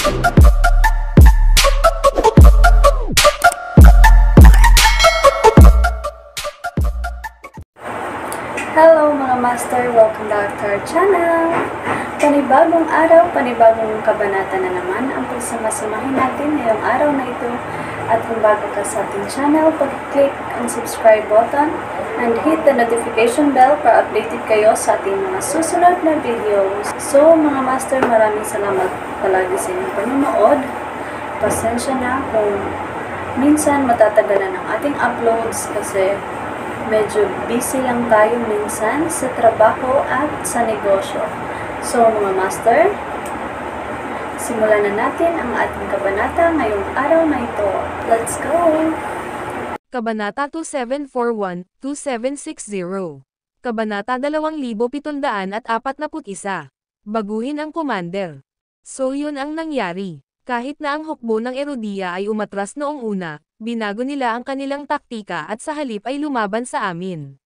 Hello mga master! Welcome back to our channel! Panibagong araw, panibagong kabanata na naman ang pagsamasamahin natin ngayong araw na ito. At kung bago ka sa ating channel, pag-click ang subscribe button and hit the notification bell para updated kayo sa ating mga susunod na videos. So mga master, maraming salamat palagi sa inyong panonood. Pasensya na kung minsan matatagalan ang ating uploads kasi medyo busy lang tayo minsan sa trabaho at sa negosyo. So mga master, simulan na natin ang ating kabanata ngayong araw na ito. Let's go! Kabanata 2741-2760. Kabanata 2741. Baguhin ang commander. So yun ang nangyari. Kahit na ang hukbo ng Erodia ay umatras noong una, binago nila ang kanilang taktika at sa halip ay lumaban sa amin.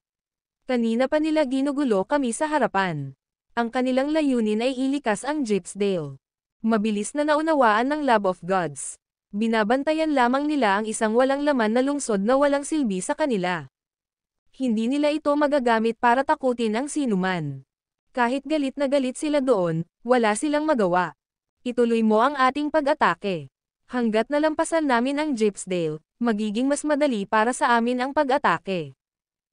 Kanina pa nila ginugulo kami sa harapan. Ang kanilang layunin ay ilikas ang Gypsdale. Mabilis na naunawaan ng Lab of Gods. Binabantayan lamang nila ang isang walang laman na lungsod na walang silbi sa kanila. Hindi nila ito magagamit para takutin ang sinuman. Kahit galit na galit sila doon, wala silang magawa. Ituloy mo ang ating pag-atake. Hanggat nalampasan namin ang Gypsdale, magiging mas madali para sa amin ang pag-atake.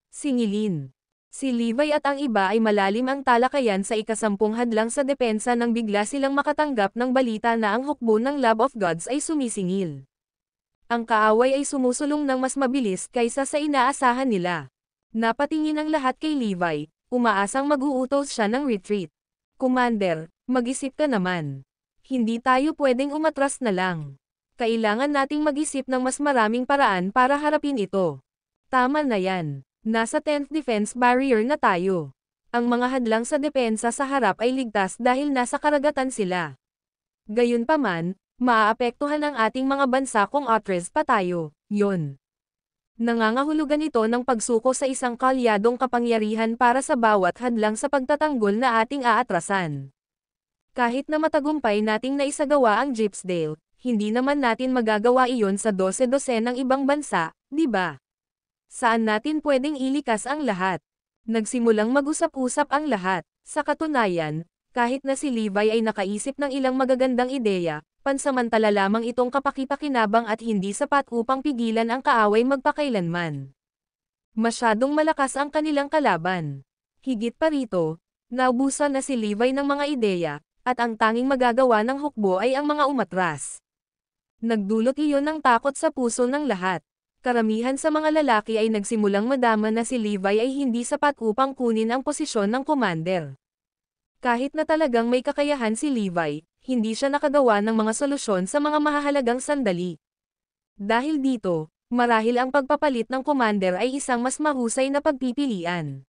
Singilin. Si Levi at ang iba ay malalim ang talakayan sa ikasampung hadlang sa depensa nang bigla silang makatanggap ng balita na ang hukbo ng Lab of Gods ay sumisingil. Ang kaaway ay sumusulong ng mas mabilis kaysa sa inaasahan nila. Napatingin ang lahat kay Levi, umaasang mag-uutos siya ng retreat. Commander, mag-isip ka naman. Hindi tayo pwedeng umatras na lang. Kailangan nating mag-isip ng mas maraming paraan para harapin ito. Tama na yan. Nasa 10th defense barrier na tayo. Ang mga hadlang sa depensa sa harap ay ligtas dahil nasa karagatan sila. Gayunpaman, maaapektuhan ang ating mga bansa kung atras pa tayo. Yun. Nangangahulugan ito ng pagsuko sa isang kalyadong kapangyarihan para sa bawat hadlang sa pagtatanggol na ating aatrasan. Kahit na matagumpay nating naisagawa ang Gypsdale, hindi naman natin magagawa iyon sa 12 ng ibang bansa, di ba? Saan natin pwedeng ilikas ang lahat? Nagsimulang mag-usap-usap ang lahat. Sa katunayan, kahit na si Levi ay nakaisip ng ilang magagandang ideya, pansamantala lamang itong kapakipakinabang at hindi sapat upang pigilan ang kaaway magpakailanman. Masyadong malakas ang kanilang kalaban. Higit pa rito, naubusan na si Levi ng mga ideya, at ang tanging magagawa ng hukbo ay ang mga umatras. Nagdulot iyon ng takot sa puso ng lahat. Karamihan sa mga lalaki ay nagsimulang madama na si Levi ay hindi sapat upang kunin ang posisyon ng commander. Kahit na talagang may kakayahan si Levi, hindi siya nakagawa ng mga solusyon sa mga mahahalagang sandali. Dahil dito, marahil ang pagpapalit ng commander ay isang mas mahusay na pagpipilian.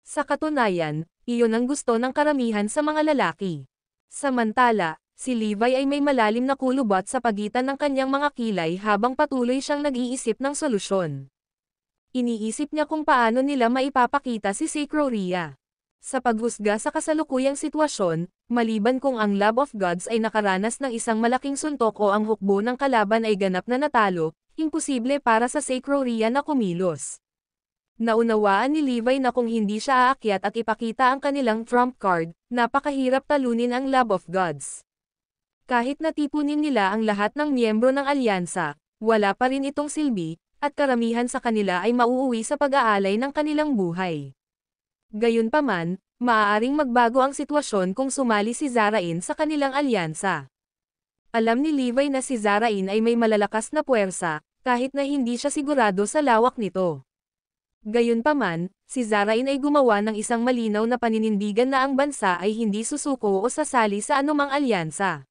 Sa katunayan, iyon ang gusto ng karamihan sa mga lalaki. Samantala, si Levi ay may malalim na kulubot sa pagitan ng kanyang mga kilay habang patuloy siyang nag-iisip ng solusyon. Iniisip niya kung paano nila maipapakita si Sacroria. Sa paghusga sa kasalukuyang sitwasyon, maliban kung ang Lab of Gods ay nakaranas ng isang malaking suntok o ang hukbo ng kalaban ay ganap na natalo, imposible para sa Sacroria na kumilos. Naunawaan ni Levi na kung hindi siya aakyat at ipakita ang kanilang trump card, napakahirap talunin ang Lab of Gods. Kahit natipunin nila ang lahat ng miyembro ng alyansa, wala pa rin itong silbi, at karamihan sa kanila ay mauuwi sa pag-aalay ng kanilang buhay. Gayunpaman, maaaring magbago ang sitwasyon kung sumali si Zarain sa kanilang alyansa. Alam ni Levi na si Zarain ay may malalakas na puwersa, kahit na hindi siya sigurado sa lawak nito. Gayunpaman, si Zarain ay gumawa ng isang malinaw na paninindigan na ang bansa ay hindi susuko o sasali sa anumang alyansa.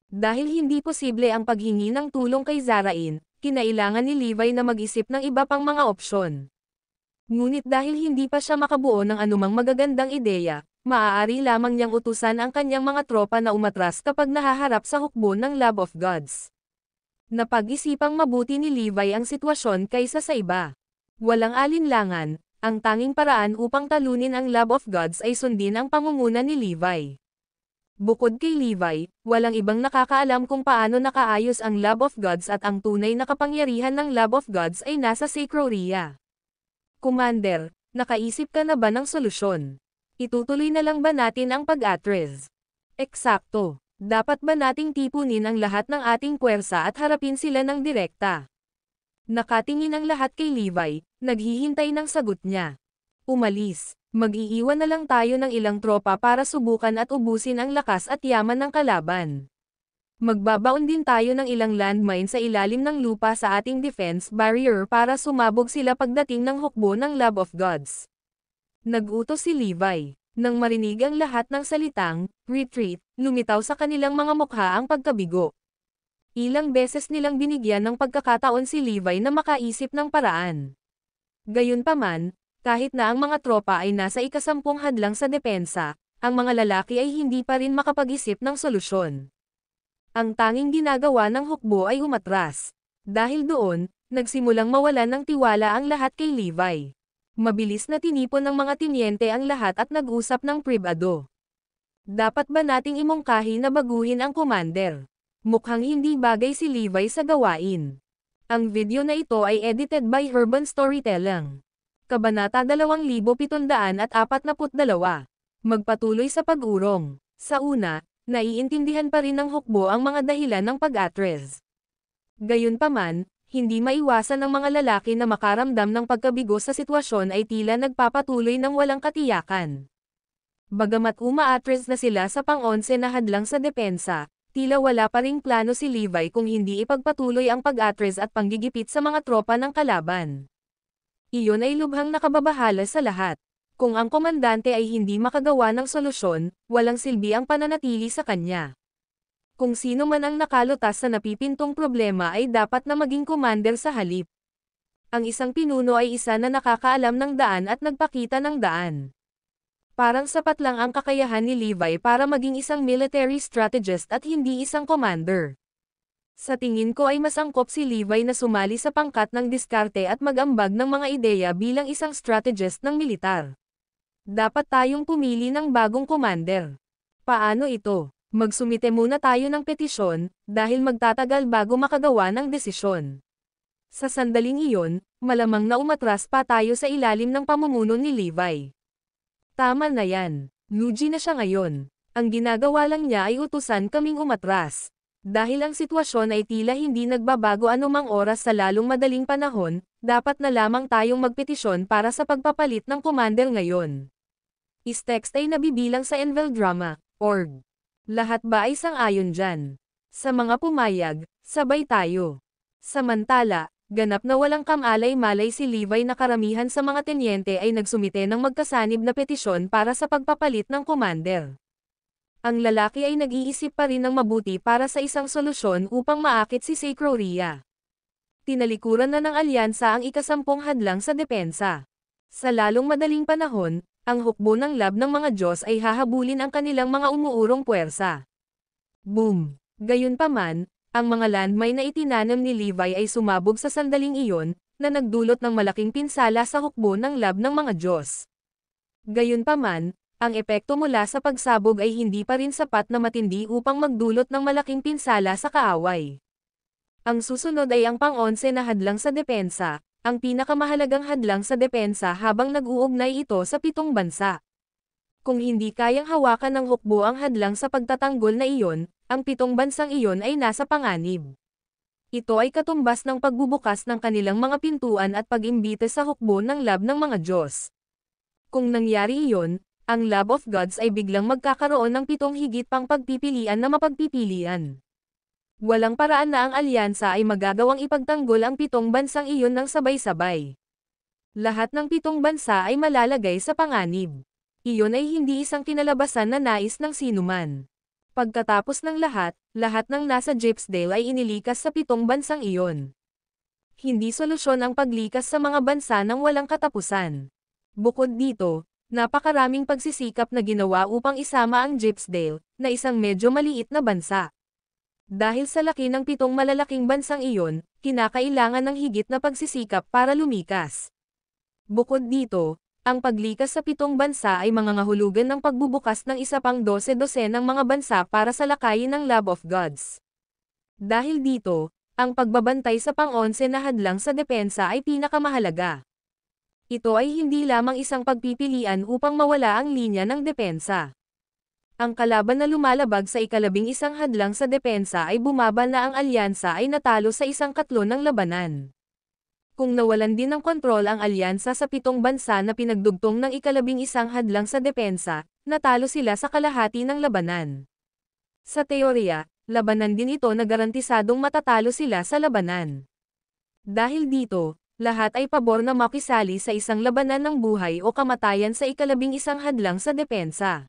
Dahil hindi posible ang paghingi ng tulong kay Zarain, kinailangan ni Levi na mag-isip ng iba pang mga opsyon. Ngunit dahil hindi pa siya makabuo ng anumang magagandang ideya, maaari lamang niyang utusan ang kanyang mga tropa na umatras kapag nahaharap sa hukbo ng Lab of Gods. Napag-isipang mabuti ni Levi ang sitwasyon kaysa sa iba. Walang alinlangan, ang tanging paraan upang talunin ang Lab of Gods ay sundin ang pangunguna ni Levi. Bukod kay Levi, walang ibang nakakaalam kung paano nakaayos ang Lab of Gods at ang tunay na kapangyarihan ng Lab of Gods ay nasa Sacroria. Commander, nakaisip ka na ba ng solusyon? Itutuloy na lang ba natin ang pag-atres? Eksakto. Dapat ba nating tipunin ang lahat ng ating puwersa at harapin sila ng direkta? Nakatingin ang lahat kay Levi, naghihintay ng sagot niya. Umalis. Mag-iiwan na lang tayo ng ilang tropa para subukan at ubusin ang lakas at yaman ng kalaban. Magbabaon din tayo ng ilang landmine sa ilalim ng lupa sa ating defense barrier para sumabog sila pagdating ng hukbo ng Lab of Gods. Nag-utos si Levi. Nang marinig ang lahat ng salitang, retreat, lumitaw sa kanilang mga mukha ang pagkabigo. Ilang beses nilang binigyan ng pagkakataon si Levi na makaisip ng paraan. Gayunpaman, kahit na ang mga tropa ay nasa ikasampung hadlang sa depensa, ang mga lalaki ay hindi pa rin makapag-isip ng solusyon. Ang tanging ginagawa ng hukbo ay umatras. Dahil doon, nagsimulang mawalan ng tiwala ang lahat kay Levi. Mabilis na tinipon ng mga tinyente ang lahat at nag-usap ng pribado. Dapat ba nating imungkahi na baguhin ang commander? Mukhang hindi bagay si Levi sa gawain. Ang video na ito ay edited by Urban Storytelling. Kabanata 2742. Magpatuloy sa pag-urong. Sa una, naiintindihan pa rin ng hukbo ang mga dahilan ng pag-atres. Gayunpaman, hindi maiwasan ng mga lalaki na makaramdam ng pagkabigo sa sitwasyon ay tila nagpapatuloy ng walang katiyakan. Bagamat umaatres na sila sa pang-11 na hadlang sa depensa, tila wala pa ring plano si Levi kung hindi ipagpatuloy ang pag-atres at panggigipit sa mga tropa ng kalaban. Iyon ay lubhang nakababahala sa lahat. Kung ang komandante ay hindi makagawa ng solusyon, walang silbi ang pananatili sa kanya. Kung sino man ang nakalutas sa napipintong problema ay dapat na maging commander sa halip. Ang isang pinuno ay isa na nakakaalam ng daan at nagpakita ng daan. Parang sapat lang ang kakayahan ni Levi para maging isang military strategist at hindi isang commander. Sa tingin ko ay mas angkop si Levi na sumali sa pangkat ng diskarte at mag-ambag ng mga ideya bilang isang strategist ng militar. Dapat tayong pumili ng bagong commander. Paano ito? Magsumite muna tayo ng petisyon, dahil magtatagal bago makagawa ng desisyon. Sa sandaling iyon, malamang na umatras pa tayo sa ilalim ng pamumuno ni Levi. Tama na yan. Lugi na siya ngayon. Ang ginagawa lang niya ay utusan kaming umatras. Dahil ang sitwasyon ay tila hindi nagbabago anumang oras sa lalong madaling panahon, dapat na lamang tayong magpetisyon para sa pagpapalit ng commander ngayon. Is-text ay nabibilang sa enveldrama.org. Lahat ba ay sang-ayon dyan? Sa mga pumayag, sabay tayo. Samantala, ganap na walang kamalay-malay si Levi na karamihan sa mga tenyente ay nagsumite ng magkasanib na petisyon para sa pagpapalit ng commander. Ang lalaki ay nag-iisip pa rin ng mabuti para sa isang solusyon upang maakit si Sacroria. Tinalikuran na ng alyansa ang ikasampung hadlang sa depensa. Sa lalong madaling panahon, ang hukbo ng lab ng mga Diyos ay hahabulin ang kanilang mga umuurong puwersa. Boom! Gayunpaman, ang mga landmine na itinanam ni Levi ay sumabog sa sandaling iyon, na nagdulot ng malaking pinsala sa hukbo ng lab ng mga Diyos. Gayunpaman, ang epekto mula sa pagsabog ay hindi pa rin sapat na matindi upang magdulot ng malaking pinsala sa kaaway. Ang susunod ay ang pang-11 na hadlang sa depensa, ang pinakamahalagang hadlang sa depensa habang nag-uugnay ito sa 7 bansa. Kung hindi kayang hawakan ng hukbo ang hadlang sa pagtatanggol na iyon, ang 7 bansang iyon ay nasa panganib. Ito ay katumbas ng pagbubukas ng kanilang mga pintuan at pag-imbite sa hukbo ng lab ng mga Diyos. Kung nangyari iyon, ang Lab of Gods ay biglang magkakaroon ng 7 higit pang pagpipilian na mapagpipilian. Walang paraan na ang alyansa ay magagawang ipagtanggol ang 7 bansang iyon ng sabay-sabay. Lahat ng 7 bansa ay malalagay sa panganib. Iyon ay hindi isang kinalabasan na nais ng sinuman. Pagkatapos ng lahat ng nasa Gypsdale ay inilikas sa 7 bansang iyon. Hindi solusyon ang paglikas sa mga bansa ng walang katapusan. Bukod dito, napakaraming pagsisikap na ginawa upang isama ang Gypsdale, na isang medyo maliit na bansa. Dahil sa laki ng 7 malalaking bansang iyon, kinakailangan ng higit na pagsisikap para lumikas. Bukod dito, Ang paglikas sa 7 bansa ay mangangahulugan ng pagbubukas ng isa pang 12 ng mga bansa para sa lakayin ng Love of Gods. Dahil dito, ang pagbabantay sa pang-11 na hadlang sa depensa ay pinakamahalaga. Ito ay hindi lamang isang pagpipilian upang mawala ang linya ng depensa. Ang kalaban na lumalabag sa ika-11 hadlang sa depensa ay bumaba na ang alyansa ay natalo sa isang katlo ng labanan. Kung nawalan din ng kontrol ang alyansa sa 7 bansa na pinagdugtong ng ika-11 hadlang sa depensa, natalo sila sa kalahati ng labanan. Sa teorya, labanan din ito na garantisadong matatalo sila sa labanan. Dahil dito, lahat ay pabor na makisali sa isang labanan ng buhay o kamatayan sa ika-11 hadlang sa depensa.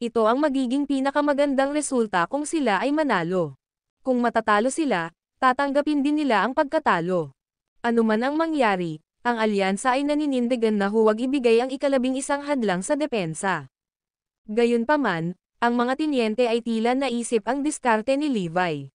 Ito ang magiging pinakamagandang resulta kung sila ay manalo. Kung matatalo sila, tatanggapin din nila ang pagkatalo. Ano man ang mangyari, ang alyansa ay naninindigan na huwag ibigay ang ika-11 hadlang sa depensa. Gayunpaman, ang mga tinyente ay tila naisip ang diskarte ni Levi.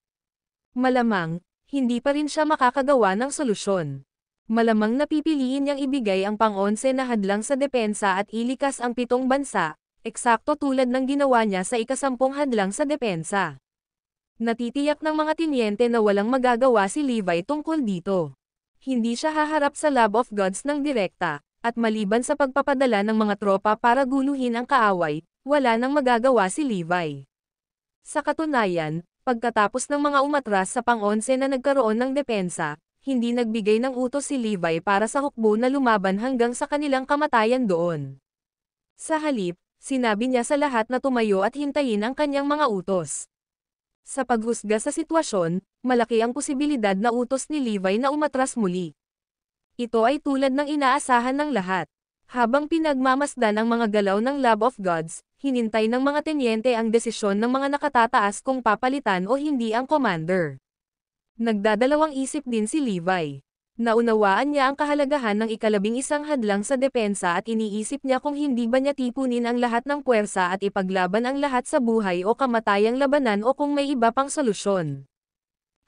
Malamang, hindi pa rin siya makakagawa ng solusyon. Malamang napipiliin niyang ibigay ang pang-11 na hadlang sa depensa at ilikas ang 7 bansa, eksakto tulad ng ginawa niya sa ika-10 hadlang sa depensa. Natitiyak ng mga tinyente na walang magagawa si Levi tungkol dito. Hindi siya haharap sa Love of Gods ng direkta, at maliban sa pagpapadala ng mga tropa para guluhin ang kaaway, wala nang magagawa si Levi. Sa katunayan, pagkatapos ng mga umatras sa pang-11 na nagkaroon ng depensa, hindi nagbigay ng utos si Levi para sa hukbo na lumaban hanggang sa kanilang kamatayan doon. Sa halip, sinabi niya sa lahat na tumayo at hintayin ang kanyang mga utos. Sa paghusga sa sitwasyon, malaki ang posibilidad na utos ni Levi na umatras muli. Ito ay tulad ng inaasahan ng lahat. Habang pinagmamasdan ang mga galaw ng Love of Gods, hinintay ng mga tenyente ang desisyon ng mga nakatataas kung papalitan o hindi ang commander. Nagdadalawang isip din si Levi. Naunawaan niya ang kahalagahan ng ika-11 hadlang sa depensa at iniisip niya kung hindi ba niya tipunin ang lahat ng puwersa at ipaglaban ang lahat sa buhay o kamatayang labanan o kung may iba pang solusyon.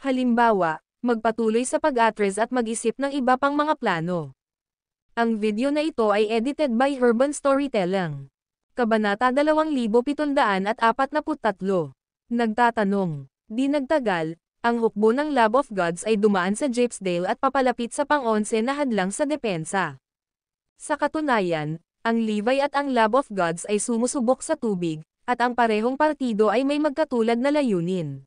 Halimbawa, magpatuloy sa pag-atres at mag-isip ng iba pang mga plano. Ang video na ito ay edited by Urban Storytelling. Kabanata 2743. Nagtatanong. Di nagtagal, ang hukbo ng Love of Gods ay dumaan sa Japesdale at papalapit sa pang-11 na hadlang sa depensa. Sa katunayan, ang Levi at ang Love of Gods ay sumusubok sa tubig, at ang parehong partido ay may magkatulad na layunin.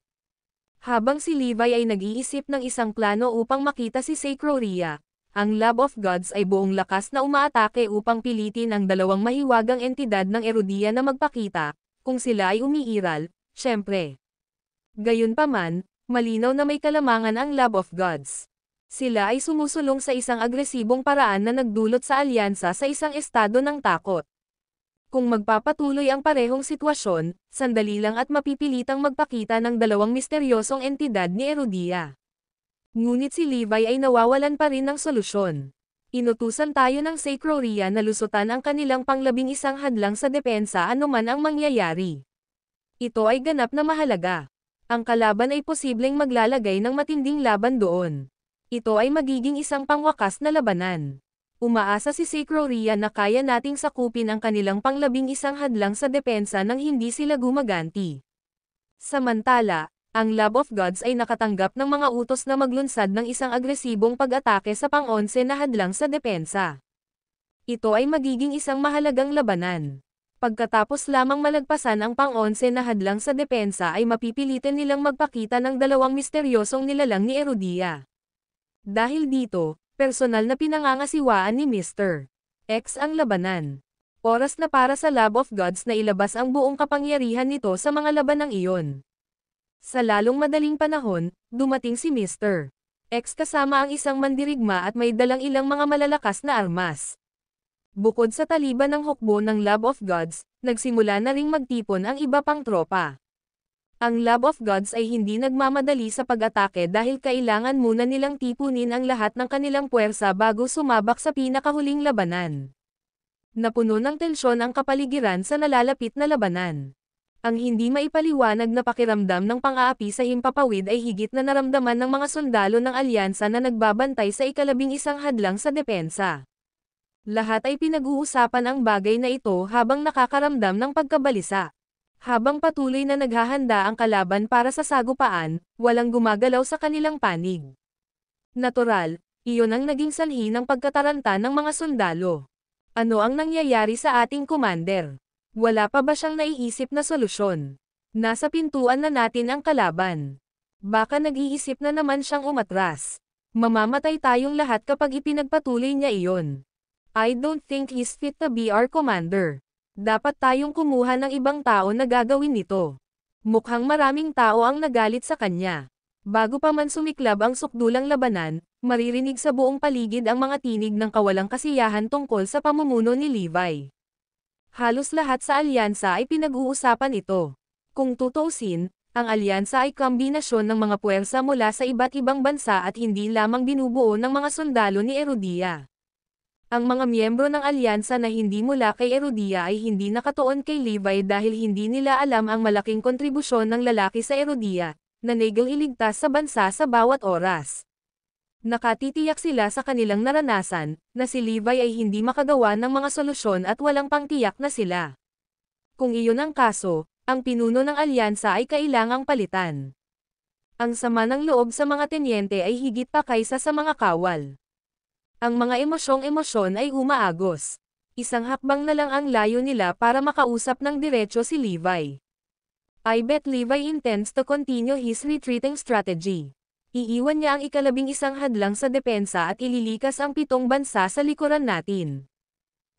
Habang si Levi ay nag-iisip ng isang plano upang makita si Sacroria, ang Love of Gods ay buong lakas na umaatake upang pilitin ang dalawang mahiwagang entidad ng Erudia na magpakita, kung sila ay umiiral, syempre. Gayunpaman, malinaw na may kalamangan ang Love of Gods. Sila ay sumusulong sa isang agresibong paraan na nagdulot sa alyansa sa isang estado ng takot. Kung magpapatuloy ang parehong sitwasyon, sandali lang at mapipilitang magpakita ng dalawang misteryosong entidad ni Erudia. Ngunit si Levi ay nawawalan pa rin ng solusyon. Inutusan tayo ng Sacroria na lusutan ang kanilang pang-11 hadlang sa depensa anuman ang mangyayari. Ito ay ganap na mahalaga. Ang kalaban ay posibleng maglalagay ng matinding laban doon. Ito ay magiging isang pangwakas na labanan. Umaasa si Sacroria na kaya nating sakupin ang kanilang pang-11 hadlang sa depensa nang hindi sila gumaganti. Samantala, ang Love of Gods ay nakatanggap ng mga utos na maglunsad ng isang agresibong pag-atake sa pang-11 na hadlang sa depensa. Ito ay magiging isang mahalagang labanan. Pagkatapos lamang malagpasan ang pang-11 na hadlang sa depensa ay mapipilitan nilang magpakita ng dalawang misteryosong nilalang ni Erudia. Dahil dito, personal na pinangangasiwaan ni Mr. X ang labanan. Oras na para sa Love of Gods na ilabas ang buong kapangyarihan nito sa mga labanang iyon. Sa lalong madaling panahon, dumating si Mr. X kasama ang isang mandirigma at may dalang ilang mga malalakas na armas. Bukod sa taliban ng hukbo ng Love of Gods, nagsimula na ring magtipon ang iba pang tropa. Ang Love of Gods ay hindi nagmamadali sa pag-atake dahil kailangan muna nilang tipunin ang lahat ng kanilang puwersa bago sumabak sa pinakahuling labanan. Napuno ng tensyon ang kapaligiran sa nalalapit na labanan. Ang hindi maipaliwanag na pakiramdam ng pang-aapi sa himpapawid ay higit na naramdaman ng mga sundalo ng alyansa na nagbabantay sa ika-11 hadlang sa depensa. Lahat ay pinag-uusapan ang bagay na ito habang nakakaramdam ng pagkabalisa. Habang patuloy na naghahanda ang kalaban para sa sagupaan, walang gumagalaw sa kanilang panig. Natural, iyon ang naging sanhi ng pagkataranta ng mga sundalo. Ano ang nangyayari sa ating commander? Wala pa ba siyang naiisip na solusyon? Nasa pintuan na natin ang kalaban. Baka nag-iisip na naman siyang umatras. Mamamatay tayong lahat kapag ipinagpatuloy niya iyon. I don't think he's fit to be our commander. Dapat tayong kumuha ng ibang tao na gagawin nito. Mukhang maraming tao ang nagalit sa kanya. Bago pa man sumiklab ang sukdulang labanan, maririnig sa buong paligid ang mga tinig ng kawalang kasiyahan tungkol sa pamumuno ni Levi. Halos lahat sa alyansa ay pinag-uusapan ito. Kung tutuusin, ang alyansa ay kombinasyon ng mga puwersa mula sa iba't ibang bansa at hindi lamang binubuo ng mga sundalo ni Erudia. Ang mga miyembro ng alyansa na hindi mula kay Erudia ay hindi nakatuon kay Levi dahil hindi nila alam ang malaking kontribusyon ng lalaki sa Erudia, na naging iligtas sa bansa sa bawat oras. Nakatitiyak sila sa kanilang naranasan, na si Levi ay hindi makagawa ng mga solusyon at walang pangtiyak na sila. Kung iyon ang kaso, ang pinuno ng alyansa ay kailangang palitan. Ang sama ng loob sa mga tenyente ay higit pa kaysa sa mga kawal. Ang mga emosyon ay umaagos. Isang hakbang na lang ang layo nila para makausap ng diretso si Levi. I bet Levi intends to continue his retreating strategy. Iiwan niya ang ika-11 hadlang sa depensa at ililikas ang 7 bansa sa likuran natin.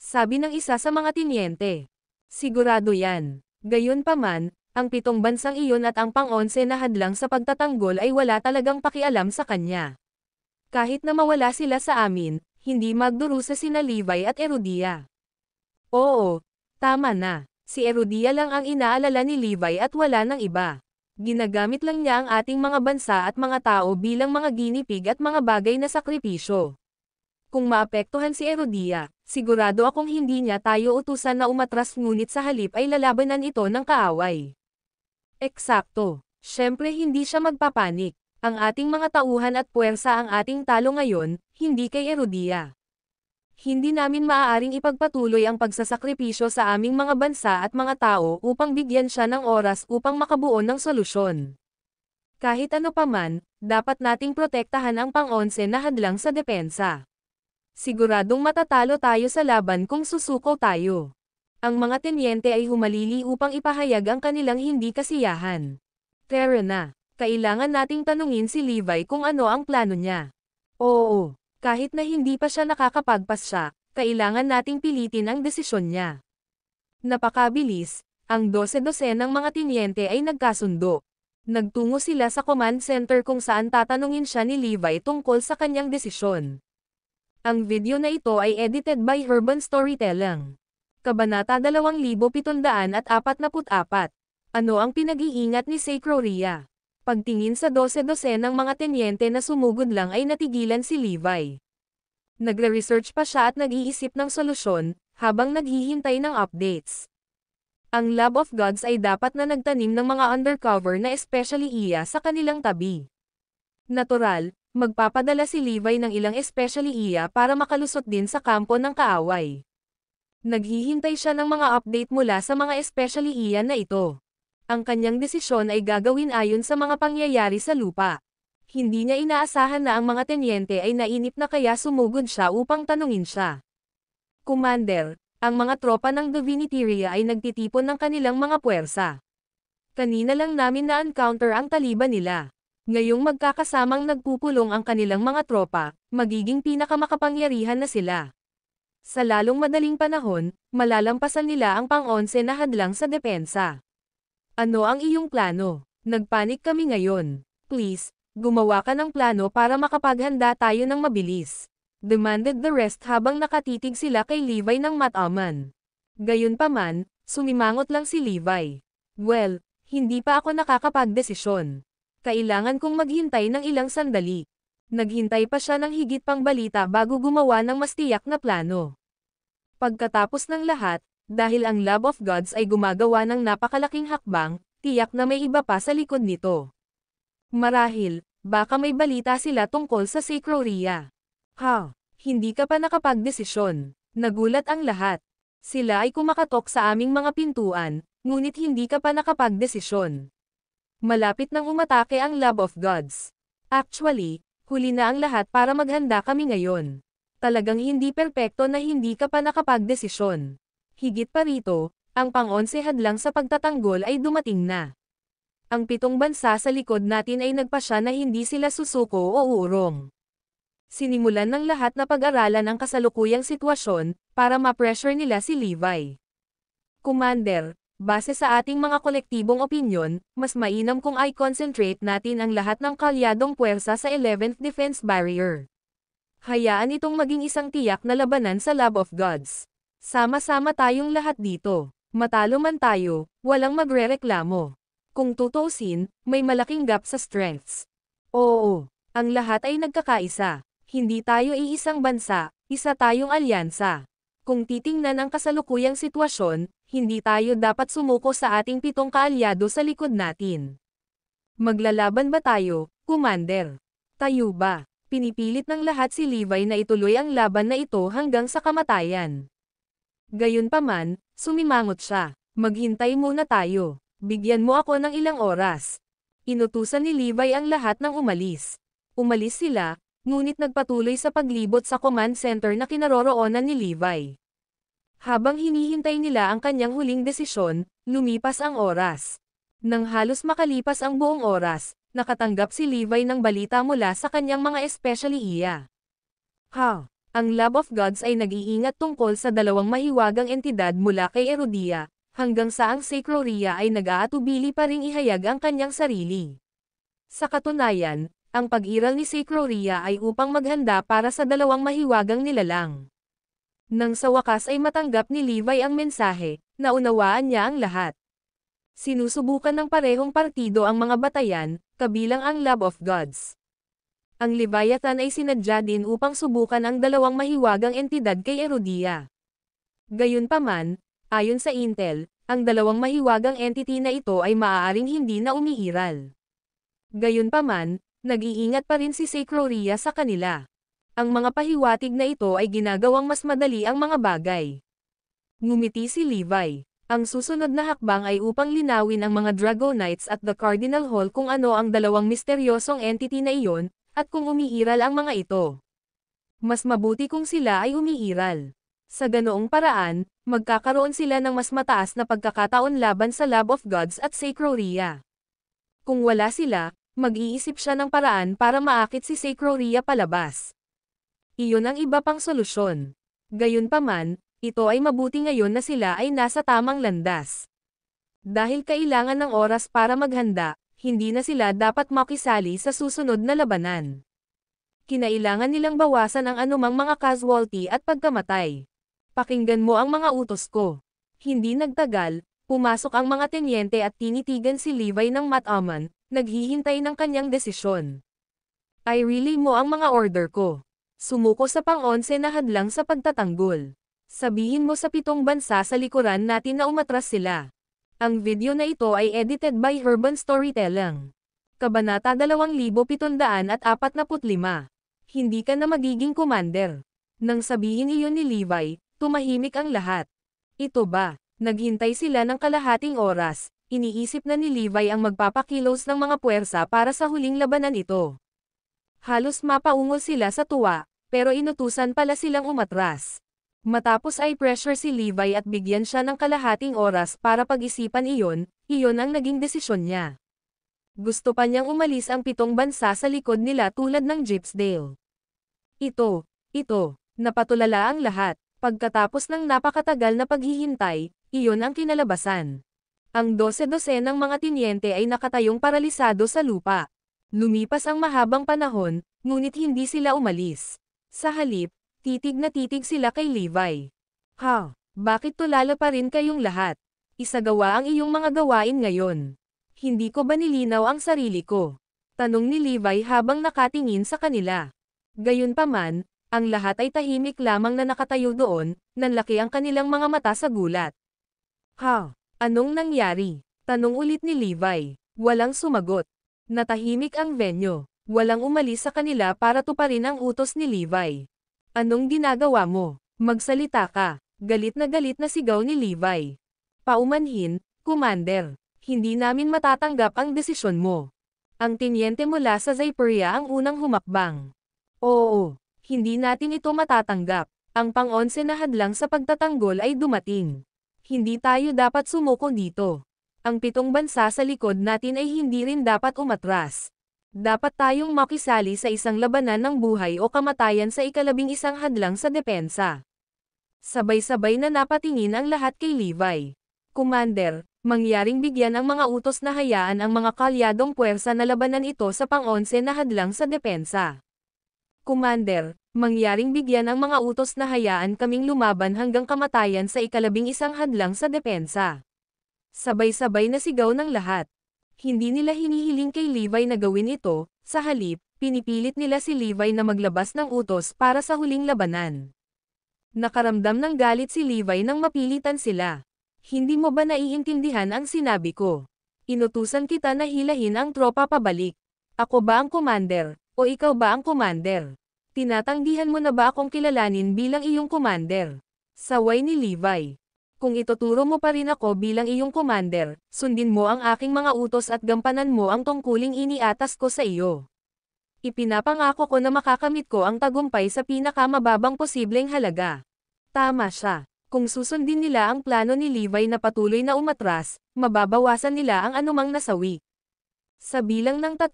Sabi ng isa sa mga tinyente. Sigurado yan. Gayunpaman, ang 7 bansang iyon at ang pang-11 na hadlang sa pagtatanggol ay wala talagang pakialam sa kanya. Kahit na mawala sila sa amin, hindi magdurusa sina Levi at Erudia. Oo, tama na. Si Erudia lang ang inaalala ni Levi at wala ng iba. Ginagamit lang niya ang ating mga bansa at mga tao bilang mga ginipig at mga bagay na sakripisyo. Kung maapektuhan si Erudia, sigurado akong hindi niya tayo utusan na umatras ngunit sa halip ay lalabanan ito ng kaaway. Eksakto. Siyempre hindi siya magpapanik. Ang ating mga tauhan at puwersa ang ating talo ngayon, hindi kay Erudia. Hindi namin maaaring ipagpatuloy ang pagsasakripisyo sa aming mga bansa at mga tao upang bigyan siya ng oras upang makabuo ng solusyon. Kahit ano paman, dapat nating protektahan ang pang-11 na hadlang sa depensa. Siguradong matatalo tayo sa laban kung susuko tayo. Ang mga tenyente ay humalili upang ipahayag ang kanilang hindi kasiyahan. Tara na. Kailangan nating tanungin si Levi kung ano ang plano niya. Oo, kahit na hindi pa siya nakakapagpasya, kailangan nating pilitin ang desisyon niya. Napakabilis, ang 12 ng mga tinyente ay nagkasundo. Nagtungo sila sa command center kung saan tatanungin siya ni Levi tungkol sa kanyang desisyon. Ang video na ito ay edited by Urban Storytelling. Kabanata 2744. Ano ang pinag-iingat ni Sacroria? Pagtingin sa 12 ng mga tenyente na sumugod lang ay natigilan si Levi. Nagre-research pa siya at nag-iisip ng solusyon, habang naghihintay ng updates. Ang Lab of Gods ay dapat na nagtanim ng mga undercover na especially iya sa kanilang tabi. Natural, magpapadala si Levi ng ilang especially iya para makalusot din sa kampo ng kaaway. Naghihintay siya ng mga update mula sa mga especially iya na ito. Ang kanyang desisyon ay gagawin ayon sa mga pangyayari sa lupa. Hindi niya inaasahan na ang mga tenyente ay nainip na kaya sumugod siya upang tanungin siya. Commander, ang mga tropa ng Diviniteria ay nagtitipon ng kanilang mga puwersa. Kanina lang namin na-encounter ang Taliban nila. Ngayong magkakasamang nagpupulong ang kanilang mga tropa, magiging pinakamakapangyarihan na sila. Sa lalong madaling panahon, malalampasan nila ang pang-11 na hadlang sa depensa. Ano ang iyong plano? Nagpanik kami ngayon. Please, gumawa ka ng plano para makapaghanda tayo ng mabilis. Demanded the rest habang nakatitig sila kay Levi ng mataman. Gayunpaman, sumimangot lang si Levi. Well, hindi pa ako nakakapagdesisyon. Kailangan kong maghintay ng ilang sandali. Naghintay pa siya ng higit pang balita bago gumawa ng mas tiyak na plano. Pagkatapos ng lahat, dahil ang Lab of Gods ay gumagawa ng napakalaking hakbang, tiyak na may iba pa sa likod nito. Marahil, baka may balita sila tungkol sa Sacroria. Ha, hindi ka pa nakapagdesisyon. Nagulat ang lahat. Sila ay kumakatok sa aming mga pintuan, ngunit hindi ka pa nakapagdesisyon. Malapit nang umatake ang Lab of Gods. Actually, huli na ang lahat para maghanda kami ngayon. Talagang hindi perpekto na hindi ka pa nakapagdesisyon. Higit pa rito, ang pang-11 hadlang sa pagtatanggol ay dumating na. Ang 7 bansa sa likod natin ay nagpasya na hindi sila susuko o uurong. Sinimulan ng lahat na pag-aralan ang kasalukuyang sitwasyon, para ma-pressure nila si Levi. Commander, base sa ating mga kolektibong opinyon, mas mainam kung i-concentrate natin ang lahat ng kalyadong puwersa sa 11th Defense Barrier. Hayaan itong maging isang tiyak na labanan sa Lab of Gods. Sama-sama tayong lahat dito. Matalo man tayo, walang magrereklamo. Kung tutuusin, may malaking gap sa strengths. Oo, ang lahat ay nagkakaisa. Hindi tayo iisang bansa, isa tayong alyansa. Kung titingnan ang kasalukuyang sitwasyon, hindi tayo dapat sumuko sa ating 7 kaalyado sa likod natin. Maglalaban ba tayo, Commander? Tayo ba? Pinipilit ng lahat si Levi na ituloy ang laban na ito hanggang sa kamatayan. Gayunpaman, sumimangot siya. Maghintay muna tayo. Bigyan mo ako ng ilang oras. Inutusan ni Levi ang lahat ng umalis. Umalis sila, ngunit nagpatuloy sa paglibot sa command center na kinaroroonan ni Levi. Habang hinihintay nila ang kanyang huling desisyon, lumipas ang oras. Nang halos makalipas ang buong oras, nakatanggap si Levi ng balita mula sa kanyang mga espesyaliya. Ang Lab of Gods ay nag-iingat tungkol sa 2 mahiwagang entidad mula kay Erudia, hanggang sa ang Sacroria ay nag-aatubili pa ring ihayag ang kanyang sarili. Sa katunayan, ang pag-iral ni Sacroria ay upang maghanda para sa 2 mahiwagang nilalang. Nang sa wakas ay matanggap ni Levi ang mensahe, naunawaan niya ang lahat. Sinusubukan ng parehong partido ang mga batayan, kabilang ang Lab of Gods. Ang Leviathan ay sinadya din upang subukan ang 2 mahiwagang entidad kay Erudia. Gayunpaman, ayon sa Intel, ang 2 mahiwagang entity na ito ay maaaring hindi na umiiral. Gayunpaman, nag-iingat pa rin si Sacroria sa kanila. Ang mga pahiwatig na ito ay ginagawang mas madali ang mga bagay. Ngumiti si Levi. Ang susunod na hakbang ay upang linawin ang mga Dragonites at the Cardinal Hall kung ano ang 2 misteryosong entity na iyon, at kung umiiral ang mga ito. Mas mabuti kung sila ay umiiral. Sa ganoong paraan, magkakaroon sila ng mas mataas na pagkakataon laban sa Lab of Gods at Sacroria. Kung wala sila, mag-iisip siya ng paraan para maakit si Sacroria palabas. Iyon ang iba pang solusyon. Gayunpaman, ito ay mabuti ngayon na sila ay nasa tamang landas. Dahil kailangan ng oras para maghanda, hindi na sila dapat makisali sa susunod na labanan. Kinailangan nilang bawasan ang anumang mga casualty at pagkamatay. Pakinggan mo ang mga utos ko. Hindi nagtagal, pumasok ang mga tenyente at tinitigan si Levi ng Mat-Aman, naghihintay ng kanyang desisyon. I relay mo ang mga order ko. Sumuko sa pang-11 na hadlang sa pagtatanggol. Sabihin mo sa 7 bansa sa likuran natin na umatras sila. Ang video na ito ay edited by Urban Storytelling. Kabanata 2745. Hindi ka na magiging commander. Nang sabihin iyon ni Levi, tumahimik ang lahat. Ito ba? Naghintay sila ng kalahating oras. Iniisip na ni Levi ang magpapakilos ng mga puwersa para sa huling labanan ito. Halos mapaungol sila sa tuwa, pero inutusan pala silang umatras. Matapos ay pressure si Levi at bigyan siya ng kalahating oras para pag-isipan iyon ang naging desisyon niya. Gusto pa niyang umalis ang 7 bansa sa likod nila tulad ng Gypsdale. Ito, napatulala ang lahat. Pagkatapos ng napakatagal na paghihintay, iyon ang kinalabasan. Ang 12 ng mga tinyente ay nakatayong paralisado sa lupa. Lumipas ang mahabang panahon, ngunit hindi sila umalis. Sa halip, titig na titig sila kay Levi. Bakit tulala pa rin kayong lahat? Isagawa ang iyong mga gawain ngayon. Hindi ko ba nilinaw ang sarili ko? Tanong ni Levi habang nakatingin sa kanila. Gayunpaman, ang lahat ay tahimik lamang na nakatayo doon, nanlaki ang kanilang mga mata sa gulat. Anong nangyari? Tanong ulit ni Levi. Walang sumagot. Natahimik ang venue. Walang umalis sa kanila para tuparin ang utos ni Levi. Anong ginagawa mo? Magsalita ka. Galit na sigaw ni Levi. Paumanhin, Commander. Hindi namin matatanggap ang desisyon mo. Ang tinyente mula sa Zyperia ang unang humakbang. Oo, hindi natin ito matatanggap. Ang pang-11 na hadlang sa pagtatanggol ay dumating. Hindi tayo dapat sumuko dito. Ang 7 bansa sa likod natin ay hindi rin dapat umatras. Dapat tayong makisali sa isang labanan ng buhay o kamatayan sa ika-11 hadlang sa depensa. Sabay-sabay na napatingin ang lahat kay Levi. Commander, mangyaring bigyan ang mga utos na hayaan ang mga kalyadong puwersa na labanan ito sa pang-11 na hadlang sa depensa. Commander, mangyaring bigyan ang mga utos na hayaan kaming lumaban hanggang kamatayan sa ika-11 hadlang sa depensa. Sabay-sabay na sigaw ng lahat. Hindi nila hinihiling kay Levi na gawin ito, sa halip, pinipilit nila si Levi na maglabas ng utos para sa huling labanan. Nakaramdam ng galit si Levi nang mapilitan sila. Hindi mo ba naiintindihan ang sinabi ko? Inutusan kita na hilahin ang tropa pabalik. Ako ba ang commander, o ikaw ba ang commander? Tinatanggihan mo na ba akong kilalanin bilang iyong commander? Saway ni Levi. Kung ituturo mo pa rin ako bilang iyong commander, sundin mo ang aking mga utos at gampanan mo ang tungkuling iniatas ko sa iyo. Ipinapangako ko na makakamit ko ang tagumpay sa pinakamababang posibleng halaga. Tama siya. Kung susundin nila ang plano ni Levi na patuloy na umatras, mababawasan nila ang anumang nasawi. Sa bilang ng 3,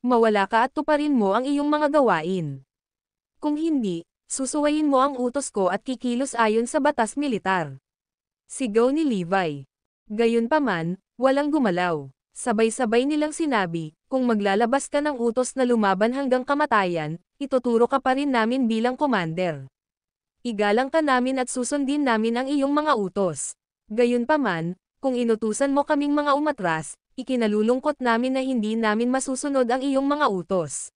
mawala ka at tuparin mo ang iyong mga gawain. Kung hindi, susuwayin mo ang utos ko at kikilos ayon sa batas militar. Sigaw ni Levi. Gayunpaman, walang gumalaw. Sabay-sabay nilang sinabi, kung maglalabas ka ng utos na lumaban hanggang kamatayan, ituturo ka pa rin namin bilang commander. Igalang ka namin at susundin namin ang iyong mga utos. Gayunpaman, kung inutusan mo kaming mga umatras, ikinalulungkot namin na hindi namin masusunod ang iyong mga utos.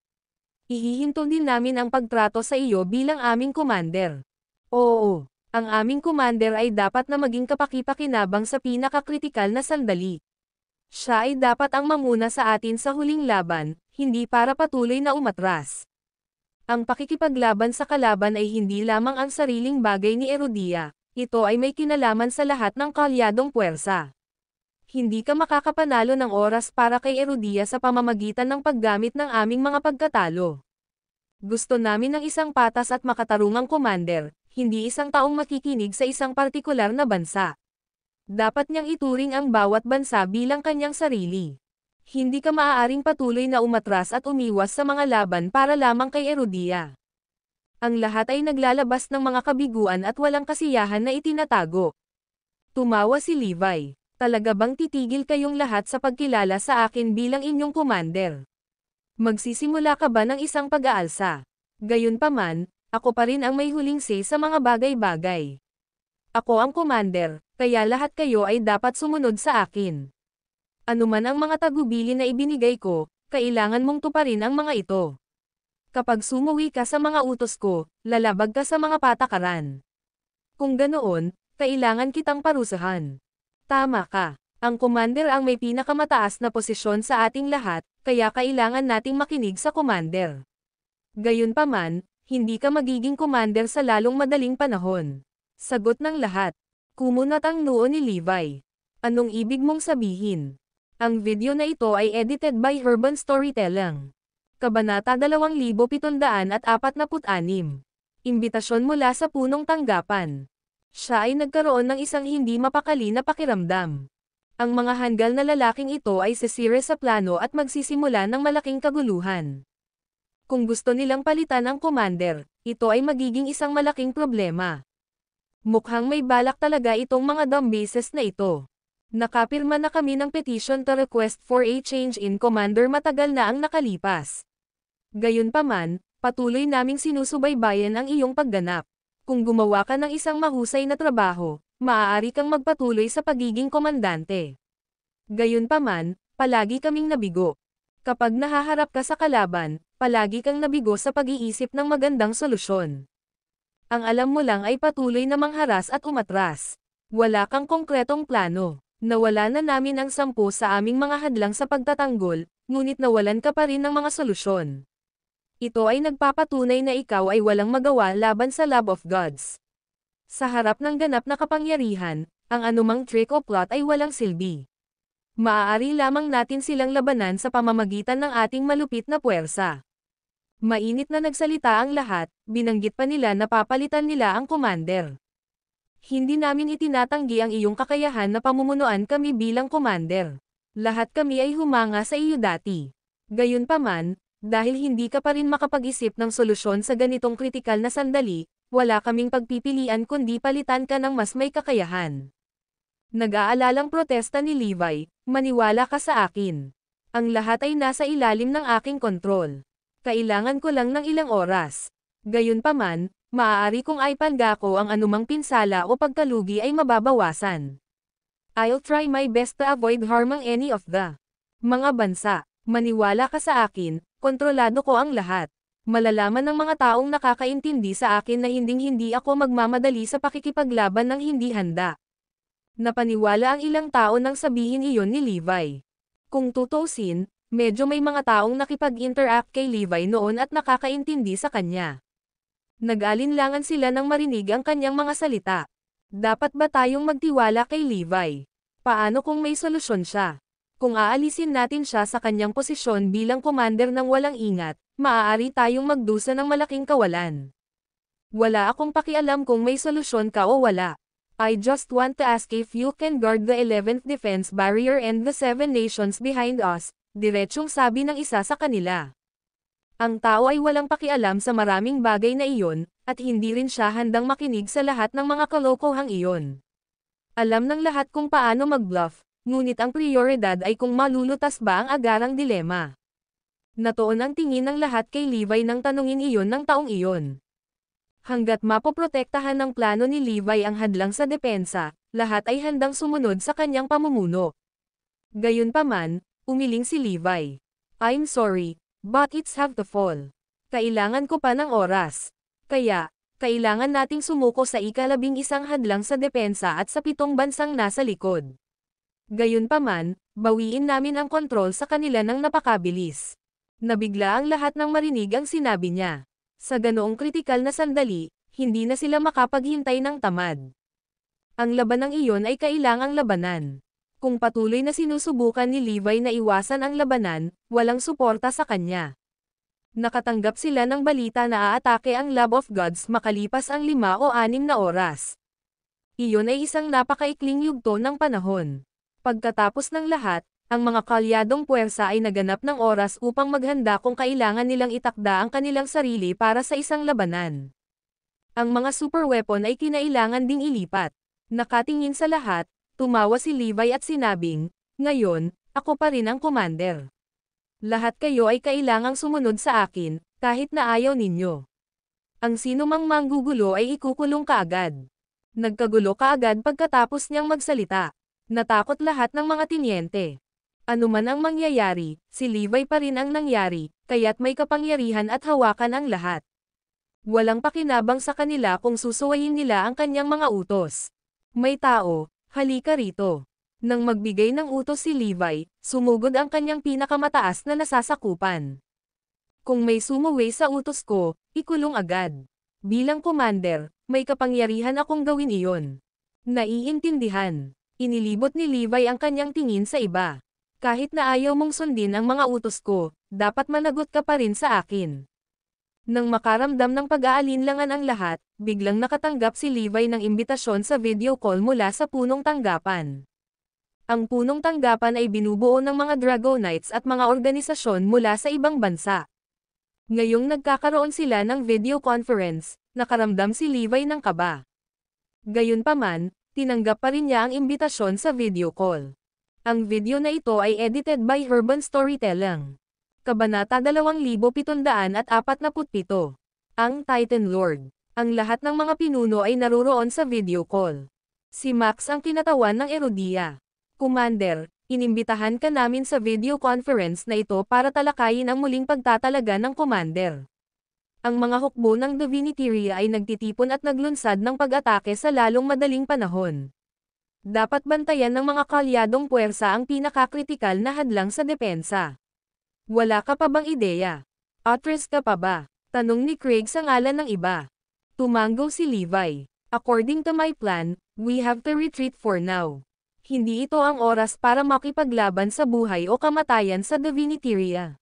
Ihihinto din namin ang pagtrato sa iyo bilang aming commander. Oo, ang aming commander ay dapat na maging kapaki-pakinabang sa pinakakritikal na sandali. Siya ay dapat ang mamuna sa atin sa huling laban, hindi para patuloy na umatras. Ang pakikipaglaban sa kalaban ay hindi lamang ang sariling bagay ni Erudia, ito ay may kinalaman sa lahat ng kalyadong puwersa. Hindi ka makakapanalo ng oras para kay Erudia sa pamamagitan ng paggamit ng aming mga pagkatalo. Gusto namin ng isang patas at makatarungang commander, hindi isang taong makikinig sa isang partikular na bansa. Dapat niyang ituring ang bawat bansa bilang kanyang sarili. Hindi ka maaaring patuloy na umatras at umiwas sa mga laban para lamang kay Erudia. Ang lahat ay naglalabas ng mga kabiguan at walang kasiyahan na itinatago. Tumawa si Levi. Talaga bang titigil kayong lahat sa pagkilala sa akin bilang inyong commander? Magsisimula ka ba ng isang pag-aalsa? Gayunpaman, ako pa rin ang may huling say sa mga bagay-bagay. Ako ang commander, kaya lahat kayo ay dapat sumunod sa akin. Anuman ang mga tagubilin na ibinigay ko, kailangan mong tuparin ang mga ito. Kapag sumuwi ka sa mga utos ko, lalabag ka sa mga patakaran. Kung ganoon, kailangan kitang parusahan. Tama ka. Ang commander ang may pinakamataas na posisyon sa ating lahat, kaya kailangan nating makinig sa commander. Gayunpaman, hindi ka magiging commander sa lalong madaling panahon. Sagot ng lahat. Kumunat ang noo ni Levi. Anong ibig mong sabihin? Ang video na ito ay edited by Urban Storytelling. Kabanata 2746. Imbitasyon mula sa punong tanggapan. Siya ay nagkaroon ng isang hindi mapakali na pakiramdam. Ang mga hanggal na lalaking ito ay sisire sa plano at magsisimula ng malaking kaguluhan. Kung gusto nilang palitan ang commander, ito ay magiging isang malaking problema. Mukhang may balak talaga itong mga dumbases na ito. Nakapirma na kami ng petition to request for a change in commander matagal na ang nakalipas. Gayunpaman, patuloy naming sinusubaybayan ang iyong pagganap. Kung gumawa ka ng isang mahusay na trabaho, maaari kang magpatuloy sa pagiging komandante. Gayunpaman, palagi kaming nabigo. Kapag nahaharap ka sa kalaban, palagi kang nabigo sa pag-iisip ng magandang solusyon. Ang alam mo lang ay patuloy na mangharas at umatras. Wala kang konkretong plano. Nawala na namin ang 10 sa aming mga hadlang sa pagtatanggol, ngunit nawalan ka pa rin ng mga solusyon. Ito ay nagpapatunay na ikaw ay walang magawa laban sa Love of Gods. Sa harap ng ganap na kapangyarihan, ang anumang trick o plot ay walang silbi. Maaari lamang natin silang labanan sa pamamagitan ng ating malupit na puwersa. Mainit na nagsalita ang lahat, binanggit pa nila na papalitan nila ang commander. Hindi namin itinatanggi ang iyong kakayahan na pamumunuan kami bilang commander. Lahat kami ay humanga sa iyo dati. Gayunpaman, dahil hindi ka pa rin makapag-isip ng solusyon sa ganitong kritikal na sandali, wala kaming pagpipilian kundi palitan ka ng mas may kakayahan. Nag-aalalang protesta ni Levi, maniwala ka sa akin. Ang lahat ay nasa ilalim ng aking kontrol. Kailangan ko lang ng ilang oras. Gayunpaman, maaari kong ipangako ko ang anumang pinsala o pagkalugi ay mababawasan. I'll try my best to avoid harming any of the mga bansa. Maniwala ka sa akin, kontrolado ko ang lahat. Malalaman ng mga taong nakakaintindi sa akin na hinding-hindi ako magmamadali sa pakikipaglaban ng hindi handa. Napaniwala ang ilang tao nang sabihin iyon ni Levi. Kung tutusin, medyo may mga taong nakipag-interact kay Levi noon at nakakaintindi sa kanya. Nag-alinlangan sila nang marinig ang kanyang mga salita. Dapat ba tayong magtiwala kay Levi? Paano kung may solusyon siya? Kung aalisin natin siya sa kanyang posisyon bilang commander ng walang ingat, maaari tayong magdusa ng malaking kawalan. Wala akong pakialam kung may solusyon ka o wala. I just want to ask if you can guard the 11th defense barrier and the 7 nations behind us, diretsong sabi ng isa sa kanila. Ang tao ay walang pakialam sa maraming bagay na iyon, at hindi rin siya handang makinig sa lahat ng mga kalokohang iyon. Alam ng lahat kung paano mag-bluff, ngunit ang prioridad ay kung malulutas ba ang agarang dilema. Natoon ang tingin ng lahat kay Levi nang tanungin iyon ng taong iyon. Hanggat mapoprotektahan ng plano ni Levi ang hadlang sa depensa, lahat ay handang sumunod sa kanyang pamumuno. Gayunpaman, umiling si Levi. I'm sorry, but it's have to fall. Kailangan ko pa ng oras. Kaya, kailangan nating sumuko sa ika-11 hadlang sa depensa at sa 7 bansang nasa likod. Gayunpaman, bawiin namin ang kontrol sa kanila ng napakabilis. Nabigla ang lahat nang marinig ang sinabi niya. Sa ganoong kritikal na sandali, hindi na sila makapaghintay ng tamad. Ang labanang iyon ay kailangang labanan. Kung patuloy na sinusubukan ni Levi na iwasan ang labanan, walang suporta sa kanya. Nakatanggap sila ng balita na aatake ang Lab of Gods makalipas ang 5 o 6 na oras. Iyon ay isang napakaikling yugto ng panahon. Pagkatapos ng lahat, ang mga kalyadong puwersa ay naganap ng oras upang maghanda kung kailangan nilang itakda ang kanilang sarili para sa isang labanan. Ang mga super weapon ay kinailangan ding ilipat. Nakatingin sa lahat, tumawa si Levi at sinabing, "Ngayon, ako pa rin ang commander. Lahat kayo ay kailangang sumunod sa akin, kahit na ayaw ninyo. Ang sino mang manggugulo ay ikukulong kaagad." Nagkagulo kaagad pagkatapos niyang magsalita. Natakot lahat ng mga tinyente. Ano man ang mangyayari, si Levi pa rin ang nangyari, kaya't may kapangyarihan at hawakan ang lahat. Walang pakinabang sa kanila kung susuwayin nila ang kanyang mga utos. May tao, halika rito. Nang magbigay ng utos si Levi, sumugod ang kanyang pinakamataas na nasasakupan. Kung may sumuway sa utos ko, ikulong agad. Bilang commander, may kapangyarihan akong gawin iyon. Naiintindihan. Inilibot ni Levi ang kanyang tingin sa iba. Kahit na ayaw mong sundin ang mga utos ko, dapat managot ka pa rin sa akin. Nang makaramdam ng pag-aalinlangan ang lahat, biglang nakatanggap si Levi ng imbitasyon sa video call mula sa punong tanggapan. Ang punong tanggapan ay binubuo ng mga Dragonites at mga organisasyon mula sa ibang bansa. Ngayong nagkakaroon sila ng video conference, nakaramdam si Levi ng kaba. Gayunpaman, tinanggap pa rin niya ang imbitasyon sa video call. Ang video na ito ay edited by Urban Storytelling. Kabanata 2747. Ang Titan Lord. Ang lahat ng mga pinuno ay naruroon sa video call. Si Max ang kinatawan ng Erudia. Commander, inimbitahan ka namin sa video conference na ito para talakayin ang muling pagtatalaga ng Commander. Ang mga hukbo ng Diviniteria ay nagtitipon at naglunsad ng pag-atake sa lalong madaling panahon. Dapat bantayan ng mga kalyadong puwersa ang pinakakritikal na hadlang sa depensa. Wala ka pa bang ideya? Atras ka pa ba? Tanong ni Craig sa ngalan ng iba. Tumango si Levi. According to my plan, we have to retreat for now. Hindi ito ang oras para makipaglaban sa buhay o kamatayan sa Diviniteria.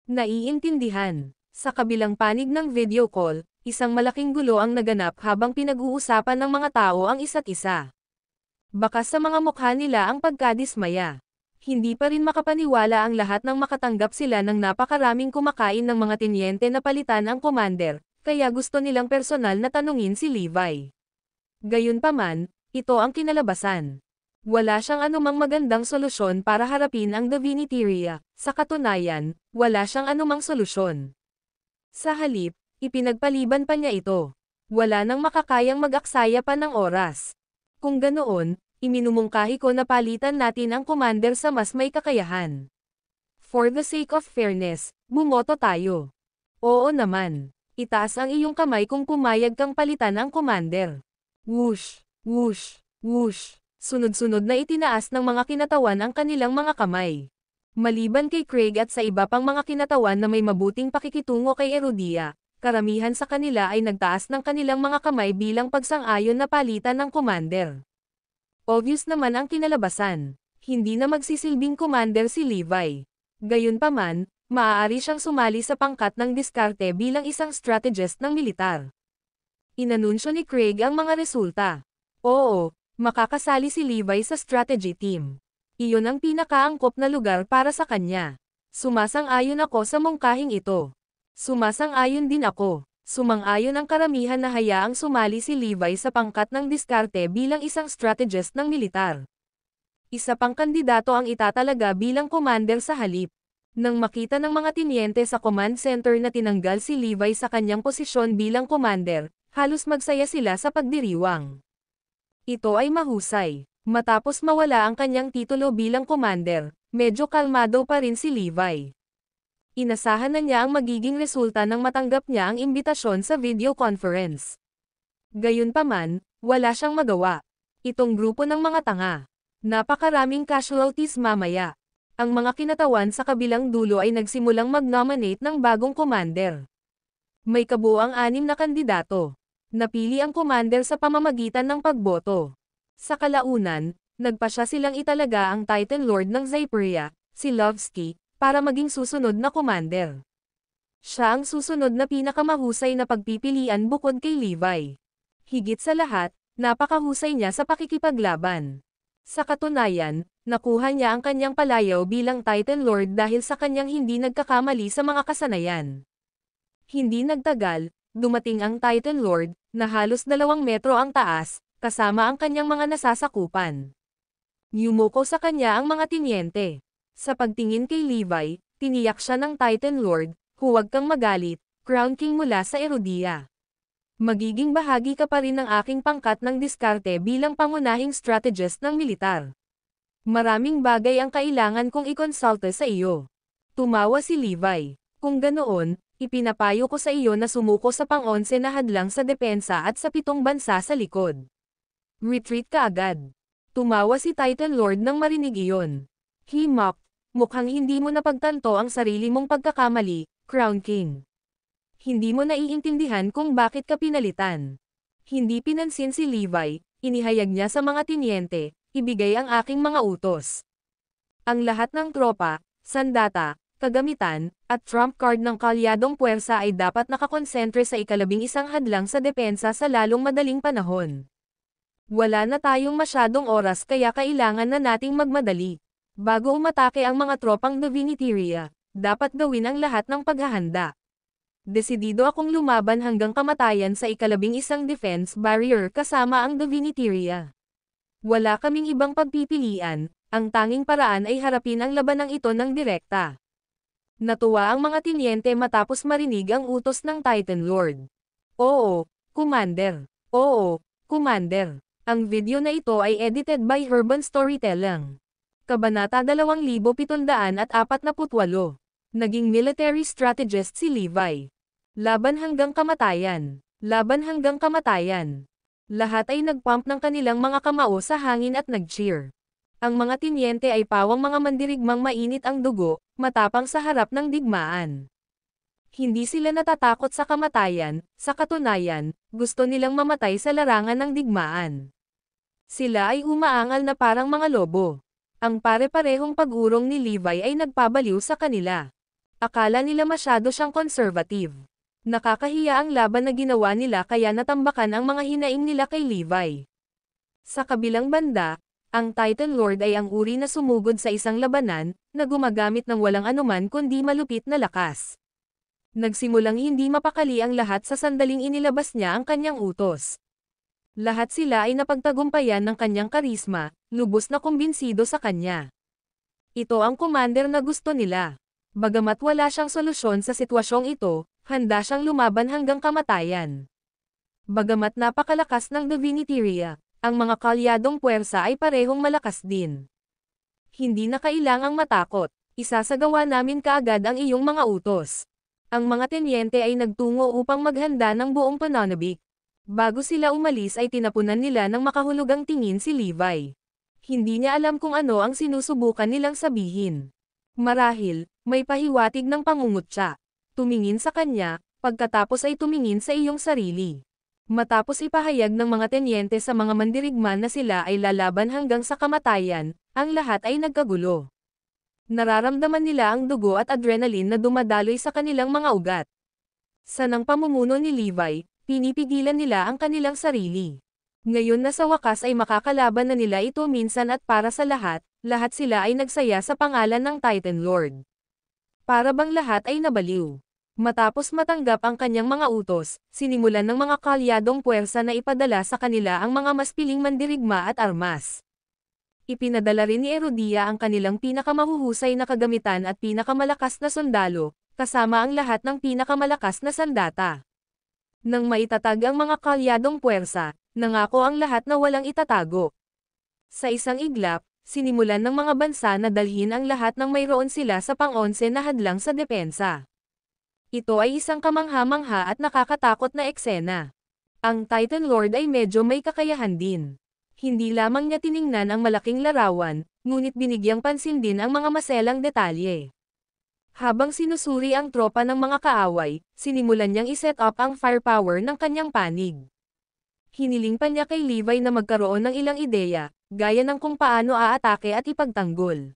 Naiintindihan. Sa kabilang panig ng video call, isang malaking gulo ang naganap habang pinag-uusapan ng mga tao ang isa't isa. Baka sa mga mukha nila ang pagkadismaya. Hindi pa rin makapaniwala ang lahat ng makatanggap sila ng napakaraming kumakain ng mga tinyente na palitan ang commander, kaya gusto nilang personal na tanungin si Levi. Gayunpaman, ito ang kinalabasan. Wala siyang anumang magandang solusyon para harapin ang Diviniteria. Sa katunayan, wala siyang anumang solusyon. Sa halip, ipinagpaliban pa niya ito. Wala nang makakayang mag-aksaya pa ng oras. Kung ganoon, iminumungkahi ko na palitan natin ang commander sa mas may kakayahan. For the sake of fairness, bumoto tayo. Oo naman. Itaas ang iyong kamay kung pumayag kang palitan ang commander. Whoosh, whoosh, whoosh. Sunod-sunod na itinaas ng mga kinatawan ang kanilang mga kamay. Maliban kay Craig at sa iba pang mga kinatawan na may mabuting pakikitungo kay Erudia, karamihan sa kanila ay nagtaas ng kanilang mga kamay bilang pagsang-ayon na palitan ng commander. Obvious naman ang kinalabasan. Hindi na magsisilbing commander si Levi. Gayunpaman, maaari siyang sumali sa pangkat ng diskarte bilang isang strategist ng militar. Inanunsyo ni Craig ang mga resulta. Oo, makakasali si Levi sa strategy team. Iyon ang pinakaangkop na lugar para sa kanya. Sumasang-ayon ako sa mungkahing ito. Sumasang-ayon din ako. Sumang-ayon ang karamihan na hayaang sumali si Levi sa pangkat ng diskarte bilang isang strategist ng militar. Isa pang kandidato ang itatalaga bilang commander sa halip. Nang makita ng mga tinyente sa command center na tinanggal si Levi sa kanyang posisyon bilang commander, halos magsaya sila sa pagdiriwang. Ito ay mahusay. Matapos mawala ang kanyang titulo bilang commander, medyo kalmado pa rin si Levi. Inasahan na niya ang magiging resulta nang matanggap niya ang imbitasyon sa video conference. Gayunpaman, wala siyang magawa. Itong grupo ng mga tanga. Napakaraming casualties mamaya. Ang mga kinatawan sa kabilang dulo ay nagsimulang mag-nominate ng bagong commander. May kabuuang 6 na kandidato. Napili ang commander sa pamamagitan ng pagboto. Sa kalaunan, nagpasya silang italaga ang Titan Lord ng Zypria, si Lovsky, para maging susunod na commander. Siya ang susunod na pinakamahusay na pagpipilian bukod kay Levi. Higit sa lahat, napakahusay niya sa pakikipaglaban. Sa katunayan, nakuha niya ang kanyang palayaw bilang Titan Lord dahil sa kanyang hindi nagkakamali sa mga kasanayan. Hindi nagtagal, dumating ang Titan Lord, na halos 2 metro ang taas, kasama ang kanyang mga nasasakupan. Yumuko sa kanya ang mga tinyente. Sa pagtingin kay Levi, tiniyak siya ng Titan Lord, huwag kang magalit, Crown King mula sa Erudia. Magiging bahagi ka pa rin ng aking pangkat ng diskarte bilang pangunahing strategist ng militar. Maraming bagay ang kailangan kong ikonsulta sa iyo. Tumawa si Levi. Kung ganoon, ipinapayo ko sa iyo na sumuko sa pang-11 na hadlang sa depensa at sa 7 bansa sa likod. Retreat ka agad. Tumawa si Titan Lord nang marinig iyon. He mocked, mukhang hindi mo napagtanto ang sarili mong pagkakamali, Crown King. Hindi mo naiintindihan kung bakit ka pinalitan. Hindi pinansin si Levi, inihayag niya sa mga tinyente, ibigay ang aking mga utos. Ang lahat ng tropa, sandata, kagamitan, at trump card ng kalyadong puwersa ay dapat nakakonsentre sa 11 hadlang sa depensa sa lalong madaling panahon. Wala na tayong masyadong oras kaya kailangan na nating magmadali. Bago umatake ang mga tropang Diviniteria, dapat gawin ang lahat ng paghahanda. Desidido akong lumaban hanggang kamatayan sa 11 defense barrier kasama ang Diviniteria. Wala kaming ibang pagpipilian, ang tanging paraan ay harapin ang labanang ito ng direkta. Natuwa ang mga tinyente matapos marinig ang utos ng Titan Lord. Oo, Commander. Oo, Commander. Ang video na ito ay edited by Urban Storytelling. Kabanata 2748. Naging military strategist si Levi. Laban hanggang kamatayan. Laban hanggang kamatayan. Lahat ay nagpump ng kanilang mga kamao sa hangin at nag-cheer. Ang mga tinyente ay pawang mga mandirigmang mainit ang dugo, matapang sa harap ng digmaan. Hindi sila natatakot sa kamatayan, sa katunayan, gusto nilang mamatay sa larangan ng digmaan. Sila ay umaangal na parang mga lobo. Ang pare-parehong pag-urong ni Levi ay nagpabaliw sa kanila. Akala nila masyado siyang conservative. Nakakahiya ang laban na ginawa nila kaya natambakan ang mga hinaing nila kay Levi. Sa kabilang banda, ang Titan Lord ay ang uri na sumugod sa isang labanan, na gumagamit ng walang anuman kundi malupit na lakas. Nagsimulang hindi mapakali ang lahat sa sandaling inilabas niya ang kanyang utos. Lahat sila ay napagtagumpayan ng kanyang karisma, lubos na kumbinsido sa kanya. Ito ang commander na gusto nila. Bagamat wala siyang solusyon sa sitwasyong ito, handa siyang lumaban hanggang kamatayan. Bagamat napakalakas ng Diviniteria, ang mga kalyadong puwersa ay parehong malakas din. Hindi na kailangang matakot, isasagawa namin kaagad ang iyong mga utos. Ang mga tenyente ay nagtungo upang maghanda ng buong pananabik. Bago sila umalis ay tinapunan nila ng makahulugang tingin si Levi. Hindi niya alam kung ano ang sinusubukan nilang sabihin. Marahil, may pahiwatig ng pangungutya. Tumingin sa kanya, pagkatapos ay tumingin sa iyong sarili. Matapos ipahayag ng mga tenyente sa mga mandirigma na sila ay lalaban hanggang sa kamatayan, ang lahat ay nagkagulo. Nararamdaman nila ang dugo at adrenaline na dumadaloy sa kanilang mga ugat. Sa nang pamumuno ni Levi, pinipigilan nila ang kanilang sarili. Ngayon na sa wakas ay makakalaban na nila ito minsan at para sa lahat, lahat sila ay nagsaya sa pangalan ng Titan Lord. Para bang lahat ay nabaliw. Matapos matanggap ang kanyang mga utos, sinimulan ng mga kalyadong puwersa na ipadala sa kanila ang mga mas piling mandirigma at armas. Ipinadala rin ni Erudia ang kanilang pinakamahuhusay na kagamitan at pinakamalakas na sundalo, kasama ang lahat ng pinakamalakas na sandata. Nang maitatag ang mga kalyadong puwersa, nangako ang lahat na walang itatago. Sa isang iglap, sinimulan ng mga bansa na dalhin ang lahat ng mayroon sila sa pang-11 na hadlang sa depensa. Ito ay isang kamangha-mangha at nakakatakot na eksena. Ang Titan Lord ay medyo may kakayahan din. Hindi lamang niya tiningnan ang malaking larawan, ngunit binigyang pansin din ang mga maselang detalye. Habang sinusuri ang tropa ng mga kaaway, sinimulan niyang iset up ang firepower ng kanyang panig. Hiniling pa niya kay Levi na magkaroon ng ilang ideya, gaya ng kung paano aatake at ipagtanggol.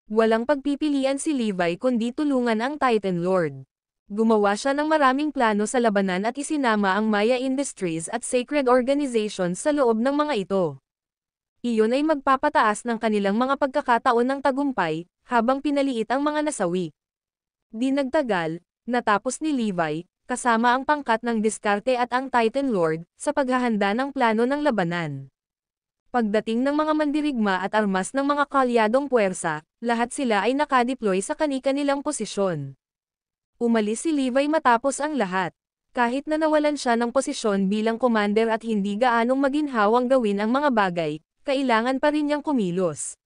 Walang pagpipilian si Levi kundi tulungan ang Titan Lord. Gumawa siya ng maraming plano sa labanan at isinama ang Maya Industries at Sacred Organizations sa loob ng mga ito. Iyon ay magpapataas ng kanilang mga pagkakataon ng tagumpay, habang pinaliit ang mga nasawi. Di nagtagal, natapos ni Levi, kasama ang pangkat ng diskarte at ang Titan Lord, sa paghahanda ng plano ng labanan. Pagdating ng mga mandirigma at armas ng mga kalyadong puwersa, lahat sila ay nakadeploy sa kani-kanilang posisyon. Umalis si Levi matapos ang lahat. Kahit na nawalan siya ng posisyon bilang commander at hindi gaanong maginhawang gawin ang mga bagay, kailangan pa rin niyang kumilos.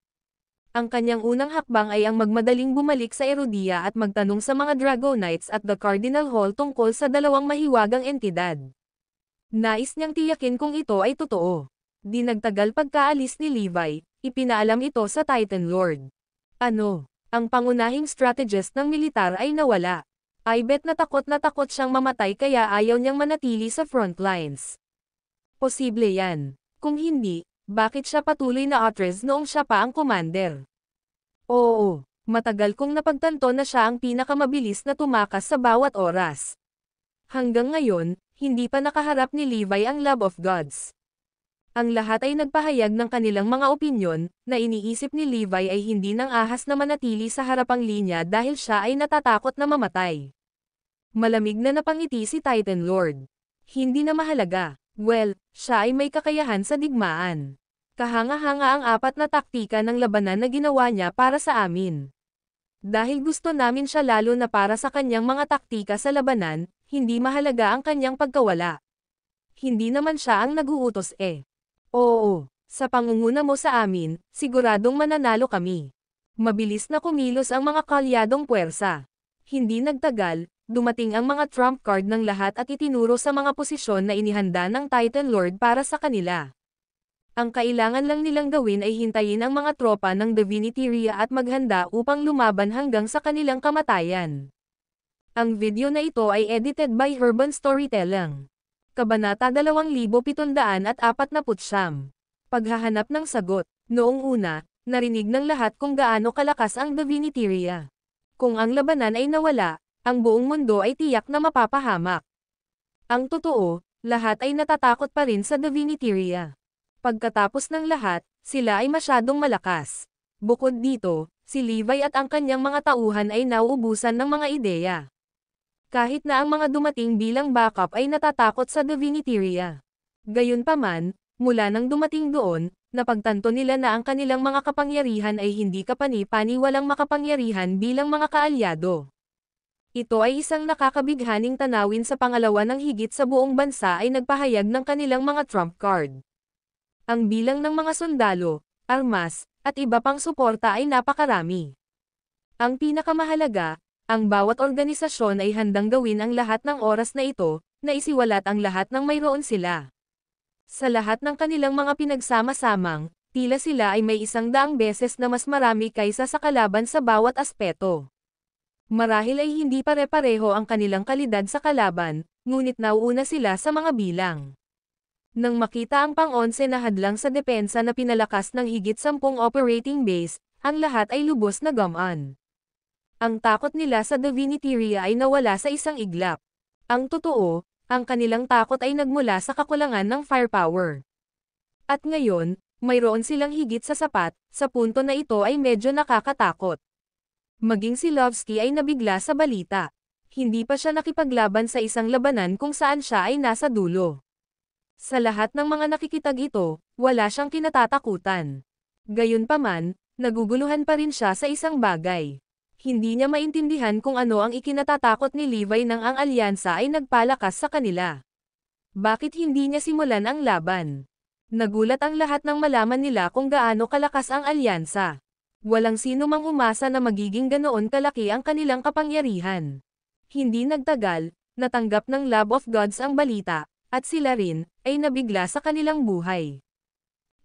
Ang kanyang unang hakbang ay ang magmadaling bumalik sa Erudia at magtanong sa mga Dragonites at the Cardinal Hall tungkol sa dalawang mahiwagang entidad. Nais niyang tiyakin kung ito ay totoo. Di nagtagal pagkaalis ni Levi, ipinaalam ito sa Titan Lord. Ano? Ang pangunahing strategist ng militar ay nawala. I bet na takot siyang mamatay kaya ayaw niyang manatili sa front lines. Posible yan. Kung hindi, bakit siya patuloy na Atres noong siya pa ang commander? Oo, matagal kong napagtanto na siya ang pinakamabilis na tumakas sa bawat oras. Hanggang ngayon, hindi pa nakaharap ni Levi ang Love of Gods. Ang lahat ay nagpahayag ng kanilang mga opinyon, na iniisip ni Levi ay hindi nang ahas na manatili sa harapang linya dahil siya ay natatakot na mamatay. Malamig na napangiti si Titan Lord. Hindi na mahalaga. Well, siya ay may kakayahan sa digmaan. Kahanga-hanga ang 4 na taktika ng labanan na ginawa niya para sa amin. Dahil gusto namin siya lalo na para sa kanyang mga taktika sa labanan, hindi mahalaga ang kanyang pagkawala. Hindi naman siya ang nag-uutos eh. Oo, sa pangunguna mo sa amin, siguradong mananalo kami. Mabilis na kumilos ang mga kalyadong puwersa. Hindi nagtagal, dumating ang mga trump card ng lahat at itinuro sa mga posisyon na inihanda ng Titan Lord para sa kanila. Ang kailangan lang nilang gawin ay hintayin ang mga tropa ng Diviniteria at maghanda upang lumaban hanggang sa kanilang kamatayan. Ang video na ito ay edited by Urban Storytelling. Kabanata 2749. Paghahanap ng sagot. Noong una, narinig ng lahat kung gaano kalakas ang Diviniteria. Kung ang labanan ay nawala, ang buong mundo ay tiyak na mapapahamak. Ang totoo, lahat ay natatakot pa rin sa Diviniteria. Pagkatapos ng lahat, sila ay masyadong malakas. Bukod dito, si Levi at ang kanyang mga tauhan ay nauubusan ng mga ideya. Kahit na ang mga dumating bilang backup ay natatakot sa Diviniteria. Gayunpaman, mula nang dumating doon, napagtanto nila na ang kanilang mga kapangyarihan ay hindi kapani-paniwalang makapangyarihan bilang mga kaalyado. Ito ay isang nakakabighaning tanawin sa pangalawa ng higit sa buong bansa ay nagpahayag ng kanilang mga trump card. Ang bilang ng mga sundalo, armas, at iba pang suporta ay napakarami. Ang pinakamahalaga, ang bawat organisasyon ay handang gawin ang lahat ng oras na ito, na isiwalat ang lahat ng mayroon sila. Sa lahat ng kanilang mga pinagsama-samang, tila sila ay may 100 beses na mas marami kaysa sa kalaban sa bawat aspeto. Marahil ay hindi pare-pareho ang kanilang kalidad sa kalaban, ngunit nauuna sila sa mga bilang. Nang makita ang pang-11 na hadlang sa depensa na pinalakas ng higit 10 operating base, ang lahat ay lubos na gumaan. Ang takot nila sa Diviniteria ay nawala sa isang iglap. Ang totoo, ang kanilang takot ay nagmula sa kakulangan ng firepower. At ngayon, mayroon silang higit sa sapat, sa punto na ito ay medyo nakakatakot. Maging si Lovsky ay nabigla sa balita. Hindi pa siya nakipaglaban sa isang labanan kung saan siya ay nasa dulo. Sa lahat ng mga nakikitag ito, wala siyang kinatatakutan. Gayunpaman, naguguluhan pa rin siya sa isang bagay. Hindi niya maintindihan kung ano ang ikinatatakot ni Levi nang ang alyansa ay nagpalakas sa kanila. Bakit hindi niya simulan ang laban? Nagulat ang lahat nang malaman nila kung gaano kalakas ang alyansa. Walang sino mang umasa na magiging ganoon kalaki ang kanilang kapangyarihan. Hindi nagtagal, natanggap ng Lab of Gods ang balita, at sila rin, ay nabigla sa kanilang buhay.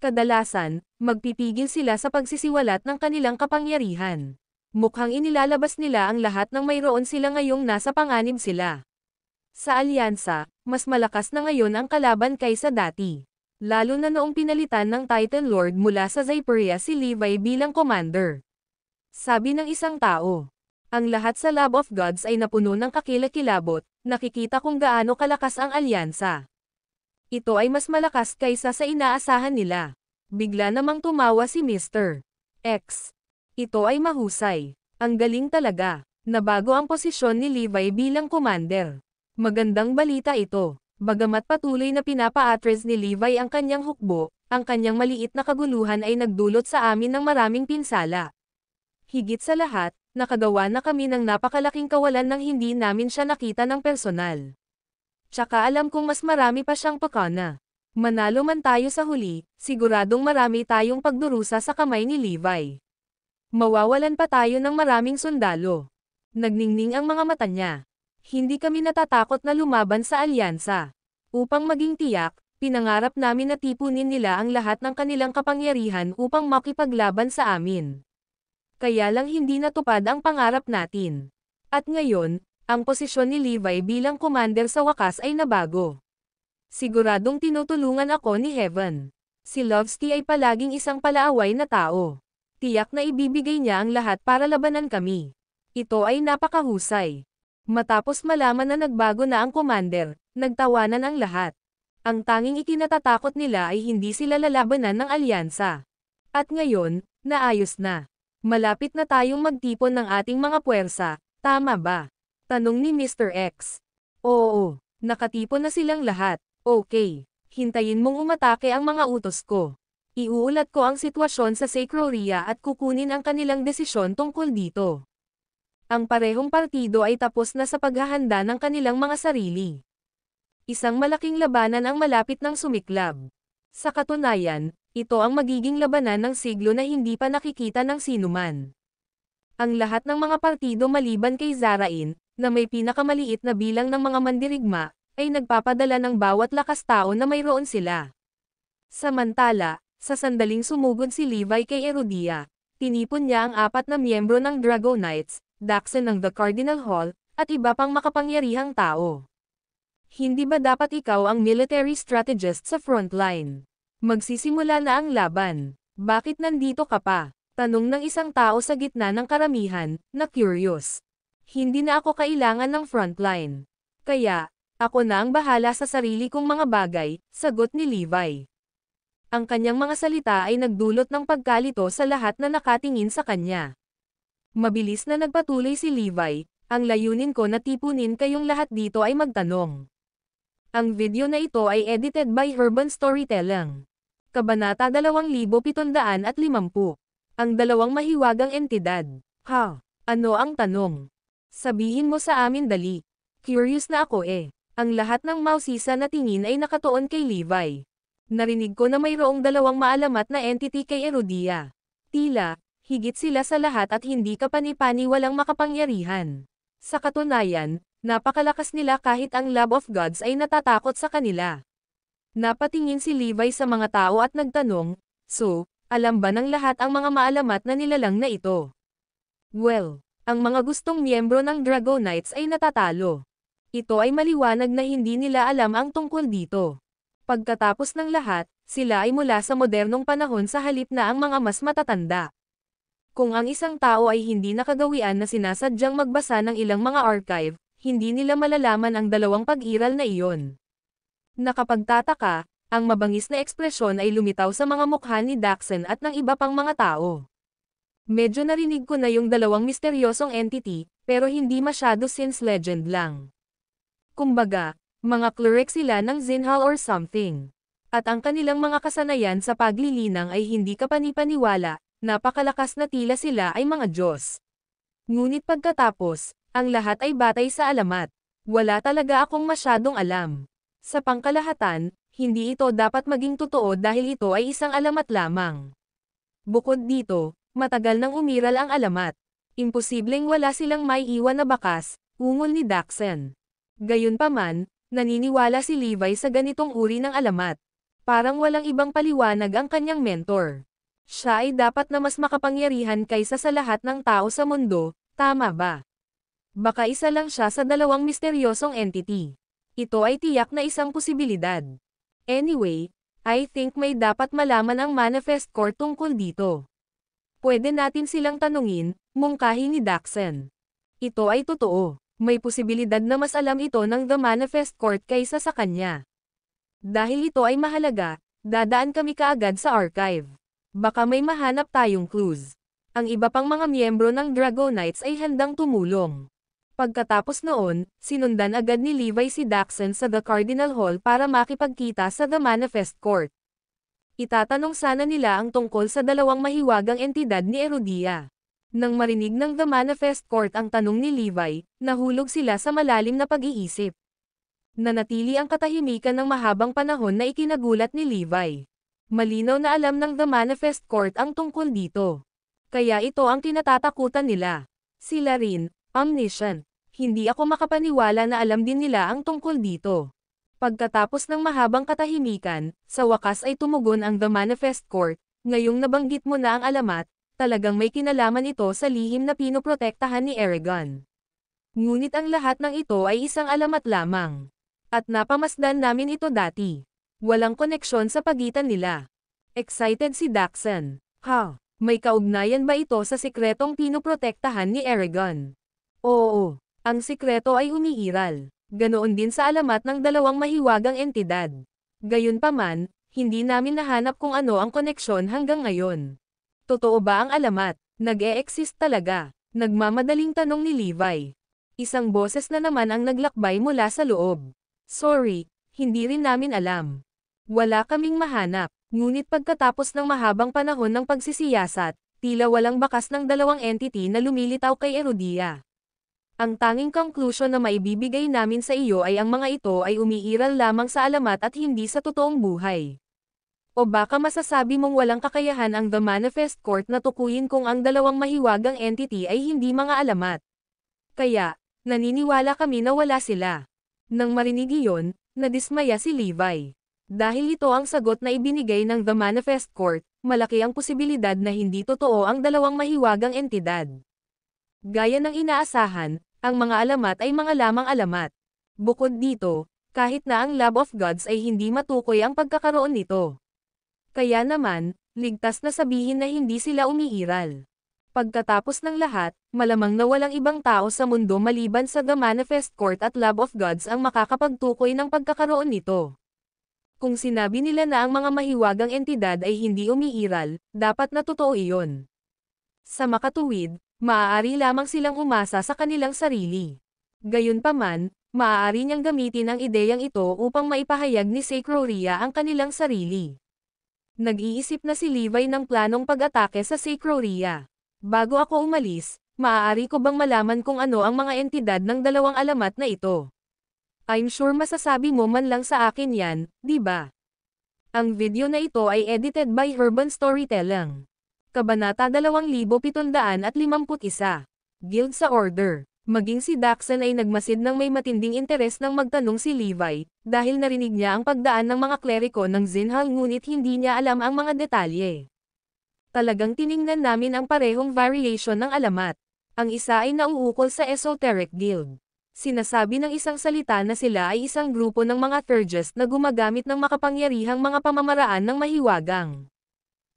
Kadalasan, magpipigil sila sa pagsisiwalat ng kanilang kapangyarihan. Mukhang inilalabas nila ang lahat ng mayroon sila ngayong nasa panganib sila. Sa alyansa, mas malakas na ngayon ang kalaban kaysa dati. Lalo na noong pinalitan ng Titan Lord mula sa Zyperia si Levi bilang commander. Sabi ng isang tao. Ang lahat sa Lab of Gods ay napuno ng kakilakilabot, nakikita kung gaano kalakas ang alyansa. Ito ay mas malakas kaysa sa inaasahan nila. Bigla namang tumawa si Mr. X. Ito ay mahusay. Ang galing talaga. Nabago ang posisyon ni Levi bilang commander. Magandang balita ito. Bagamat patuloy na pinapa-address ni Levi ang kanyang hukbo, ang kanyang maliit na kaguluhan ay nagdulot sa amin ng maraming pinsala. Higit sa lahat, nakagawa na kami ng napakalaking kawalan nang hindi namin siya nakita ng personal. Tsaka alam kong mas marami pa siyang pakana. Manalo man tayo sa huli, siguradong marami tayong pagdurusa sa kamay ni Levi. Mawawalan pa tayo ng maraming sundalo. Nagningning ang mga mata niya. Hindi kami natatakot na lumaban sa alyansa. Upang maging tiyak, pinangarap namin na tipunin nila ang lahat ng kanilang kapangyarihan upang makipaglaban sa amin. Kaya lang hindi natupad ang pangarap natin. At ngayon, ang posisyon ni Levi bilang commander sa wakas ay nabago. Siguradong tinutulungan ako ni Heaven. Si Lovsky ay palaging isang palaaway na tao. Tiyak na ibibigay niya ang lahat para labanan kami. Ito ay napakahusay. Matapos malaman na nagbago na ang commander, nagtawanan ang lahat. Ang tanging ikinatatakot nila ay hindi sila lalabanan ng alyansa. At ngayon, naayos na. Malapit na tayong magtipon ng ating mga puwersa, tama ba? Tanong ni Mr. X. Oo, nakatipon na silang lahat. Okay, hintayin mong umatake ang mga utos ko. Iuulat ko ang sitwasyon sa Sacroria at kukunin ang kanilang desisyon tungkol dito. Ang parehong partido ay tapos na sa paghahanda ng kanilang mga sarili. Isang malaking labanan ang malapit ng sumiklab. Sa katunayan, ito ang magiging labanan ng siglo na hindi pa nakikita ng sinuman. Ang lahat ng mga partido maliban kay Zarain, na may pinakamaliit na bilang ng mga mandirigma, ay nagpapadala ng bawat lakas tao na mayroon sila. Samantala, sa sandaling sumugod si Levi kay Erudia, tinipon niya ang 4 na miyembro ng Dragonites, Daxon ng The Cardinal Hall, at iba pang makapangyarihang tao. Hindi ba dapat ikaw ang military strategist sa frontline? Magsisimula na ang laban. Bakit nandito ka pa? Tanong ng isang tao sa gitna ng karamihan, na curious. Hindi na ako kailangan ng frontline. Kaya, ako na ang bahala sa sarili kong mga bagay, sagot ni Levi. Ang kanyang mga salita ay nagdulot ng pagkalito sa lahat na nakatingin sa kanya. Mabilis na nagpatuloy si Levi, ang layunin ko na tipunin kayong lahat dito ay magtanong. Ang video na ito ay edited by Urban Storytelling. Kabanata 2750. Ang dalawang mahiwagang entidad. Ha? Ano ang tanong? Sabihin mo sa amin dali. Curious na ako eh. Ang lahat ng mausisa na tingin ay nakatuon kay Levi. Narinig ko na mayroong dalawang maalamat na entity kay Erudia. Tila, higit sila sa lahat at hindi kapani-pani walang makapangyarihan. Sa katunayan, napakalakas nila kahit ang Lab of Gods ay natatakot sa kanila. Napatingin si Levi sa mga tao at nagtanong, so, alam ba ng lahat ang mga maalamat na nilalang na ito? Well, ang mga gustong miyembro ng Dragonites ay natatalo. Ito ay maliwanag na hindi nila alam ang tungkol dito. Pagkatapos ng lahat, sila ay mula sa modernong panahon sa halip na ang mga mas matatanda. Kung ang isang tao ay hindi nakagawian na sinasadyang magbasa ng ilang mga archive, hindi nila malalaman ang dalawang pag-iral na iyon. Nakapagtataka, ang mabangis na ekspresyon ay lumitaw sa mga mukha ni Daxon at ng iba pang mga tao. Medyo narinig ko na yung dalawang misteryosong entity, pero hindi masyado since legend lang. Kumbaga, mga cleric sila ng Zinhal or something. At ang kanilang mga kasanayan sa paglilinang ay hindi kapanipaniwala, napakalakas na tila sila ay mga Diyos. Ngunit pagkatapos, ang lahat ay batay sa alamat. Wala talaga akong masyadong alam. Sa pangkalahatan, hindi ito dapat maging totoo dahil ito ay isang alamat lamang. Bukod dito, matagal nang umiral ang alamat. Imposibleng wala silang may iwan na bakas, ungol ni Daxon. Gayunpaman, naniniwala si Levi sa ganitong uri ng alamat. Parang walang ibang paliwanag ang kanyang mentor. Siya ay dapat na mas makapangyarihan kaysa sa lahat ng tao sa mundo, tama ba? Baka isa lang siya sa dalawang misteryosong entity. Ito ay tiyak na isang posibilidad. Anyway, I think may dapat malaman ang Manifest Court tungkol dito. Pwede natin silang tanungin, mungkahi ni Daxon. Ito ay totoo. May posibilidad na mas alam ito ng The Manifest Court kaysa sa kanya. Dahil ito ay mahalaga, dadaan kami kaagad sa archive. Baka may mahanap tayong clues. Ang iba pang mga miyembro ng Dragonites ay handang tumulong. Pagkatapos noon, sinundan agad ni Levi si Daxon sa The Cardinal Hall para makipagkita sa The Manifest Court. Itatanong sana nila ang tungkol sa dalawang mahiwagang entidad ni Erudia. Nang marinig ng The Manifest Court ang tanong ni Levi, nahulog sila sa malalim na pag-iisip. Nanatili ang katahimikan ng mahabang panahon na ikinagulat ni Levi. Malinaw na alam ng The Manifest Court ang tungkol dito. Kaya ito ang kinatatakutan nila. Sila rin, omniscient. Hindi ako makapaniwala na alam din nila ang tungkol dito. Pagkatapos ng mahabang katahimikan, sa wakas ay tumugon ang The Manifest Court, ngayong nabanggit mo na ang alamat, talagang may kinalaman ito sa lihim na pinoprotektahan ni Eragon. Ngunit ang lahat ng ito ay isang alamat lamang. At napamasdan namin ito dati. Walang koneksyon sa pagitan nila. Excited si Daxon. Ha? May kaugnayan ba ito sa sikretong pinoprotektahan ni Eragon? Oo. Ang sikreto ay umiiral. Ganoon din sa alamat ng dalawang mahiwagang entidad. Gayunpaman, hindi namin nahanap kung ano ang koneksyon hanggang ngayon. Totoo ba ang alamat? Nag-e-exist talaga? Nagmamadaling tanong ni Levi. Isang boses na naman ang naglakbay mula sa loob. Sorry, hindi rin namin alam. Wala kaming mahanap. Ngunit pagkatapos ng mahabang panahon ng pagsisiyasat, tila walang bakas ng dalawang entity na lumilitaw kay Erudia. Ang tanging conclusion na maibibigay namin sa iyo ay ang mga ito ay umiiral lamang sa alamat at hindi sa totoong buhay. O baka masasabi mong walang kakayahan ang The Manifest Court na tukuyin kung ang dalawang mahiwagang entity ay hindi mga alamat. Kaya, naniniwala kami na wala sila. Nang marinig iyon, nadismaya si Levi. Dahil ito ang sagot na ibinigay ng The Manifest Court, malaki ang posibilidad na hindi totoo ang dalawang mahiwagang entidad. Gaya ng inaasahan, Ang mga alamat ay mga lamang alamat. Bukod dito, kahit na ang Lab of Gods ay hindi matukoy ang pagkakaroon nito. Kaya naman, ligtas na sabihin na hindi sila umiiral. Pagkatapos ng lahat, malamang na walang ibang tao sa mundo maliban sa The Manifest Court at Lab of Gods ang makakapagtukoy ng pagkakaroon nito. Kung sinabi nila na ang mga mahiwagang entidad ay hindi umiiral, dapat na totoo iyon. Sa makatuwid, maaari lamang silang umasa sa kanilang sarili. Gayunpaman, maaari niyang gamitin ang ideyang ito upang maipahayag ni Sacroria ang kanilang sarili. Nag-iisip na si Levi ng planong pag-atake sa Sacroria. Bago ako umalis, maaari ko bang malaman kung ano ang mga entidad ng dalawang alamat na ito? I'm sure masasabi mo man lang sa akin yan, di ba? Ang video na ito ay edited by Herban Storytelling. Kabanata 2751. Guild sa Order. Maging si Daxon ay nagmasid ng may matinding interes nang magtanong si Levi, dahil narinig niya ang pagdaan ng mga kleriko ng Zinhal ngunit hindi niya alam ang mga detalye. Talagang tiningnan namin ang parehong variation ng alamat. Ang isa ay nauukol sa Esoteric Guild. Sinasabi ng isang salita na sila ay isang grupo ng mga Thurges na gumagamit ng makapangyarihang mga pamamaraan ng mahiwagang.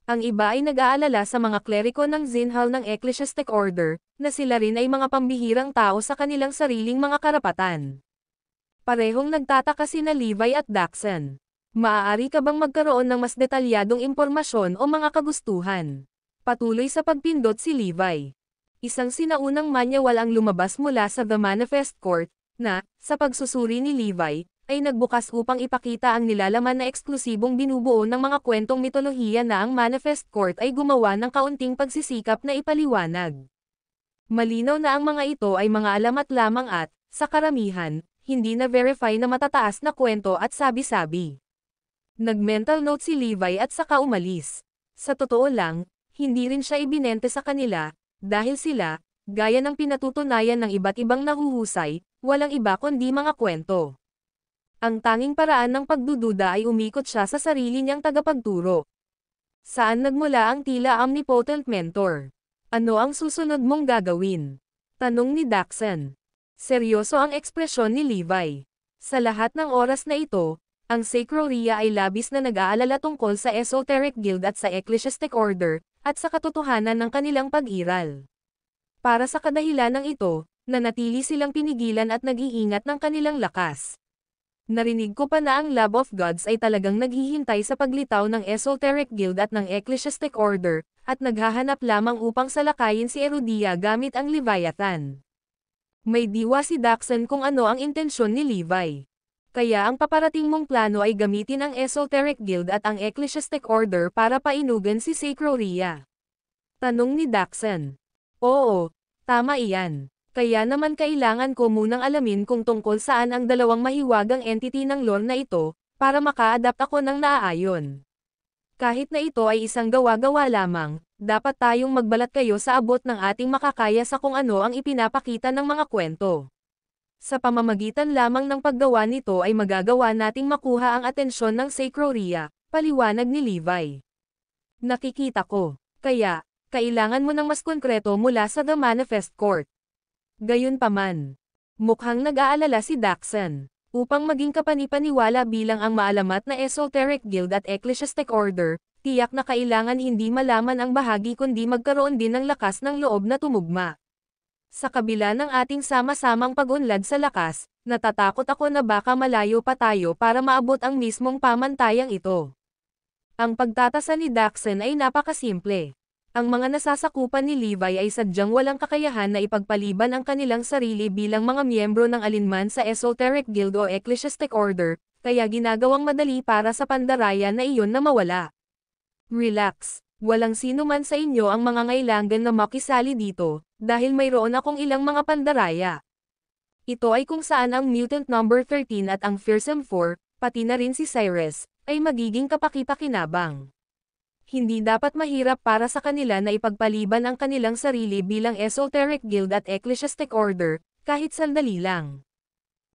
Ang iba ay nag-aalala sa mga kleriko ng Zinhal ng Ecclesiastic Order, na sila rin ay mga pambihirang tao sa kanilang sariling mga karapatan. Parehong nagtataka sina Levi at Daxon. Maaari ka bang magkaroon ng mas detalyadong impormasyon o mga kagustuhan? Patuloy sa pagpindot si Levi. Isang sinaunang manyawal ang lumabas mula sa The Manifest Court, na, sa pagsusuri ni Levi, ay nagbukas upang ipakita ang nilalaman na eksklusibong binubuo ng mga kwentong mitolohiya na ang Manifest Court ay gumawa ng kaunting pagsisikap na ipaliwanag. Malinaw na ang mga ito ay mga alamat lamang at, sa karamihan, hindi na verify na matataas na kwento at sabi-sabi. Nag-mental note si Levi at saka umalis. Sa totoo lang, hindi rin siya ibinente sa kanila, dahil sila, gaya ng pinatutunayan ng iba't ibang nahuhusay, walang iba kundi mga kwento. Ang tanging paraan ng pagdududa ay umikot siya sa sarili niyang tagapagturo. Saan nagmula ang tila omnipotent mentor? Ano ang susunod mong gagawin? Tanong ni Daxon. Seryoso ang ekspresyon ni Levi. Sa lahat ng oras na ito, ang Sacroria ay labis na nag-aalala tungkol sa Esoteric Guild at sa Ecclesiastic Order, at sa katotohanan ng kanilang pag-iral. Para sa kadahilanang ito, nanatili silang pinigilan at nag-iingat ng kanilang lakas. Narinig ko pa na ang Lab of Gods ay talagang naghihintay sa paglitaw ng Esoteric Guild at ng Ecclesiastic Order, at naghahanap lamang upang salakayin si Erudia gamit ang Leviathan. May diwa si Daxon kung ano ang intensyon ni Levi. Kaya ang paparating mong plano ay gamitin ang Esoteric Guild at ang Ecclesiastic Order para painugan si Sacroria. Tanong ni Daxon. Oo, tama iyan. Kaya naman kailangan ko munang alamin kung tungkol saan ang dalawang mahiwagang entity ng lore na ito, para maka-adapt ako ng naaayon. Kahit na ito ay isang gawa-gawa lamang, dapat tayong magbalat kayo sa abot ng ating makakaya sa kung ano ang ipinapakita ng mga kwento. Sa pamamagitan lamang ng paggawa nito ay magagawa nating makuha ang atensyon ng Sacroria, paliwanag ni Levi. Nakikita ko. Kaya, kailangan mo ng mas konkreto mula sa The Manifest Court. Gayunpaman, mukhang nag-aalala si Daxon. Upang maging kapanipaniwala bilang ang maalamat na Esoteric Guild at Ecclesiastic Order, tiyak na kailangan hindi malaman ang bahagi kundi magkaroon din ng lakas ng loob na tumugma. Sa kabila ng ating sama-samang pag-unlad sa lakas, natatakot ako na baka malayo pa tayo para maabot ang mismong pamantayang ito. Ang pagtatasa ni Daxon ay napakasimple. Ang mga nasasakupan ni Levi ay sadyang walang kakayahan na ipagpaliban ang kanilang sarili bilang mga miyembro ng alinman sa Esoteric Guild o Ecclesiastic Order, kaya ginagawang madali para sa pandaraya na iyon na mawala. Relax. Walang sino man sa inyo ang mangangailangan na makisali dito, dahil mayroon akong ilang mga pandaraya. Ito ay kung saan ang Mutant number 13 at ang Fearsome 4, pati na rin si Cyrus, ay magiging kapaki-pakinabang. Hindi dapat mahirap para sa kanila na ipagpaliban ang kanilang sarili bilang Esoteric Guild at Ecclesiastic Order, kahit sandali lang.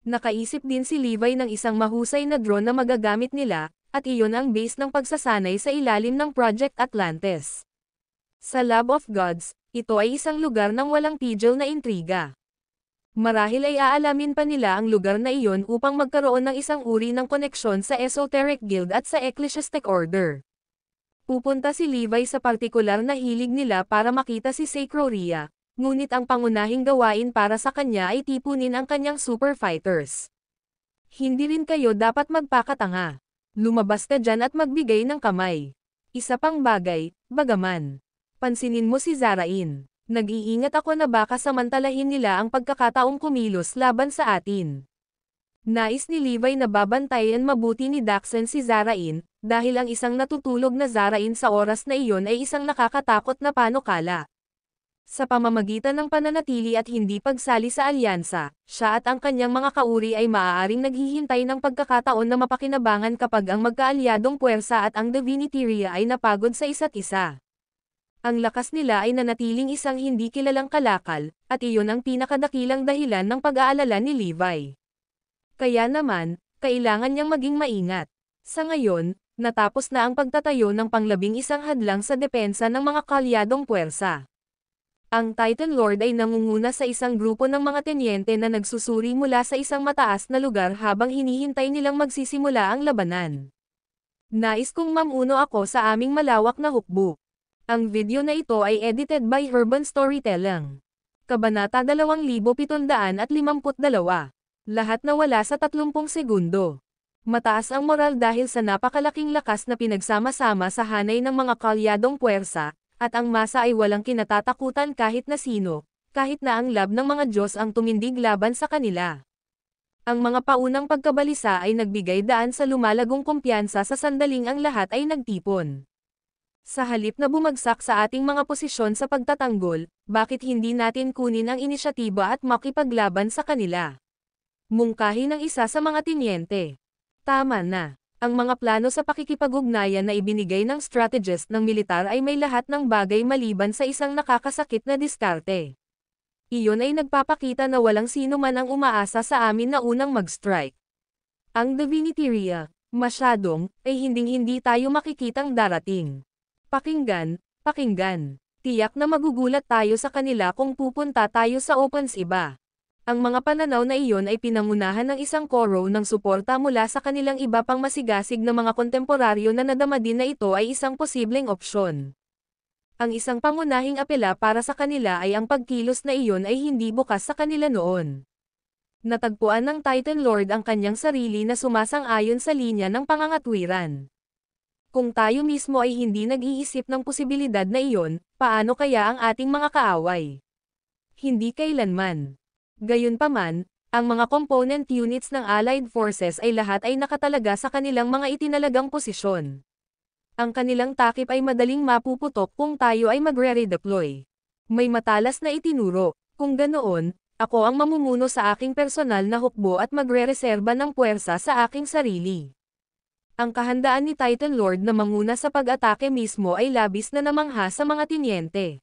Nakaisip din si Levi ng isang mahusay na drone na magagamit nila, at iyon ang base ng pagsasanay sa ilalim ng Project Atlantis. Sa Lab of Gods, ito ay isang lugar ng walang pigil na intriga. Marahil ay aalamin pa nila ang lugar na iyon upang magkaroon ng isang uri ng koneksyon sa Esoteric Guild at sa Ecclesiastic Order. Pupunta si Levi sa partikular na hilig nila para makita si Sacroria, ngunit ang pangunahing gawain para sa kanya ay tipunin ang kanyang super fighters. Hindi rin kayo dapat magpakatanga. Lumabas ka dyan at magbigay ng kamay. Isa pang bagay, bagaman. Pansinin mo si Zarain. Nag-iingat ako na baka samantalahin nila ang pagkakataong kumilos laban sa atin. Nais ni Levi na babantayan mabuti ni Daxon si Zarain, dahil ang isang natutulog na Zarain sa oras na iyon ay isang nakakatakot na panukala. Sa pamamagitan ng pananatili at hindi pagsali sa alyansa, siya at ang kanyang mga kauri ay maaaring naghihintay ng pagkakataon na mapakinabangan kapag ang magkaalyadong puwersa at ang Diviniteria ay napagod sa isa't isa. Ang lakas nila ay nanatiling isang hindi kilalang kalakal, at iyon ang pinakadakilang dahilan ng pag-aalala ni Levi. Kaya naman, kailangan niyang maging maingat. Sa ngayon, natapos na ang pagtatayo ng pang-11 hadlang sa depensa ng mga kaalyadong puwersa. Ang Titan Lord ay nangunguna sa isang grupo ng mga tenyente na nagsusuri mula sa isang mataas na lugar habang hinihintay nilang magsisimula ang labanan. Nais kong mamuno ako sa aming malawak na hukbo. Ang video na ito ay edited by Urban Storytelling. Kabanata 2752. Lahat nawala sa 30 segundo. Mataas ang moral dahil sa napakalaking lakas na pinagsama-sama sa hanay ng mga kaalyadong puwersa, at ang masa ay walang kinatatakutan kahit na sino, kahit na ang lab ng mga Diyos ang tumindig laban sa kanila. Ang mga paunang pagkabalisa ay nagbigay daan sa lumalagong kumpiyansa sa sandaling ang lahat ay nagtipon. Sa halip na bumagsak sa ating mga posisyon sa pagtatanggol, bakit hindi natin kunin ang inisyatiba at makipaglaban sa kanila? Mungkahi ng isa sa mga tinyente. Tama na. Ang mga plano sa pakikipag-ugnayan na ibinigay ng strategist ng militar ay may lahat ng bagay maliban sa isang nakakasakit na diskarte. Iyon ay nagpapakita na walang sino man ang umaasa sa amin na unang mag-strike. Ang Diviniteria, masyadong, ay hinding-hindi tayo makikitang darating. Pakinggan, pakinggan. Tiyak na magugulat tayo sa kanila kung pupunta tayo sa Opens iba. Ang mga pananaw na iyon ay pinangunahan ng isang koro ng suporta mula sa kanilang iba pang masigasig na mga kontemporaryo na nadama din na ito ay isang posibleng opsyon. Ang isang pangunahing apela para sa kanila ay ang pagkilos na iyon ay hindi bukas sa kanila noon. Natagpuan ng Titan Lord ang kanyang sarili na sumasang-ayon sa linya ng pangangatwiran. Kung tayo mismo ay hindi nag-iisip ng posibilidad na iyon, paano kaya ang ating mga kaaway? Hindi kailanman. Gayunpaman, ang mga component units ng Allied Forces ay lahat ay nakatalaga sa kanilang mga itinalagang posisyon. Ang kanilang takip ay madaling mapuputok kung tayo ay magre-redeploy. May matalas na itinuro, kung ganoon, ako ang mamumuno sa aking personal na hukbo at magre-reserba ng puwersa sa aking sarili. Ang kahandaan ni Titan Lord na manguna sa pag-atake mismo ay labis na namangha sa mga tinyente.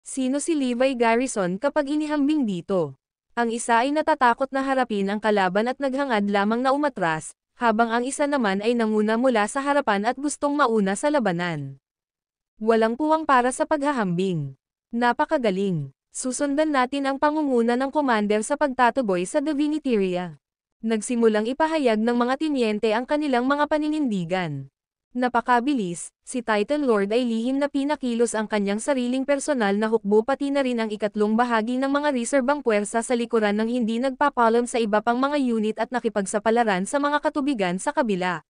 Sino si Levi Garrison kapag inihambing dito? Ang isa ay natatakot na harapin ang kalaban at naghangad lamang na umatras, habang ang isa naman ay nanguna mula sa harapan at gustong mauna sa labanan. Walang puwang para sa paghahambing. Napakagaling. Susundan natin ang pangunguna ng commander sa pagtatuboy sa Diviniteria. Nagsimulang ipahayag ng mga tinyente ang kanilang mga paninindigan. Napakabilis, si Titan Lord ay lihim na pinakilos ang kanyang sariling personal na hukbo pati na rin ang ikatlong bahagi ng mga reserbang puwersa sa likuran ng hindi nagpapalom sa iba pang mga unit at nakipagsapalaran sa mga katubigan sa kabila.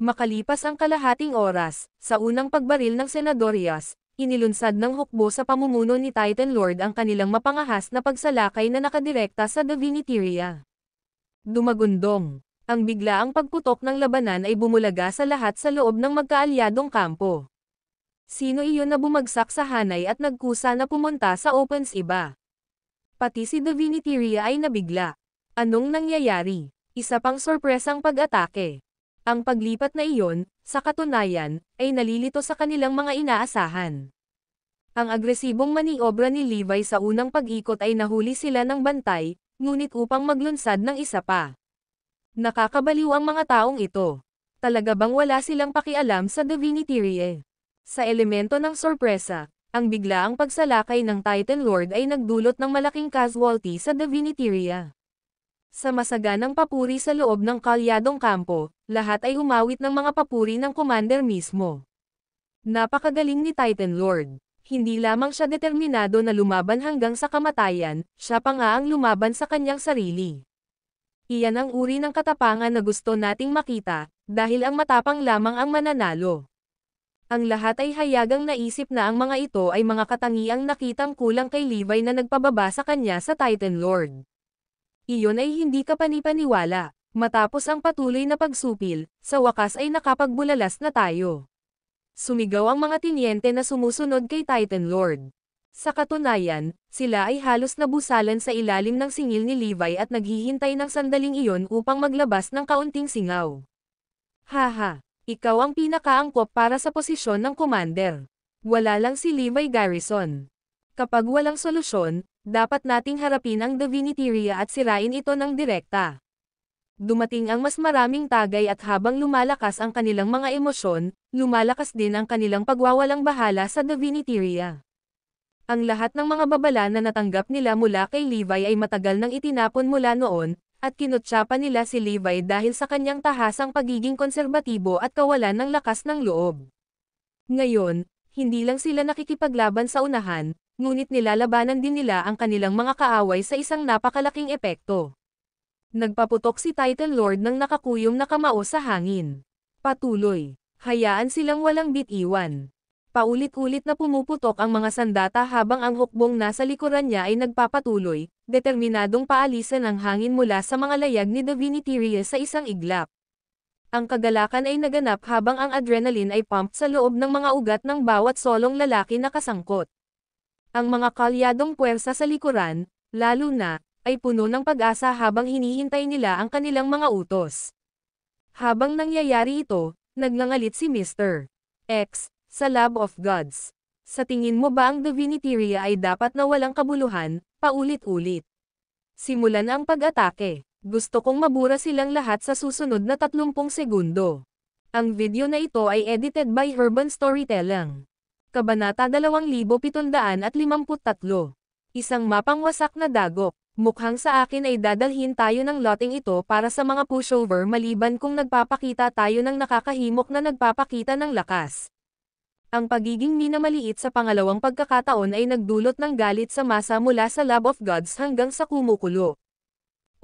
Makalipas ang kalahating oras, sa unang pagbaril ng Senadorias, inilunsad ng hukbo sa pamumuno ni Titan Lord ang kanilang mapangahas na pagsalakay na nakadirekta sa Diviniteria. Dumagundong. Ang biglaang pagputok ng labanan ay bumulaga sa lahat sa loob ng magkaalyadong kampo. Sino iyon na bumagsak sa hanay at nagkusa na pumunta sa Opens iba? Pati si Diviniteria ay nabigla. Anong nangyayari? Isa pang sorpresang pag-atake. Ang paglipat na iyon, sa katunayan, ay nalilito sa kanilang mga inaasahan. Ang agresibong maniobra ni Levi sa unang pag-ikot ay nahuli sila ng bantay, ngunit upang maglunsad ng isa pa. Nakakabaliw ang mga taong ito. Talaga bang wala silang pakialam sa Diviniteria? Sa elemento ng sorpresa, Ang biglaang pagsalakay ng Titan Lord ay nagdulot ng malaking casualty sa Diviniteria. Sa masaganang papuri sa loob ng kalyadong kampo, lahat ay umawit ng mga papuri ng commander mismo. Napakagaling ni Titan Lord. Hindi lamang siya determinado na lumaban hanggang sa kamatayan, siya pa nga ang lumaban sa kanyang sarili. Iyan ang uri ng katapangan na gusto nating makita, dahil ang matapang lamang ang mananalo. Ang lahat ay hayagang naisip na ang mga ito ay mga katangiang nakitang kulang kay Levi na nagpababa sa kanya sa Titan Lord. Iyon ay hindi kapanipaniwala. Matapos ang patuloy na pagsupil, sa wakas ay nakapagbulalas na tayo. Sumigaw ang mga tinyente na sumusunod kay Titan Lord. Sa katunayan, sila ay halos nabusalan sa ilalim ng singil ni Levi at naghihintay ng sandaling iyon upang maglabas ng kaunting singaw. Haha, ikaw ang pinakaangkop para sa posisyon ng commander. Wala lang si Levi Garrison. Kapag walang solusyon, dapat nating harapin ang Diviniteria at sirain ito ng direkta. Dumating ang mas maraming tagay at habang lumalakas ang kanilang mga emosyon, lumalakas din ang kanilang pagwawalang bahala sa Diviniteria. Ang lahat ng mga babala na natanggap nila mula kay Levi ay matagal nang itinapon mula noon, at kinutya pa nila si Levi dahil sa kanyang tahasang pagiging konserbatibo at kawalan ng lakas ng loob. Ngayon, hindi lang sila nakikipaglaban sa unahan, ngunit nilalabanan din nila ang kanilang mga kaaway sa isang napakalaking epekto. Nagpaputok si Titan Lord ng nakakuyom na kamao sa hangin. Patuloy. Hayaan silang walang bitiwan. Paulit-ulit na pumuputok ang mga sandata habang ang hukbong nasa likuran niya ay nagpapatuloy, determinadong paalisan ang hangin mula sa mga layag ni Diviniteria sa isang iglap. Ang kagalakan ay naganap habang ang adrenaline ay pumped sa loob ng mga ugat ng bawat solong lalaki na kasangkot. Ang mga kalyadong puwersa sa likuran, lalo na, ay puno ng pag-asa habang hinihintay nila ang kanilang mga utos. Habang nangyayari ito, nagngangalit si Mr. X sa Lab of Gods. Sa tingin mo ba ang Diviniteria ay dapat na walang kabuluhan, paulit-ulit? Simulan ang pag-atake. Gusto kong mabura silang lahat sa susunod na 30 segundo. Ang video na ito ay edited by Urban Storytelling. Kabanata 2753. Isang mapang wasak na dagok. Mukhang sa akin ay dadalhin tayo ng loteng ito para sa mga pushover maliban kung nagpapakita tayo ng nakakahimok na nagpapakita ng lakas. Ang pagiging minamaliit sa pangalawang pagkakataon ay nagdulot ng galit sa masa mula sa Lab of Gods hanggang sa kumukulo.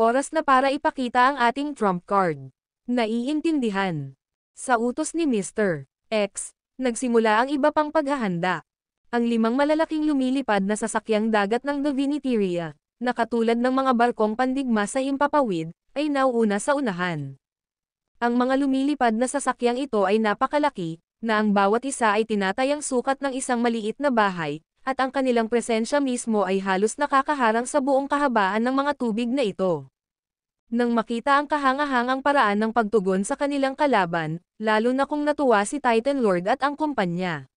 Oras na para ipakita ang ating trump card. Naiintindihan. Sa utos ni Mr. X, nagsimula ang iba pang paghahanda. Ang 5 malalaking lumilipad na sasakyang dagat ng Diviniteria, na katulad ng mga barkong pandigma sa himpapawid, ay nauuna sa unahan. Ang mga lumilipad na sasakyang ito ay napakalaki, na ang bawat isa ay tinatayang sukat ng isang maliit na bahay, at ang kanilang presensya mismo ay halos nakakaharang sa buong kahabaan ng mga tubig na ito. Nang makita ang kahangahangang paraan ng pagtugon sa kanilang kalaban, lalo na kung natuwa si Titan Lord at ang kumpanya.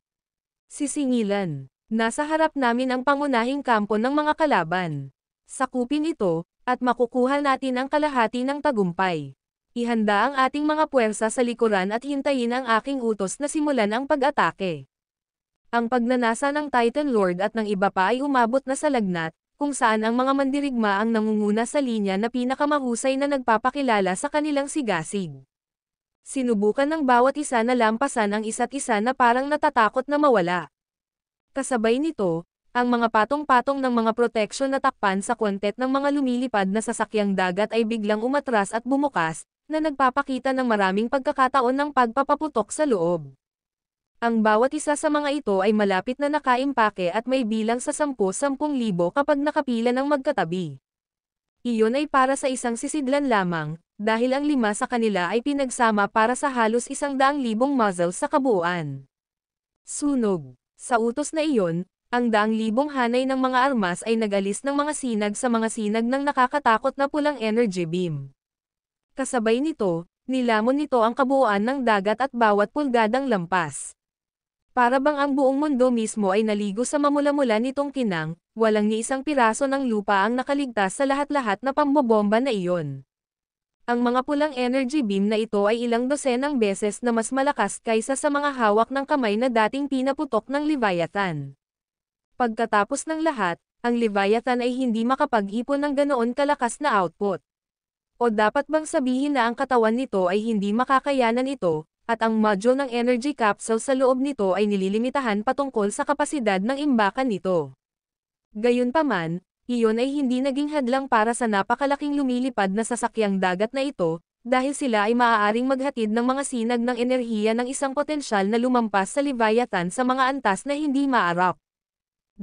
Sisingilan. Nasa harap namin ang pangunahing kampo ng mga kalaban. Sakupin ito, at makukuha natin ang kalahati ng tagumpay. Ihanda ang ating mga puwersa sa likuran at hintayin ang aking utos na simulan ang pag-atake. Ang pagnanasa ng Titan Lord at ng iba pa ay umabot na sa lagnat, kung saan ang mga mandirigma ang nangunguna sa linya na pinakamahusay na nagpapakilala sa kanilang sigasig. Sinubukan ng bawat isa na lampasan ang isa't isa na parang natatakot na mawala. Kasabay nito, ang mga patong-patong ng mga proteksyon na takpan sa kwantet ng mga lumilipad na sasakyang dagat ay biglang umatras at bumukas, na nagpapakita ng maraming pagkakataon ng pagpapaputok sa loob. Ang bawat isa sa mga ito ay malapit na nakaimpake at may bilang sa 10,000 kapag nakapila ng magkatabi. Iyon ay para sa isang sisidlan lamang, dahil ang 5 sa kanila ay pinagsama para sa halos 100,000 muzzles sa kabuuan. Sunog. Sa utos na iyon, ang 100,000 hanay ng mga armas ay nag-alis ng mga sinag sa mga sinag ng nakakatakot na pulang energy beam. Kasabay nito, nilamon nito ang kabuuan ng dagat at bawat pulgadang lampas. Para bang ang buong mundo mismo ay naligo sa mamula-mula nitong kinang, walang ni isang piraso ng lupa ang nakaligtas sa lahat-lahat na pambobomba na iyon. Ang mga pulang energy beam na ito ay ilang dosenang beses na mas malakas kaysa sa mga hawak ng kamay na dating pinaputok ng Leviathan. Pagkatapos ng lahat, ang Leviathan ay hindi makapag-ipon ng ganoon kalakas na output. O dapat bang sabihin na ang katawan nito ay hindi makakayanan ito, at ang module ng energy capsule sa loob nito ay nililimitahan patungkol sa kapasidad ng imbakan nito. Gayunpaman, iyon ay hindi naging hadlang para sa napakalaking lumilipad na sasakyang dagat na ito, dahil sila ay maaaring maghatid ng mga sinag ng enerhiya ng isang potensyal na lumampas sa Leviathan sa mga antas na hindi maarap.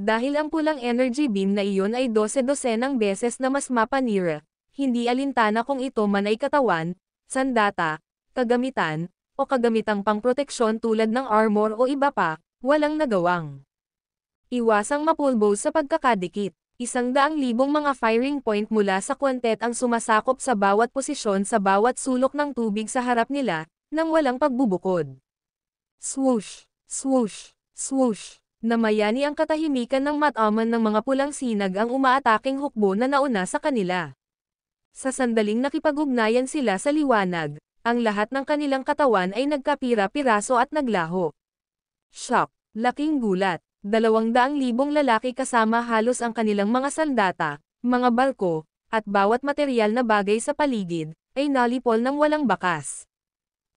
Dahil ang pulang energy beam na iyon ay 12-dosenang beses na mas mapanira, hindi alintana kung ito man ay katawan, sandata, kagamitan, o kagamitang pangproteksyon tulad ng armor o iba pa, walang nagawang. Iwasang mapulbo sa pagkakadikit. 100,000 mga firing point mula sa kwantet ang sumasakop sa bawat posisyon sa bawat sulok ng tubig sa harap nila, nang walang pagbubukod. Swoosh! Swoosh! Swoosh! Namayani ang katahimikan ng mataman ng mga pulang sinag ang umaataking hukbo na nauna sa kanila. Sa sandaling nakipag-ugnayan sila sa liwanag, ang lahat ng kanilang katawan ay nagkapira-piraso at naglaho. Shock! Laking gulat! 200,000 lalaki kasama halos ang kanilang mga sandata, mga barko, at bawat materyal na bagay sa paligid, ay nalipol ng walang bakas.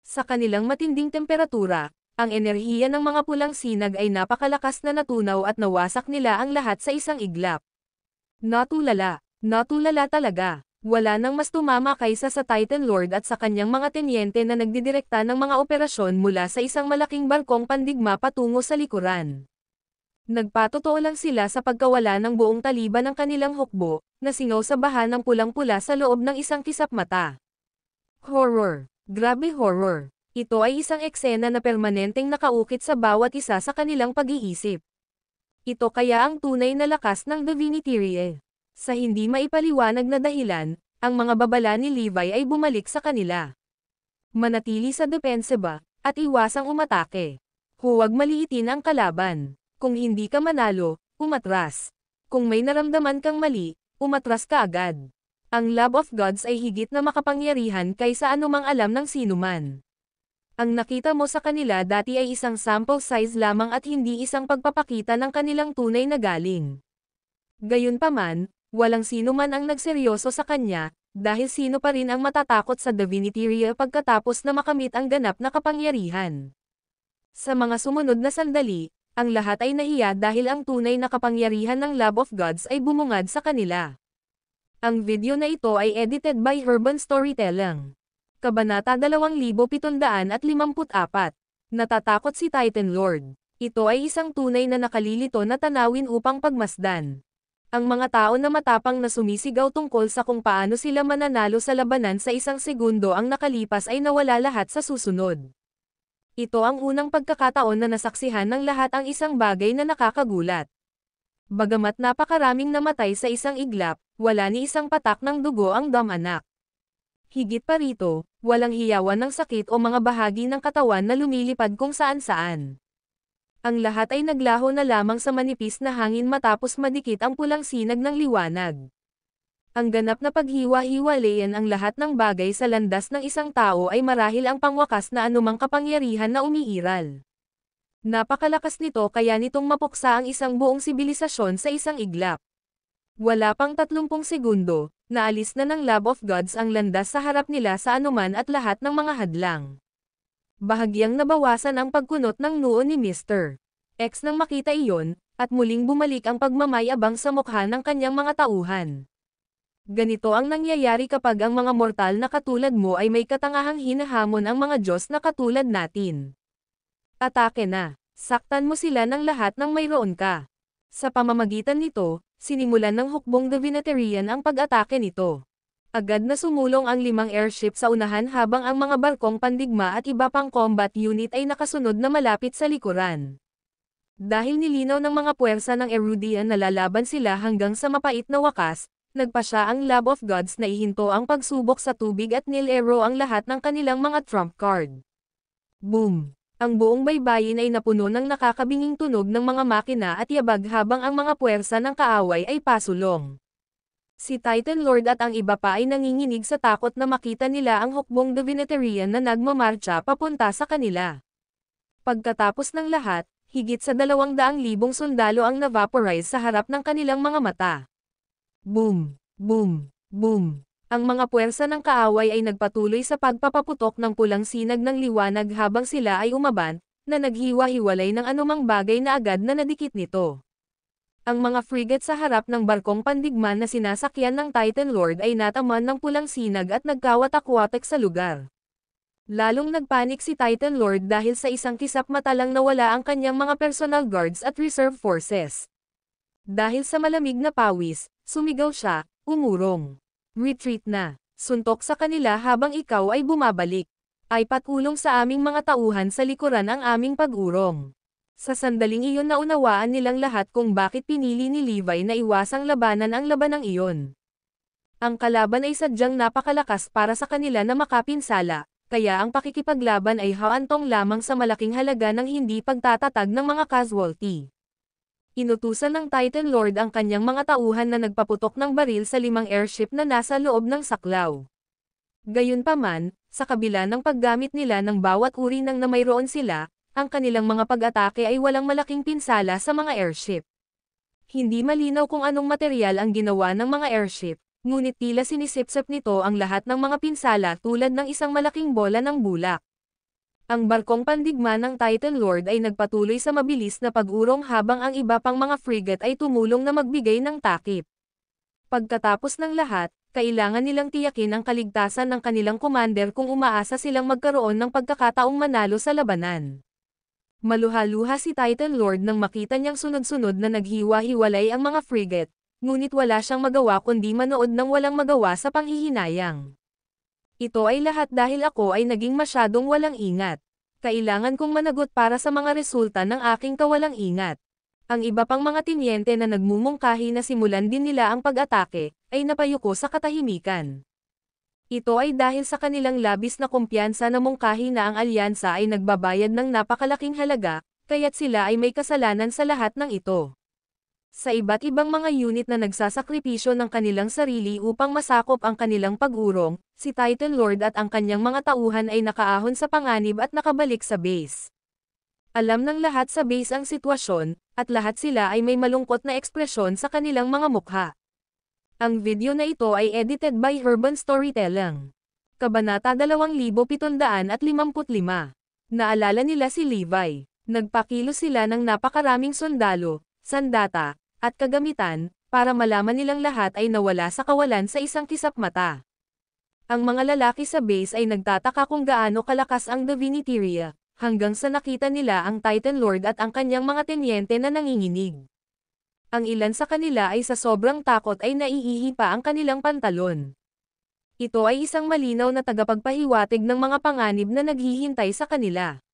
Sa kanilang matinding temperatura, ang enerhiya ng mga pulang sinag ay napakalakas na natunaw at nawasak nila ang lahat sa isang iglap. Natulala talaga. Wala nang mas tumama kaysa sa Titan Lord at sa kanyang mga tenyente na nagdidirekta ng mga operasyon mula sa isang malaking barkong pandigma patungo sa likuran. Nagpatotoo lang sila sa pagkawala ng buong taliban ng kanilang hukbo, na singaw sa baha ng pulang-pula sa loob ng isang kisap mata. Horror! Grabe horror! Ito ay isang eksena na permanenteng nakaukit sa bawat isa sa kanilang pag-iisip. Ito kaya ang tunay na lakas ng Divinity. Sa hindi maipaliwanag na dahilan, ang mga babala ni Levi ay bumalik sa kanila. Manatili sa depensa ba, at iwasang umatake. Huwag maliitin ang kalaban. Kung hindi ka manalo, umatras. Kung may naramdaman kang mali, umatras ka agad. Ang Love of Gods ay higit na makapangyarihan kaysa anumang alam ng sinuman. Ang nakita mo sa kanila dati ay isang sample size lamang at hindi isang pagpapakita ng kanilang tunay na galing. Gayunpaman, walang sino man ang nagseryoso sa kanya, dahil sino pa rin ang matatakot sa Divinity pagkatapos na makamit ang ganap na kapangyarihan. Sa mga sumunod na sandali, ang lahat ay nahiya dahil ang tunay na kapangyarihan ng Love of Gods ay bumungad sa kanila. Ang video na ito ay edited by Urban Storytelling. Kabanata 2754. Natatakot si Titan Lord. Ito ay isang tunay na nakalilito na tanawin upang pagmasdan. Ang mga tao na matapang na sumisigaw tungkol sa kung paano sila mananalo sa labanan sa isang segundo ang nakalipas ay nawala lahat sa susunod. Ito ang unang pagkakataon na nasaksihan ng lahat ang isang bagay na nakakagulat. Bagamat napakaraming namatay sa isang iglap, wala ni isang patak ng dugo ang anak. Higit pa rito, walang hiyawan ng sakit o mga bahagi ng katawan na lumilipad kung saan-saan. Ang lahat ay naglaho na lamang sa manipis na hangin matapos madikit ang pulang sinag ng liwanag. Ang ganap na paghiwa-hiwalayan ang lahat ng bagay sa landas ng isang tao ay marahil ang pangwakas na anumang kapangyarihan na umiiral. Napakalakas nito kaya nitong mapuksa ang isang buong sibilisasyon sa isang iglap. Wala pang 30 segundo, naalis na ng Love of Gods ang landas sa harap nila sa anuman at lahat ng mga hadlang. Bahagyang nabawasan ang pagkunot ng noo ni Mr. X nang makita iyon, at muling bumalik ang pagmamayabang sa mukha ng kanyang mga tauhan. Ganito ang nangyayari kapag ang mga mortal na katulad mo ay may katangahang hinahamon ang mga Diyos na katulad natin. Atake na. Saktan mo sila ng lahat ng mayroon ka. Sa pamamagitan nito, sinimulan ng hukbong Divinitarian ang pag-atake nito. Agad na sumulong ang 5 airship sa unahan habang ang mga barkong pandigma at iba pang combat unit ay nakasunod na malapit sa likuran. Dahil nilinaw ng mga puwersa ng Erudian na lalaban sila hanggang sa mapait na wakas, nagpa siya ang Love of Gods na ihinto ang pagsubok sa tubig at nilero ang lahat ng kanilang mga trump card. Boom! Ang buong baybayin ay napuno ng nakakabinging tunog ng mga makina at yabag habang ang mga puwersa ng kaaway ay pasulong. Si Titan Lord at ang iba pa ay nanginginig sa takot na makita nila ang hukbong Divinitarian na nagmamarcha papunta sa kanila. Pagkatapos ng lahat, Higit sa 200,000 sundalo ang na-vaporize sa harap ng kanilang mga mata. Boom! Boom! Boom! Ang mga puwersa ng kaaway ay nagpatuloy sa pagpapaputok ng pulang sinag ng liwanag habang sila ay umabant, na naghiwa-hiwalay ng anumang bagay na agad na nadikit nito. Ang mga frigate sa harap ng barkong pandigman na sinasakyan ng Titan Lord ay nataman ng pulang sinag at nagkawatak-watak sa lugar. Lalong nagpanik si Titan Lord dahil sa isang kisap mata lang nawala ang kanyang mga personal guards at reserve forces. Dahil sa malamig na pawis, sumigaw siya, umurong. Retreat na. Suntok sa kanila habang ikaw ay bumabalik. Ay patulong sa aming mga tauhan sa likuran ang aming pag-urong. Sa sandaling iyon naunawaan nilang lahat kung bakit pinili ni Levi na iwasang labanan ang labanang iyon. Ang kalaban ay sadyang napakalakas para sa kanila na makapinsala, kaya ang pakikipaglaban ay haantong lamang sa malaking halaga ng hindi pagtatatag ng mga casualty. Inutusan ng Titan Lord ang kanyang mga tauhan na nagpaputok ng baril sa 5 airship na nasa loob ng saklaw. Gayunpaman, sa kabila ng paggamit nila ng bawat uri ng na mayroon sila, ang kanilang mga pag-atake ay walang malaking pinsala sa mga airship. Hindi malinaw kung anong material ang ginawa ng mga airship, ngunit tila sinisipsip nito ang lahat ng mga pinsala tulad ng isang malaking bola ng bulak. Ang barkong pandigma ng Titan Lord ay nagpatuloy sa mabilis na pag-urong habang ang iba pang mga frigate ay tumulong na magbigay ng takip. Pagkatapos ng lahat, kailangan nilang tiyakin ang kaligtasan ng kanilang commander kung umaasa silang magkaroon ng pagkakataong manalo sa labanan. Maluha-luha si Titan Lord nang makita niyang sunod-sunod na naghiwa-hiwalay ang mga frigate, ngunit wala siyang magawa kundi manood ng walang magawa sa panghihinayang. Ito ay lahat dahil ako ay naging masyadong walang ingat. Kailangan kong managot para sa mga resulta ng aking kawalang ingat. Ang iba pang mga tinyente na nagmumungkahi na simulan din nila ang pag-atake, ay napayuko sa katahimikan. Ito ay dahil sa kanilang labis na kumpiyansa na mungkahi na ang alyansa ay nagbabayad ng napakalaking halaga, kaya't sila ay may kasalanan sa lahat ng ito. Sa iba't ibang mga unit na nagsasakripisyo ng kanilang sarili upang masakop ang kanilang pag-urong, si Titan Lord at ang kanyang mga tauhan ay nakaahon sa panganib at nakabalik sa base. Alam ng lahat sa base ang sitwasyon, at lahat sila ay may malungkot na ekspresyon sa kanilang mga mukha. Ang video na ito ay edited by Urban Storytelling. Kabanata 2755. Naalala nila si Levi. Nagpakilo sila ng napakaraming sundalo, sandata, at kagamitan, para malaman nilang lahat ay nawala sa kawalan sa isang kisap mata. Ang mga lalaki sa base ay nagtataka kung gaano kalakas ang Diviniteria, hanggang sa nakita nila ang Titan Lord at ang kanyang mga tenyente na nanginginig. Ang ilan sa kanila ay sa sobrang takot ay naiihi pa ang kanilang pantalon. Ito ay isang malinaw na tagapagpahiwatig ng mga panganib na naghihintay sa kanila.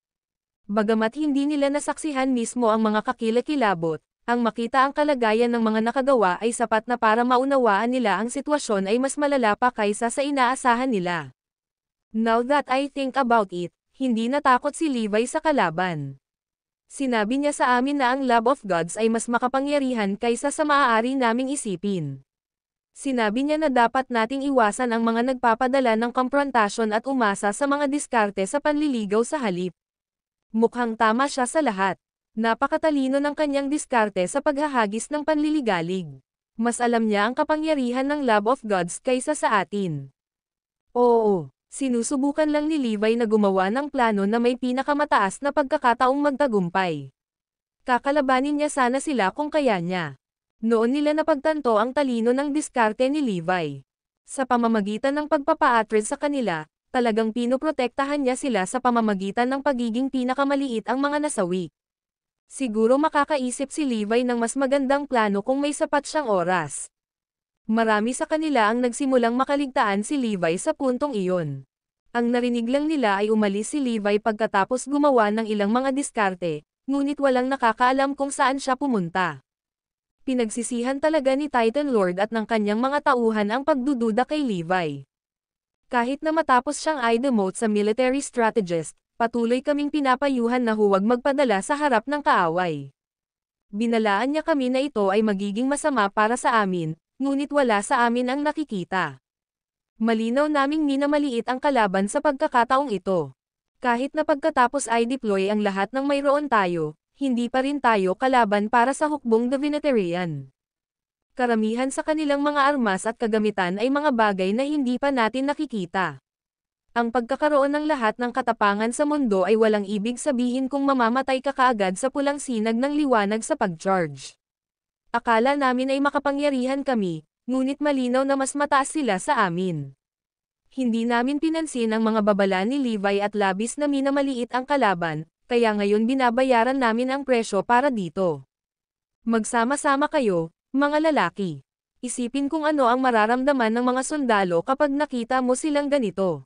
Bagamat hindi nila nasaksihan mismo ang mga kakilakilabot, ang makita ang kalagayan ng mga nakagawa ay sapat na para maunawaan nila ang sitwasyon ay mas malala pa kaysa sa inaasahan nila. Now that I think about it, hindi natakot si Levi sa kalaban. Sinabi niya sa amin na ang Lab of Gods ay mas makapangyarihan kaysa sa maaari naming isipin. Sinabi niya na dapat nating iwasan ang mga nagpapadala ng komprontasyon at umasa sa mga diskarte sa panliligaw sa halip. Mukhang tama siya sa lahat. Napakatalino ng kanyang diskarte sa paghahagis ng panliligalig. Mas alam niya ang kapangyarihan ng Lab of Gods kaysa sa atin. Oo, sinusubukan lang ni Levi na gumawa ng plano na may pinakamataas na pagkakataong magtagumpay. Kakalabanin niya sana sila kung kaya niya. Noon nila napagtanto ang talino ng diskarte ni Levi. Sa pamamagitan ng pagpapa-atred sa kanila, talagang pinoprotektahan niya sila sa pamamagitan ng pagiging pinakamaliit ang mga nasawi. Siguro makakaisip si Levi ng mas magandang plano kung may sapat siyang oras. Marami sa kanila ang nagsimulang makaligtaan si Levi sa puntong iyon. Ang narinig lang nila ay umalis si Levi pagkatapos gumawa ng ilang mga diskarte, ngunit walang nakakaalam kung saan siya pumunta. Pinagsisihan talaga ni Titan Lord at ng kanyang mga tauhan ang pagdududa kay Levi. Kahit na matapos siyang i-demote sa military strategist, patuloy kaming pinapayuhan na huwag magpadala sa harap ng kaaway. Binalaan niya kami na ito ay magiging masama para sa amin, ngunit wala sa amin ang nakikita. Malinaw naming minamaliit ang kalaban sa pagkakataong ito. Kahit na pagkatapos i-deploy ang lahat ng mayroon tayo, hindi pa rin tayo kalaban para sa hukbong Divinitarian. Karamihan sa kanilang mga armas at kagamitan ay mga bagay na hindi pa natin nakikita. Ang pagkakaroon ng lahat ng katapangan sa mundo ay walang ibig sabihin kung mamamatay ka kaagad sa pulang sinag ng liwanag sa pag-charge. Akala namin ay makapangyarihan kami, ngunit malinaw na mas mataas sila sa amin. Hindi namin pinansin ang mga babala ni Levi at labis na minamaliit ang kalaban, kaya ngayon binabayaran namin ang presyo para dito. Magsama-sama kayo, mga lalaki. Isipin kung ano ang mararamdaman ng mga sundalo kapag nakita mo silang ganito.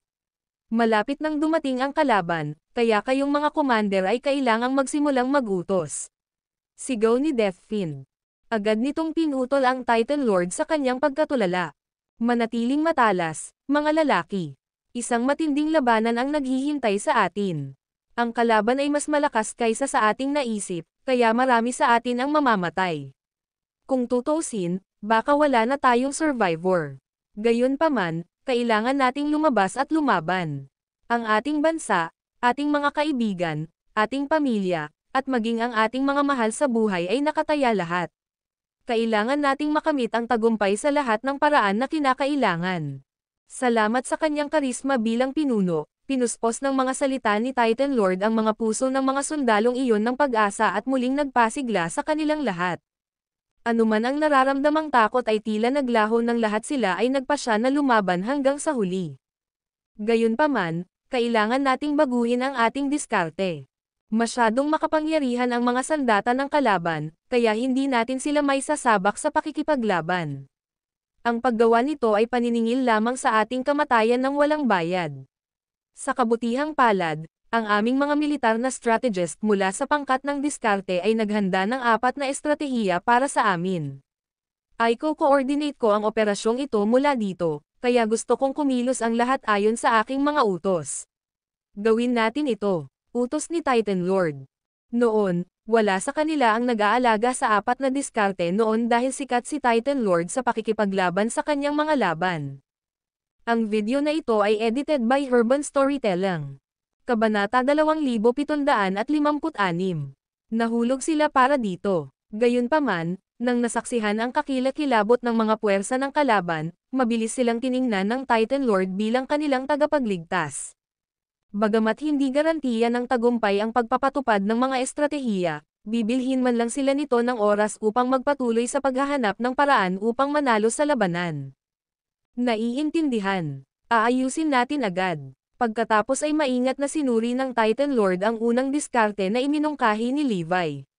Malapit nang dumating ang kalaban, kaya kayong mga commander ay kailangang magsimulang magutos. Sigaw ni Deathfin. Agad nitong pinutol ang Titan Lord sa kanyang pagkatulala. Manatiling matalas, mga lalaki. Isang matinding labanan ang naghihintay sa atin. Ang kalaban ay mas malakas kaysa sa ating naisip, kaya marami sa atin ang mamamatay. Kung tutuusin, baka wala na tayong survivor. Gayunpaman, kailangan nating lumabas at lumaban. Ang ating bansa, ating mga kaibigan, ating pamilya, at maging ang ating mga mahal sa buhay ay nakataya lahat. Kailangan nating makamit ang tagumpay sa lahat ng paraan na kinakailangan. Salamat sa kanyang karisma bilang pinuno, pinuspos ng mga salita ni Titan Lord ang mga puso ng mga sundalong iyon ng pag-asa at muling nagpasigla sa kanilang lahat. Anuman ang nararamdamang takot ay tila naglaho ng lahat sila ay nagpasya na lumaban hanggang sa huli. Gayunpaman, kailangan nating baguhin ang ating diskarte. Masyadong makapangyarihan ang mga sandata ng kalaban, kaya hindi natin sila may sasabak sa pakikipaglaban. Ang paggawa nito ay paniningil lamang sa ating kamatayan ng walang bayad. Sa kabutihang palad, ang aming mga militar na strategist mula sa pangkat ng diskarte ay naghanda ng 4 na estratehiya para sa amin. Ay ko-coordinate ko ang operasyong ito mula dito, kaya gusto kong kumilos ang lahat ayon sa aking mga utos. Gawin natin ito, utos ni Titan Lord. Noon, wala sa kanila ang nag-aalaga sa 4 na diskarte noon dahil sikat si Titan Lord sa pakikipaglaban sa kanyang mga laban. Ang video na ito ay edited by Urban Storytelling. Kabanata 2756. Nahulog sila para dito. Gayunpaman, nang nasaksihan ang kakilakilabot ng mga puwersa ng kalaban, mabilis silang tiningnan ng Titan Lord bilang kanilang tagapagligtas. Bagamat hindi garantiya ng tagumpay ang pagpapatupad ng mga estratehiya, bibilhin man lang sila nito ng oras upang magpatuloy sa paghahanap ng paraan upang manalo sa labanan. Naiintindihan. Aayusin natin agad. Pagkatapos ay maingat na sinuri ng Titan Lord ang unang diskarte na iminungkahi ni Levi.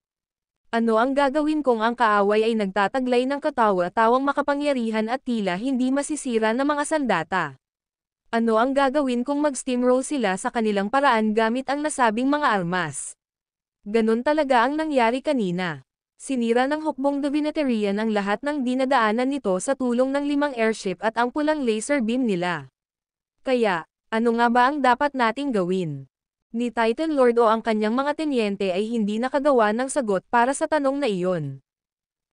Ano ang gagawin kung ang kaaway ay nagtataglay ng katawa-tawang makapangyarihan at tila hindi masisira na mga sandata? Ano ang gagawin kung mag-steamroll sila sa kanilang paraan gamit ang nasabing mga armas? Ganon talaga ang nangyari kanina. Sinira ng hukbong Divinitarian ang lahat ng dinadaanan nito sa tulong ng 5 airship at ang pulang laser beam nila. Kaya, ano nga ba ang dapat nating gawin? Ni Titan Lord o ang kanyang mga tenyente ay hindi nakagawa ng sagot para sa tanong na iyon.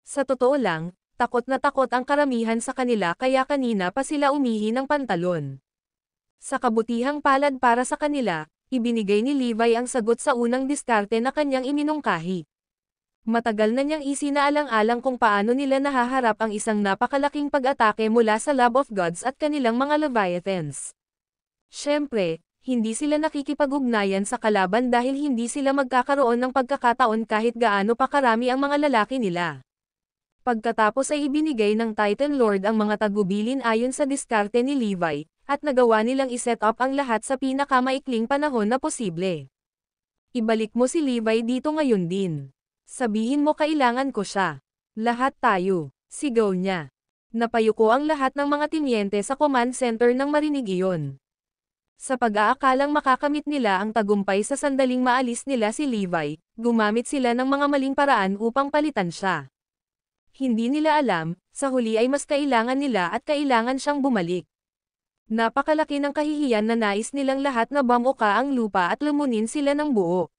Sa totoo lang, takot na takot ang karamihan sa kanila kaya kanina pa sila umihi ng pantalon. Sa kabutihang palad para sa kanila, ibinigay ni Levi ang sagot sa unang diskarte na kanyang iminungkahi. Matagal na niyang isinaalang-alang kung paano nila nahaharap ang isang napakalaking pag-atake mula sa Lab of Gods at kanilang mga Leviathans. Siyempre, hindi sila nakikipag-ugnayan sa kalaban dahil hindi sila magkakaroon ng pagkakataon kahit gaano pa karami ang mga lalaki nila. Pagkatapos ay ibinigay ng Titan Lord ang mga tagubilin ayon sa diskarte ni Levi, at nagawa nilang iset up ang lahat sa pinakamaikling panahon na posible. Ibalik mo si Levi dito ngayon din. Sabihin mo kailangan ko siya. Lahat tayo, sigaw niya. Napayuko ang lahat ng mga tinyente sa command center nang marinig iyon. Sa pag-aakalang makakamit nila ang tagumpay sa sandaling maalis nila si Levi, gumamit sila ng mga maling paraan upang palitan siya. Hindi nila alam, sa huli ay mas kailangan nila at kailangan siyang bumalik. Napakalaki ng kahihiyan na nais nilang lahat na bamuka ang lupa at lumunin sila ng buo.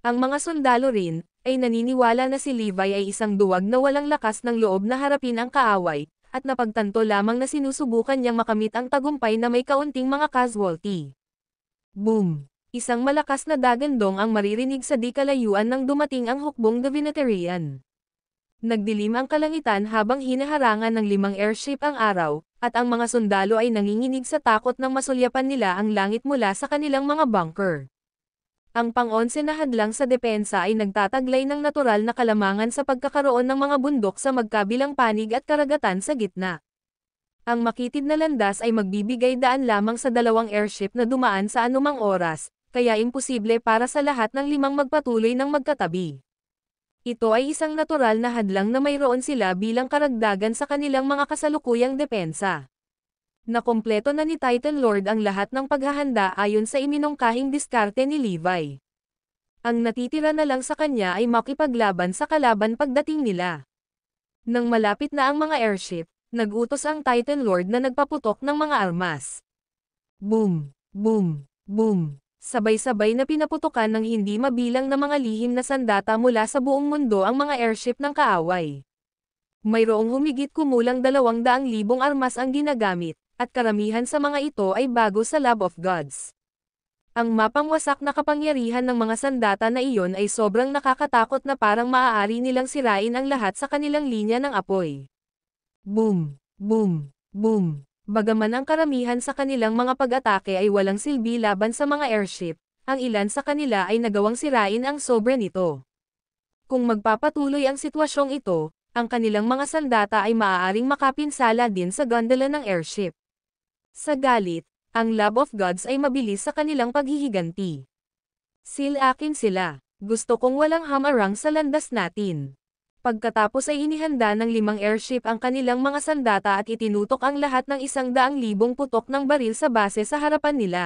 Ang mga sundalo rin, ay naniniwala na si Levi ay isang duwag na walang lakas ng loob na harapin ang kaaway, at napagtanto lamang na sinusubukan niyang makamit ang tagumpay na may kaunting mga casualty. Boom! Isang malakas na dagandong ang maririnig sa di kalayuan nang dumating ang hukbong Divinitarian. Nagdilim ang kalangitan habang hinaharangan ng 5 airship ang araw, at ang mga sundalo ay nanginginig sa takot nang masulyapan nila ang langit mula sa kanilang mga bunker. Ang pang-11 na hadlang sa depensa ay nagtataglay ng natural na kalamangan sa pagkakaroon ng mga bundok sa magkabilang panig at karagatan sa gitna. Ang makitid na landas ay magbibigay daan lamang sa 2 airship na dumaan sa anumang oras, kaya imposible para sa lahat ng 5 magpatuloy ng magkatabi. Ito ay isang natural na hadlang na mayroon sila bilang karagdagan sa kanilang mga kasalukuyang depensa. Nakumpleto na ni Titan Lord ang lahat ng paghahanda ayon sa iminungkahing diskarte ni Levi. Ang natitira na lang sa kanya ay makipaglaban sa kalaban pagdating nila. Nang malapit na ang mga airship, nagutos ang Titan Lord na nagpaputok ng mga armas. Boom! Boom! Boom! Sabay-sabay na pinaputokan ng hindi mabilang na mga lihim na sandata mula sa buong mundo ang mga airship ng kaaway. Mayroong humigit kumulang 200,000 armas ang ginagamit, at karamihan sa mga ito ay bago sa Lab of Gods. Ang mapangwasak na kapangyarihan ng mga sandata na iyon ay sobrang nakakatakot na parang maaari nilang sirain ang lahat sa kanilang linya ng apoy. Boom! Boom! Boom! Bagaman ang karamihan sa kanilang mga pag-atake ay walang silbi laban sa mga airship, ang ilan sa kanila ay nagawang sirain ang sobra nito. Kung magpapatuloy ang sitwasyong ito, ang kanilang mga sandata ay maaaring makapinsala din sa gondola ng airship. Sa galit, ang Lab of Gods ay mabilis sa kanilang paghihiganti. Akin sila. Gusto kong walang hamarang sa landas natin. Pagkatapos ay inihanda ng 5 airship ang kanilang mga sandata at itinutok ang lahat ng 100,000 putok ng baril sa base sa harapan nila.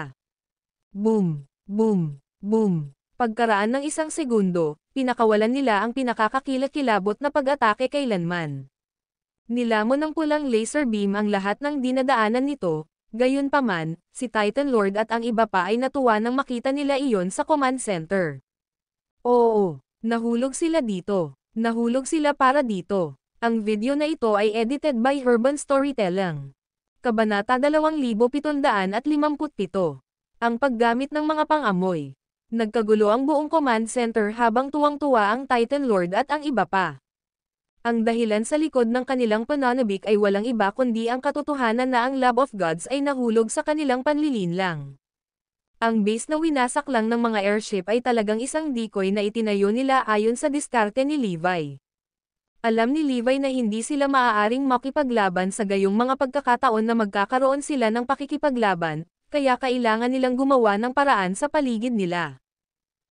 Boom! Boom! Boom! Pagkaraan ng 1 segundo, pinakawalan nila ang pinakakakilakilabot na pag-atake kailanman. Nilamon ng pulang laser beam ang lahat ng dinadaanan nito, gayunpaman, si Titan Lord at ang iba pa ay natuwa nang makita nila iyon sa command center. Oo, nahulog sila dito. Nahulog sila para dito. Ang video na ito ay edited by Urban Storytelling. Kabanata 2757. Ang paggamit ng mga pang-amoy. Nagkagulo ang buong command center habang tuwang-tuwa ang Titan Lord at ang iba pa. Ang dahilan sa likod ng kanilang pananabik ay walang iba kundi ang katotohanan na ang Lab of Gods ay nahulog sa kanilang panlilinlang. Ang base na winasak lang ng mga airship ay talagang isang decoy na itinayo nila ayon sa diskarte ni Levi. Alam ni Levi na hindi sila maaaring makipaglaban sa gayong mga pagkakataon na magkakaroon sila ng pakikipaglaban, kaya kailangan nilang gumawa ng paraan sa paligid nila.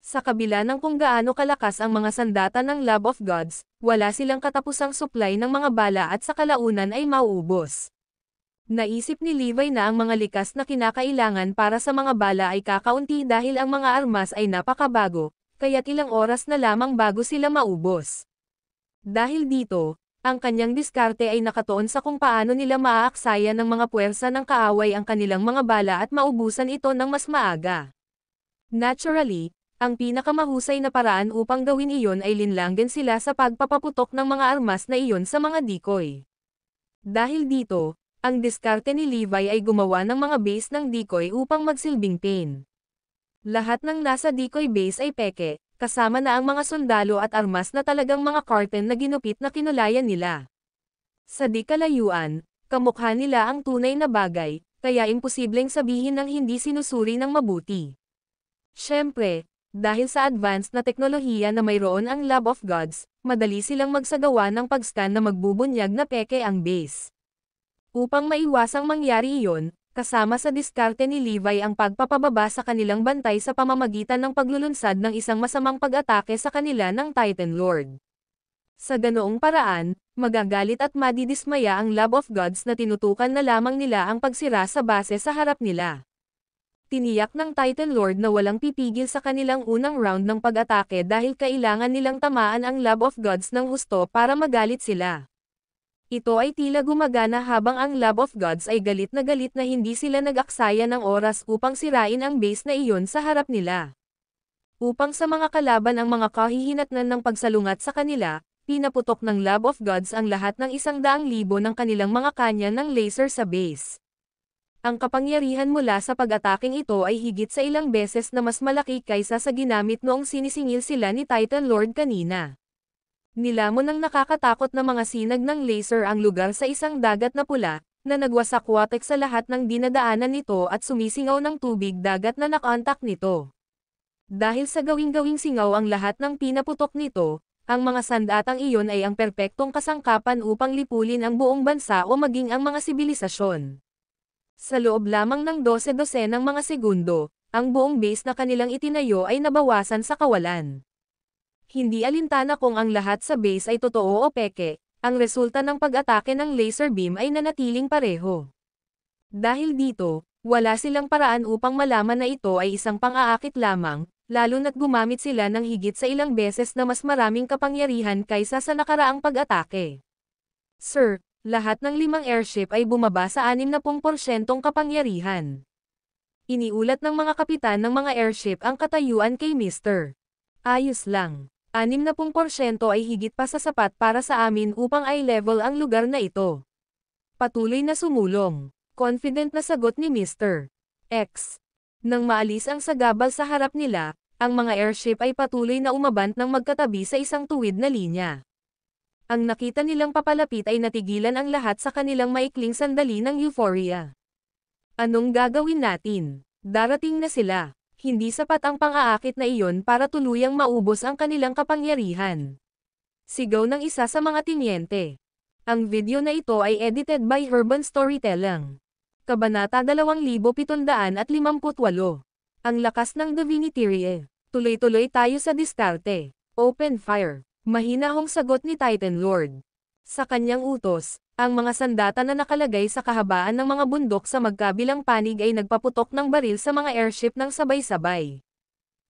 Sa kabila ng kung gaano kalakas ang mga sandata ng Lab of Gods, wala silang katapusang supply ng mga bala at sa kalaunan ay mauubos. Naisip ni Levi na ang mga likas na kinakailangan para sa mga bala ay kakaunti dahil ang mga armas ay napakabago, kaya't ilang oras na lamang bago sila maubos. Dahil dito, ang kanyang diskarte ay nakatuon sa kung paano nila maaaksaya ng mga puwersa ng kaaway ang kanilang mga bala at maubusan ito ng mas maaga. Naturally, ang pinakamahusay na paraan upang gawin iyon ay linlanggan sila sa pagpapaputok ng mga armas na iyon sa mga decoy. Dahil dito, ang diskarte ni Levi ay gumawa ng mga base ng decoy upang magsilbing pain. Lahat ng nasa decoy base ay peke, kasama na ang mga sundalo at armas na talagang mga curtain na ginupit na kinulayan nila. Sa di kalayuan, kamukha nila ang tunay na bagay, kaya imposibleng sabihin ng hindi sinusuri ng mabuti. Siyempre, dahil sa advanced na teknolohiya na mayroon ang Lab of Gods, madali silang magsagawa ng pag-scan na magbubunyag na peke ang base. Upang maiwasang mangyari iyon, kasama sa diskarte ni Levi ang pagpapababa sa kanilang bantay sa pamamagitan ng paglulunsad ng isang masamang pag-atake sa kanila ng Titan Lord. Sa ganoong paraan, magagalit at madidismaya ang Lab of Gods na tinutukan na lamang nila ang pagsira sa base sa harap nila. Tiniyak ng Titan Lord na walang pipigil sa kanilang unang round ng pag-atake dahil kailangan nilang tamaan ang Lab of Gods ng husto para magalit sila. Ito ay tila gumagana habang ang Lab of Gods ay galit na hindi sila nag-aksaya ng oras upang sirain ang base na iyon sa harap nila. Upang sa mga kalaban ang mga kahihinatnan ng pagsalungat sa kanila, pinaputok ng Lab of Gods ang lahat ng 100,000 ng kanilang mga kanya ng laser sa base. Ang kapangyarihan mula sa pag-ataking ito ay higit sa ilang beses na mas malaki kaysa sa ginamit noong sinisingil sila ni Titan Lord kanina. Nilamon ng nakakatakot na mga sinag ng laser ang lugar sa isang dagat na pula, na nagwasak-watek sa lahat ng dinadaanan nito at sumisingaw ng tubig dagat na nakontak nito. Dahil sa gawing-gawing singaw ang lahat ng pinaputok nito, ang mga sandatang iyon ay ang perpektong kasangkapan upang lipulin ang buong bansa o maging ang mga sibilisasyon. Sa loob lamang ng 12 ng mga segundo, ang buong base na kanilang itinayo ay nabawasan sa kawalan. Hindi alintana kung ang lahat sa base ay totoo o peke, ang resulta ng pag-atake ng laser beam ay nanatiling pareho. Dahil dito, wala silang paraan upang malaman na ito ay isang pang-aakit lamang, lalo na't gumamit sila ng higit sa ilang beses na mas maraming kapangyarihan kaysa sa nakaraang pag-atake. Sir, lahat ng 5 airship ay bumaba sa 60% kapangyarihan. Iniulat ng mga kapitan ng mga airship ang katayuan kay Mr. Ayos lang. 60% ay higit pa sa sapat para sa amin upang i-level ang lugar na ito. Patuloy na sumulong. Confident na sagot ni Mr. X. Nang maalis ang sagabal sa harap nila, ang mga airship ay patuloy na umabant ng magkatabi sa isang tuwid na linya. Ang nakita nilang papalapit ay natigilan ang lahat sa kanilang maikling sandali ng euphoria. Anong gagawin natin? Darating na sila. Hindi sapat ang pang-aakit na iyon para tuluyang maubos ang kanilang kapangyarihan. Sigaw ng isa sa mga tinyente. Ang video na ito ay edited by Urban Storytelling. Kabanata 2758. Ang lakas ng Divinity. Tuloy-tuloy tayo sa diskarte. Open fire. Mahinahong sagot ni Titan Lord. Sa kanyang utos, ang mga sandata na nakalagay sa kahabaan ng mga bundok sa magkabilang panig ay nagpaputok ng baril sa mga airship ng sabay-sabay.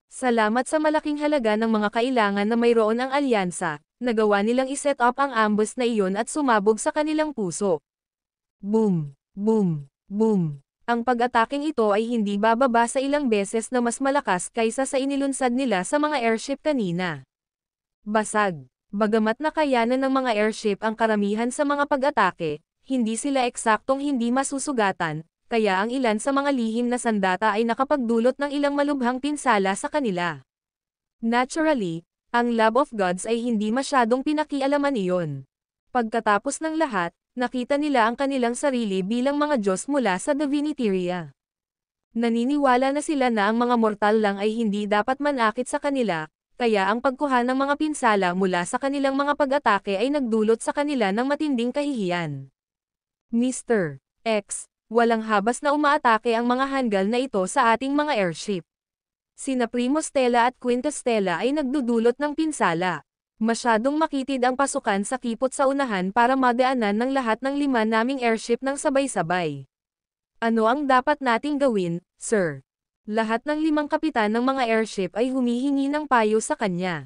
Salamat sa malaking halaga ng mga kailangan na mayroon ang alyansa, nagawa nilang iset up ang ambush na iyon at sumabog sa kanilang puso. Boom! Boom! Boom! Ang pag-ataking ito ay hindi bababa sa ilang beses na mas malakas kaysa sa inilunsad nila sa mga airship kanina. Basag. Bagamat nakayanan ng mga airship ang karamihan sa mga pag-atake, hindi sila eksaktong hindi masusugatan, kaya ang ilan sa mga lihim na sandata ay nakapagdulot ng ilang malubhang pinsala sa kanila. Naturally, ang Lab of Gods ay hindi masyadong pinakialaman iyon. Pagkatapos ng lahat, nakita nila ang kanilang sarili bilang mga Diyos mula sa Divinity. Naniniwala na sila na ang mga mortal lang ay hindi dapat manakit sa kanila, kaya ang pagkuha ng mga pinsala mula sa kanilang mga pag-atake ay nagdulot sa kanila ng matinding kahihiyan. Mr. X, walang habas na umaatake ang mga hanggal na ito sa ating mga airship. Sina Primo Stella at Quinta Stella ay nagdudulot ng pinsala. Masyadong makitid ang pasukan sa kipot sa unahan para madaanan ng lahat ng 5 naming airship ng sabay-sabay. Ano ang dapat nating gawin, sir? Lahat ng 5 kapitan ng mga airship ay humihingi ng payo sa kanya.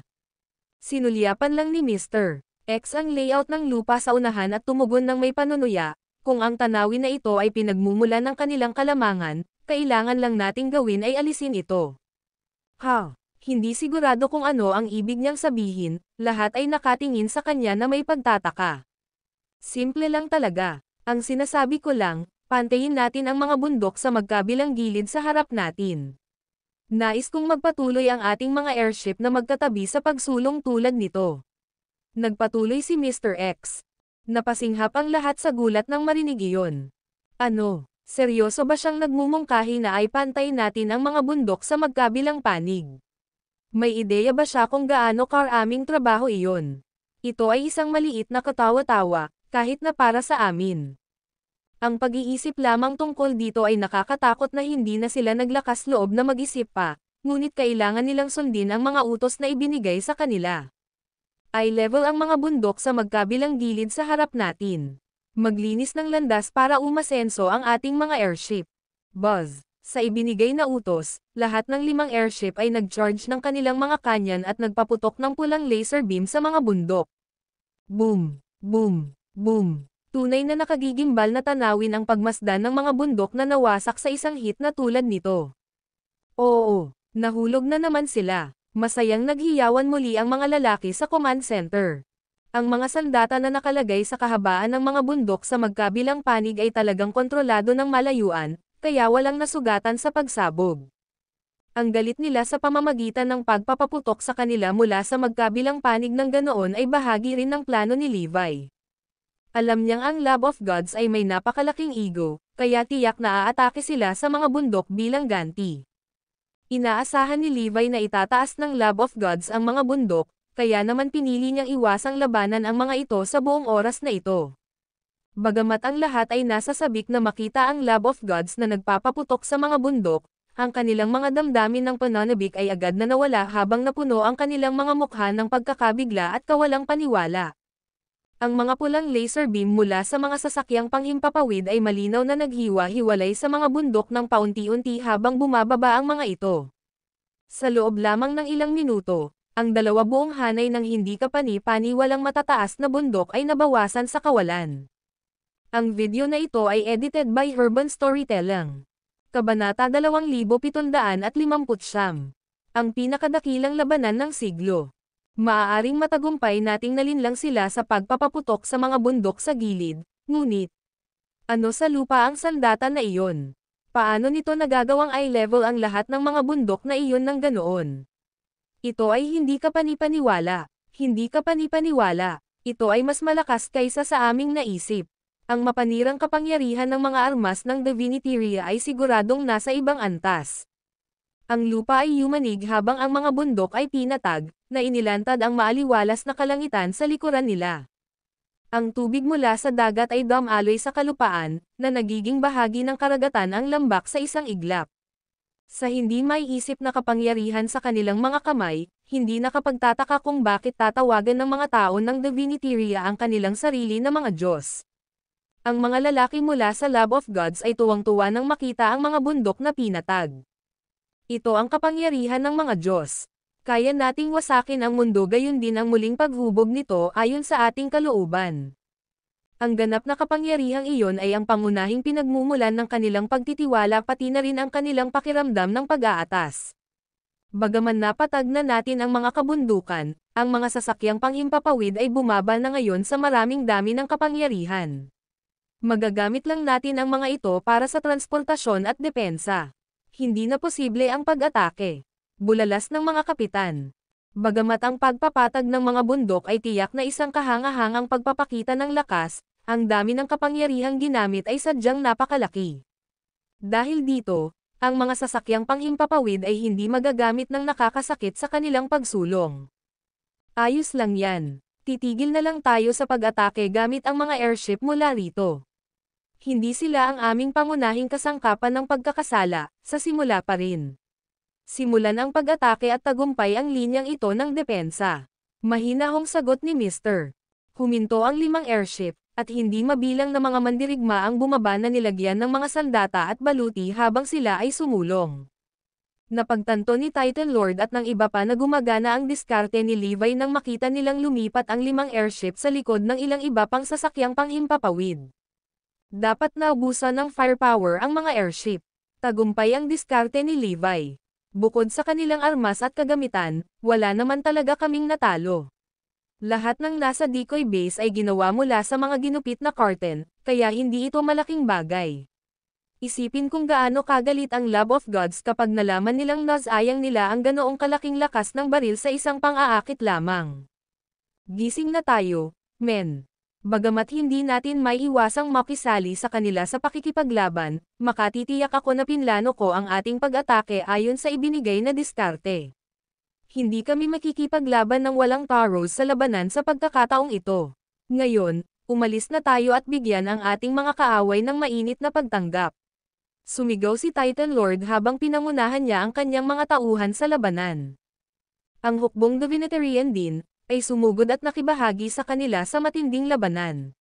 Sinulyapan lang ni Mr. X ang layout ng lupa sa unahan at tumugon ng may panunuya, kung ang tanawin na ito ay pinagmumulan ng kanilang kalamangan, kailangan lang nating gawin ay alisin ito. Hindi sigurado kung ano ang ibig niyang sabihin, lahat ay nakatingin sa kanya na may pagtataka. Simple lang talaga, ang sinasabi ko lang, pantayin natin ang mga bundok sa magkabilang gilid sa harap natin. Nais kong magpatuloy ang ating mga airship na magkatabi sa pagsulong tulad nito. Nagpatuloy si Mr. X. Napasinghap ang lahat sa gulat nang marinig iyon. Ano, seryoso ba siyang nagmumungkahi na ay pantayin natin ang mga bundok sa magkabilang panig? May ideya ba siya kung gaano karaming trabaho iyon? Ito ay isang maliit na katawa-tawa, kahit na para sa amin. Ang pag-iisip lamang tungkol dito ay nakakatakot na hindi na sila naglakas loob na mag-isip pa, ngunit kailangan nilang sundin ang mga utos na ibinigay sa kanila. I-level ang mga bundok sa magkabilang gilid sa harap natin. Maglinis ng landas para umasenso ang ating mga airship. Buzz. Sa ibinigay na utos, lahat ng 5 airship ay nag-charge ng kanilang mga kanyan at nagpaputok ng pulang laser beam sa mga bundok. Boom! Boom! Boom! Tunay na nakagigimbal na tanawin ang pagmasdan ng mga bundok na nawasak sa isang hit na tulad nito. Oo, nahulog na naman sila. Masayang naghiyawan muli ang mga lalaki sa command center. Ang mga sandata na nakalagay sa kahabaan ng mga bundok sa magkabilang panig ay talagang kontrolado ng malayuan, kaya walang nasugatan sa pagsabog. Ang galit nila sa pamamagitan ng pagpapaputok sa kanila mula sa magkabilang panig ng ganoon ay bahagi rin ng plano ni Levi. Alam niyang ang Lab of Gods ay may napakalaking ego, kaya tiyak na aatake sila sa mga bundok bilang ganti. Inaasahan ni Levi na itataas ng Lab of Gods ang mga bundok, kaya naman pinili niyang iwasang labanan ang mga ito sa buong oras na ito. Bagamat ang lahat ay nasa sabik na makita ang Lab of Gods na nagpapaputok sa mga bundok, ang kanilang mga damdamin ng pananabik ay agad na nawala habang napuno ang kanilang mga mukha ng pagkakabigla at kawalang paniwala. Ang mga pulang laser beam mula sa mga sasakyang panghimpapawid ay malinaw na naghiwa-hiwalay sa mga bundok ng paunti-unti habang bumababa ang mga ito. Sa loob lamang ng ilang minuto, ang dalawa buong hanay ng hindi kapani-pani walang matataas na bundok ay nabawasan sa kawalan. Ang video na ito ay edited by Urban Storytelling. Kabanata 2759. Ang pinakadakilang labanan ng siglo. Maaaring matagumpay nating nalinlang sila sa pagpapaputok sa mga bundok sa gilid, ngunit ano sa lupa ang sandata na iyon? Paano nito nagagawang eye level ang lahat ng mga bundok na iyon ng ganoon? Ito ay hindi kapani-paniwala. Hindi kapani-paniwala. Ito ay mas malakas kaysa sa aming naisip. Ang mapanirang kapangyarihan ng mga armas ng Diviniteria ay siguradong nasa ibang antas. Ang lupa ay yumanig habang ang mga bundok ay pinatag, na inilantad ang maaliwalas na kalangitan sa likuran nila. Ang tubig mula sa dagat ay dumaloy sa kalupaan, na nagiging bahagi ng karagatan ang lambak sa isang iglap. Sa hindi maiisip na kapangyarihan sa kanilang mga kamay, hindi nakapagtataka kung bakit tatawagan ng mga tao ng Diviniteria ang kanilang sarili na mga Diyos. Ang mga lalaki mula sa Lab of Gods ay tuwang-tuwa nang makita ang mga bundok na pinatag. Ito ang kapangyarihan ng mga Diyos. Kaya nating wasakin ang mundo gayon din ang muling paghubog nito ayon sa ating kalooban. Ang ganap na kapangyarihang iyon ay ang pangunahing pinagmumulan ng kanilang pagtitiwala pati na rin ang kanilang pakiramdam ng pag-aatas. Bagaman napatag na natin ang mga kabundukan, ang mga sasakyang panghimpapawid ay bumaba na ngayon sa maraming dami ng kapangyarihan. Magagamit lang natin ang mga ito para sa transportasyon at depensa. Hindi na posible ang pag-atake. Bulalas ng mga kapitan. Bagamat ang pagpapatag ng mga bundok ay tiyak na isang kahangahangang pagpapakita ng lakas, ang dami ng kapangyarihang ginamit ay sadyang napakalaki. Dahil dito, ang mga sasakyang panghimpapawid ay hindi magagamit ng nakakasakit sa kanilang pagsulong. Ayos lang yan. Titigil na lang tayo sa pag-atake gamit ang mga airship mula rito. Hindi sila ang aming pangunahing kasangkapan ng pagkakasala, sa simula pa rin. Simulan ang pag-atake at tagumpay ang linyang ito ng depensa. Mahinahong sagot ni Mr. Huminto ang 5 airship, at hindi mabilang na mga mandirigma ang bumaba na nilagyan ng mga sandata at baluti habang sila ay sumulong. Napagtanto ni Titan Lord at ng iba pa na gumagana ang diskarte ni Levi nang makita nilang lumipat ang 5 airship sa likod ng ilang iba pang sasakyang panghimpapawid. Dapat naubusan ng firepower ang mga airship. Tagumpay ang diskarte ni Levi. Bukod sa kanilang armas at kagamitan, wala naman talaga kaming natalo. Lahat ng nasa decoy base ay ginawa mula sa mga ginupit na curtain, kaya hindi ito malaking bagay. Isipin kung gaano kagalit ang Lab of Gods kapag nalaman nilang nasayang nila ang ganoong kalaking lakas ng baril sa isang pang-aakit lamang. Gising na tayo, men. Bagamat hindi natin may iwasang makisali sa kanila sa pakikipaglaban, makatitiyak ako na pinlano ko ang ating pag-atake ayon sa ibinigay na diskarte. Hindi kami makikipaglaban ng walang taros sa labanan sa pagkakataong ito. Ngayon, umalis na tayo at bigyan ang ating mga kaaway ng mainit na pagtanggap. Sumigaw si Titan Lord habang pinangunahan niya ang kanyang mga tauhan sa labanan. Ang hukbong Divinitarian din, ay sumugod at nakibahagi sa kanila sa matinding labanan.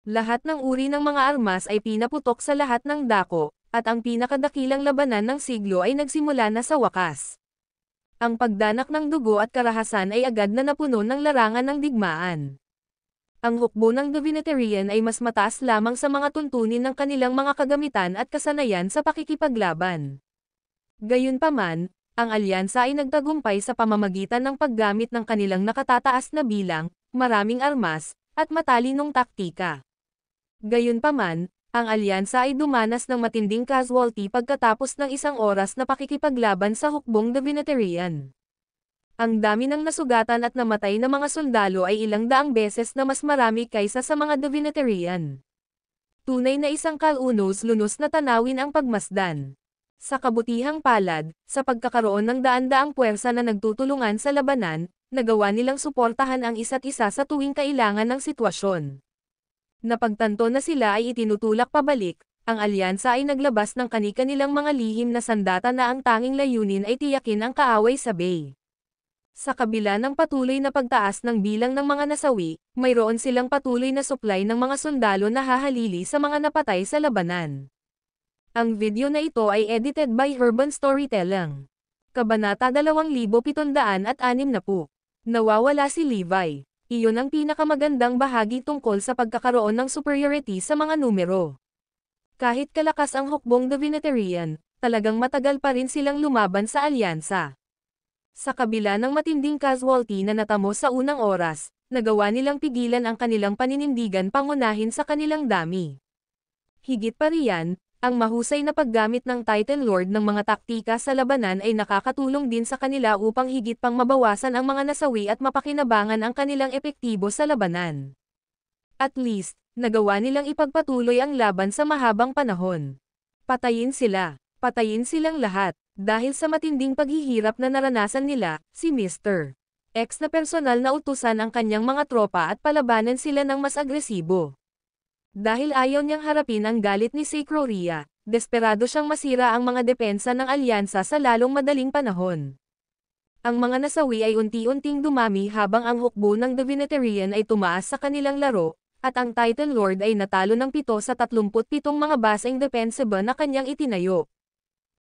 Lahat ng uri ng mga armas ay pinaputok sa lahat ng dako, at ang pinakadakilang labanan ng siglo ay nagsimula na sa wakas. Ang pagdanak ng dugo at karahasan ay agad na napuno ng larangan ng digmaan. Ang hukbo ng Divinitarian ay mas mataas lamang sa mga tuntunin ng kanilang mga kagamitan at kasanayan sa pakikipaglaban. Gayunpaman, Ang alyansa ay nagtagumpay sa pamamagitan ng paggamit ng kanilang nakatataas na bilang, maraming armas, at matalinong taktika. Gayunpaman, ang alyansa ay dumanas ng matinding casualty pagkatapos ng 1 oras na pakikipaglaban sa hukbong Divinitarian. Ang dami ng nasugatan at namatay na mga sundalo ay ilang daang beses na mas marami kaysa sa mga Divinitarian. Tunay na isang kalunos-lunos na tanawin ang pagmasdan. Sa kabutihang palad, sa pagkakaroon ng daan-daang puwersa na nagtutulungan sa labanan, nagawa nilang suportahan ang isa't isa sa tuwing kailangan ng sitwasyon. Napagtanto na sila ay itinutulak pabalik, ang alyansa ay naglabas ng kani-kanilang mga lihim na sandata na ang tanging layunin ay tiyakin ang kaaway sa bay. Sa kabila ng patuloy na pagtaas ng bilang ng mga nasawi, mayroon silang patuloy na supply ng mga sundalo na hahalili sa mga napatay sa labanan. Ang video na ito ay edited by Urban Storytelling. Kabanata 2760. Nawawala si Levi. Iyon ang pinakamagandang bahagi tungkol sa pagkakaroon ng superiority sa mga numero. Kahit kalakas ang hukbong Divinitarian, talagang matagal pa rin silang lumaban sa alyansa. Sa kabila ng matinding casualty na natamo sa unang oras, nagawa nilang pigilan ang kanilang paninindigan pangunahin sa kanilang dami. Higit pa riyan, ang mahusay na paggamit ng Titan Lord ng mga taktika sa labanan ay nakakatulong din sa kanila upang higit pang mabawasan ang mga nasawi at mapakinabangan ang kanilang epektibo sa labanan. At least, nagawa nilang ipagpatuloy ang laban sa mahabang panahon. Patayin silang lahat, dahil sa matinding paghihirap na naranasan nila, si Mr. X na personal na utusan ang kanyang mga tropa at palabanan sila ng mas agresibo. Dahil ayaw niyang harapin ang galit ni Sacro Rhea, desperado siyang masira ang mga depensa ng alyansa sa lalong madaling panahon. Ang mga nasawi ay unti-unting dumami habang ang hukbo ng Divinitarian ay tumaas sa kanilang laro, at ang Titan Lord ay natalo ng 7 sa 37 mga basing defensive na kanyang itinayo.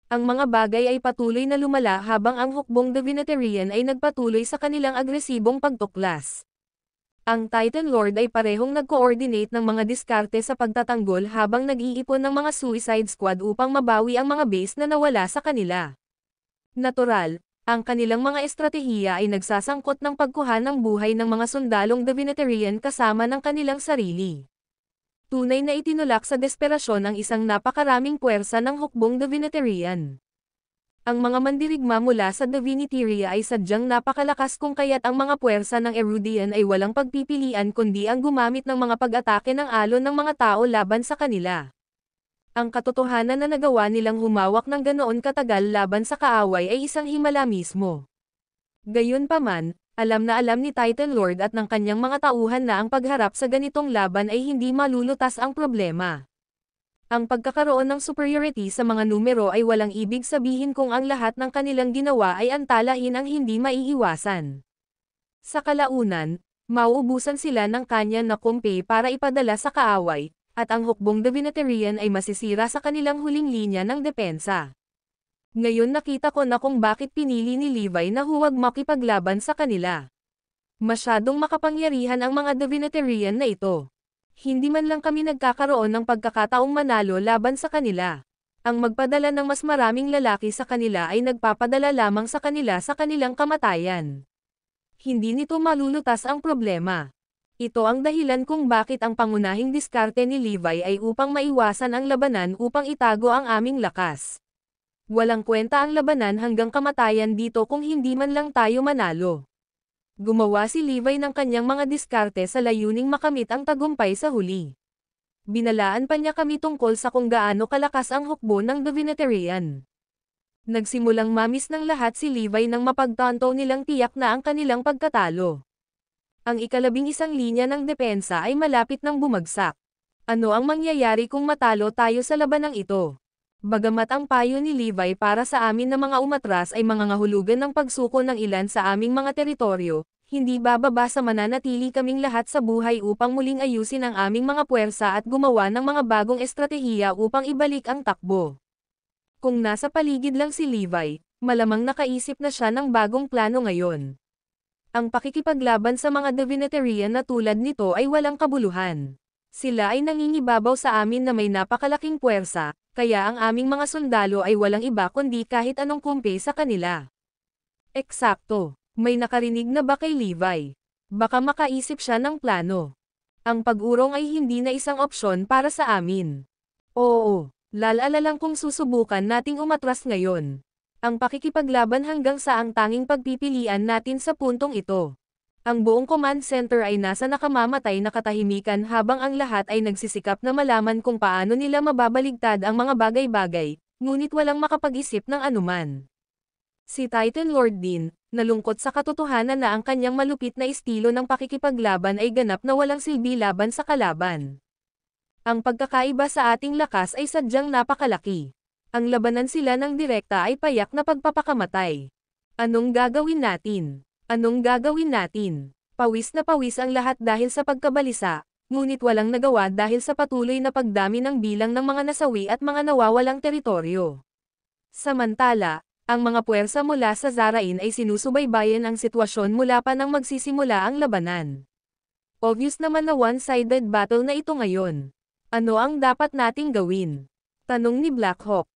Ang mga bagay ay patuloy na lumala habang ang hukbong Divinitarian ay nagpatuloy sa kanilang agresibong pagtuklas. Ang Titan Lord ay parehong nag-coordinate ng mga diskarte sa pagtatanggol habang nag-iipon ng mga suicide squad upang mabawi ang mga base na nawala sa kanila. Natural, ang kanilang mga estratehiya ay nagsasangkot ng pagkuha ng buhay ng mga sundalong Divinitarian kasama ng kanilang sarili. Tunay na itinulak sa desperasyon ang isang napakaraming puwersa ng hukbong Divinitarian. Ang mga mandirigma mula sa Divinitaria ay sadyang napakalakas kung kaya't ang mga puwersa ng Erudian ay walang pagpipilian kundi ang gumamit ng mga pag-atake ng alon ng mga tao laban sa kanila. Ang katotohanan na nagawa nilang humawak ng ganoon katagal laban sa kaaway ay isang himala mismo. Gayunpaman, alam na alam ni Titan Lord at ng kanyang mga tauhan na ang pagharap sa ganitong laban ay hindi malulutas ang problema. Ang pagkakaroon ng superiority sa mga numero ay walang ibig sabihin kung ang lahat ng kanilang ginawa ay antalahin ang hindi maiiwasan. Sa kalaunan, mauubusan sila ng kanya na kumpe para ipadala sa kaaway, at ang hukbong Divinitarian ay masisira sa kanilang huling linya ng depensa. Ngayon nakita ko na kung bakit pinili ni Levi na huwag makipaglaban sa kanila. Masyadong makapangyarihan ang mga Divinitarian na ito. Hindi man lang kami nagkakaroon ng pagkakataong manalo laban sa kanila. Ang magpadala ng mas maraming lalaki sa kanila ay nagpapadala lamang sa kanila sa kanilang kamatayan. Hindi nito malulutas ang problema. Ito ang dahilan kung bakit ang pangunahing diskarte ni Levi ay upang maiwasan ang labanan upang itago ang aming lakas. Walang kwenta ang labanan hanggang kamatayan dito kung hindi man lang tayo manalo. Gumawa si Levi ng kanyang mga diskarte sa layuning makamit ang tagumpay sa huli. Binalaan pa niya kami tungkol sa kung gaano kalakas ang hukbo ng Divinitarian. Nagsimulang mamis ng lahat si Levi nang mapagtanto nilang tiyak na ang kanilang pagkatalo. Ang ika-11 linya ng depensa ay malapit nang bumagsak. Ano ang mangyayari kung matalo tayo sa labanang ito? Bagamat ang payo ni Levi para sa amin na mga umatras ay mangangahulugan ng pagsuko ng ilan sa aming mga teritoryo, hindi bababa sa mananatili kaming lahat sa buhay upang muling ayusin ang aming mga puwersa at gumawa ng mga bagong estratehiya upang ibalik ang takbo. Kung nasa paligid lang si Levi, malamang nakaisip na siya ng bagong plano ngayon. Ang pakikipaglaban sa mga Divinitarian na tulad nito ay walang kabuluhan. Sila ay nangingibabaw sa amin na may napakalaking puwersa, Kaya ang aming mga sundalo ay walang iba kundi kahit anong kumpi sa kanila. Eksakto. May nakarinig na ba kay Levi? Baka makaisip siya ng plano. Ang pag-urong ay hindi na isang opsyon para sa amin. Oo, lalala lang kung susubukan nating umatras ngayon. Ang pakikipaglaban hanggang sa ang tanging pagpipilian natin sa puntong ito. Ang buong command center ay nasa nakamamatay na katahimikan habang ang lahat ay nagsisikap na malaman kung paano nila mababaligtad ang mga bagay-bagay, ngunit walang makapag-isip ng anuman. Si Titan Lord din, nalungkot sa katotohanan na ang kanyang malupit na estilo ng pakikipaglaban ay ganap na walang silbi laban sa kalaban. Ang pagkakaiba sa ating lakas ay sadyang napakalaki. Ang labanan sila ng direkta ay payak na pagpapakamatay. Anong gagawin natin? Anong gagawin natin? Pawis na pawis ang lahat dahil sa pagkabalisa, ngunit walang nagawa dahil sa patuloy na pagdami ng bilang ng mga nasawi at mga nawawalang teritoryo. Samantala, ang mga puwersa mula sa Zarain ay sinusubaybayan ang sitwasyon mula pa nang magsisimula ang labanan. Obvious naman na one-sided battle na ito ngayon. Ano ang dapat nating gawin? Tanong ni Blackhawk.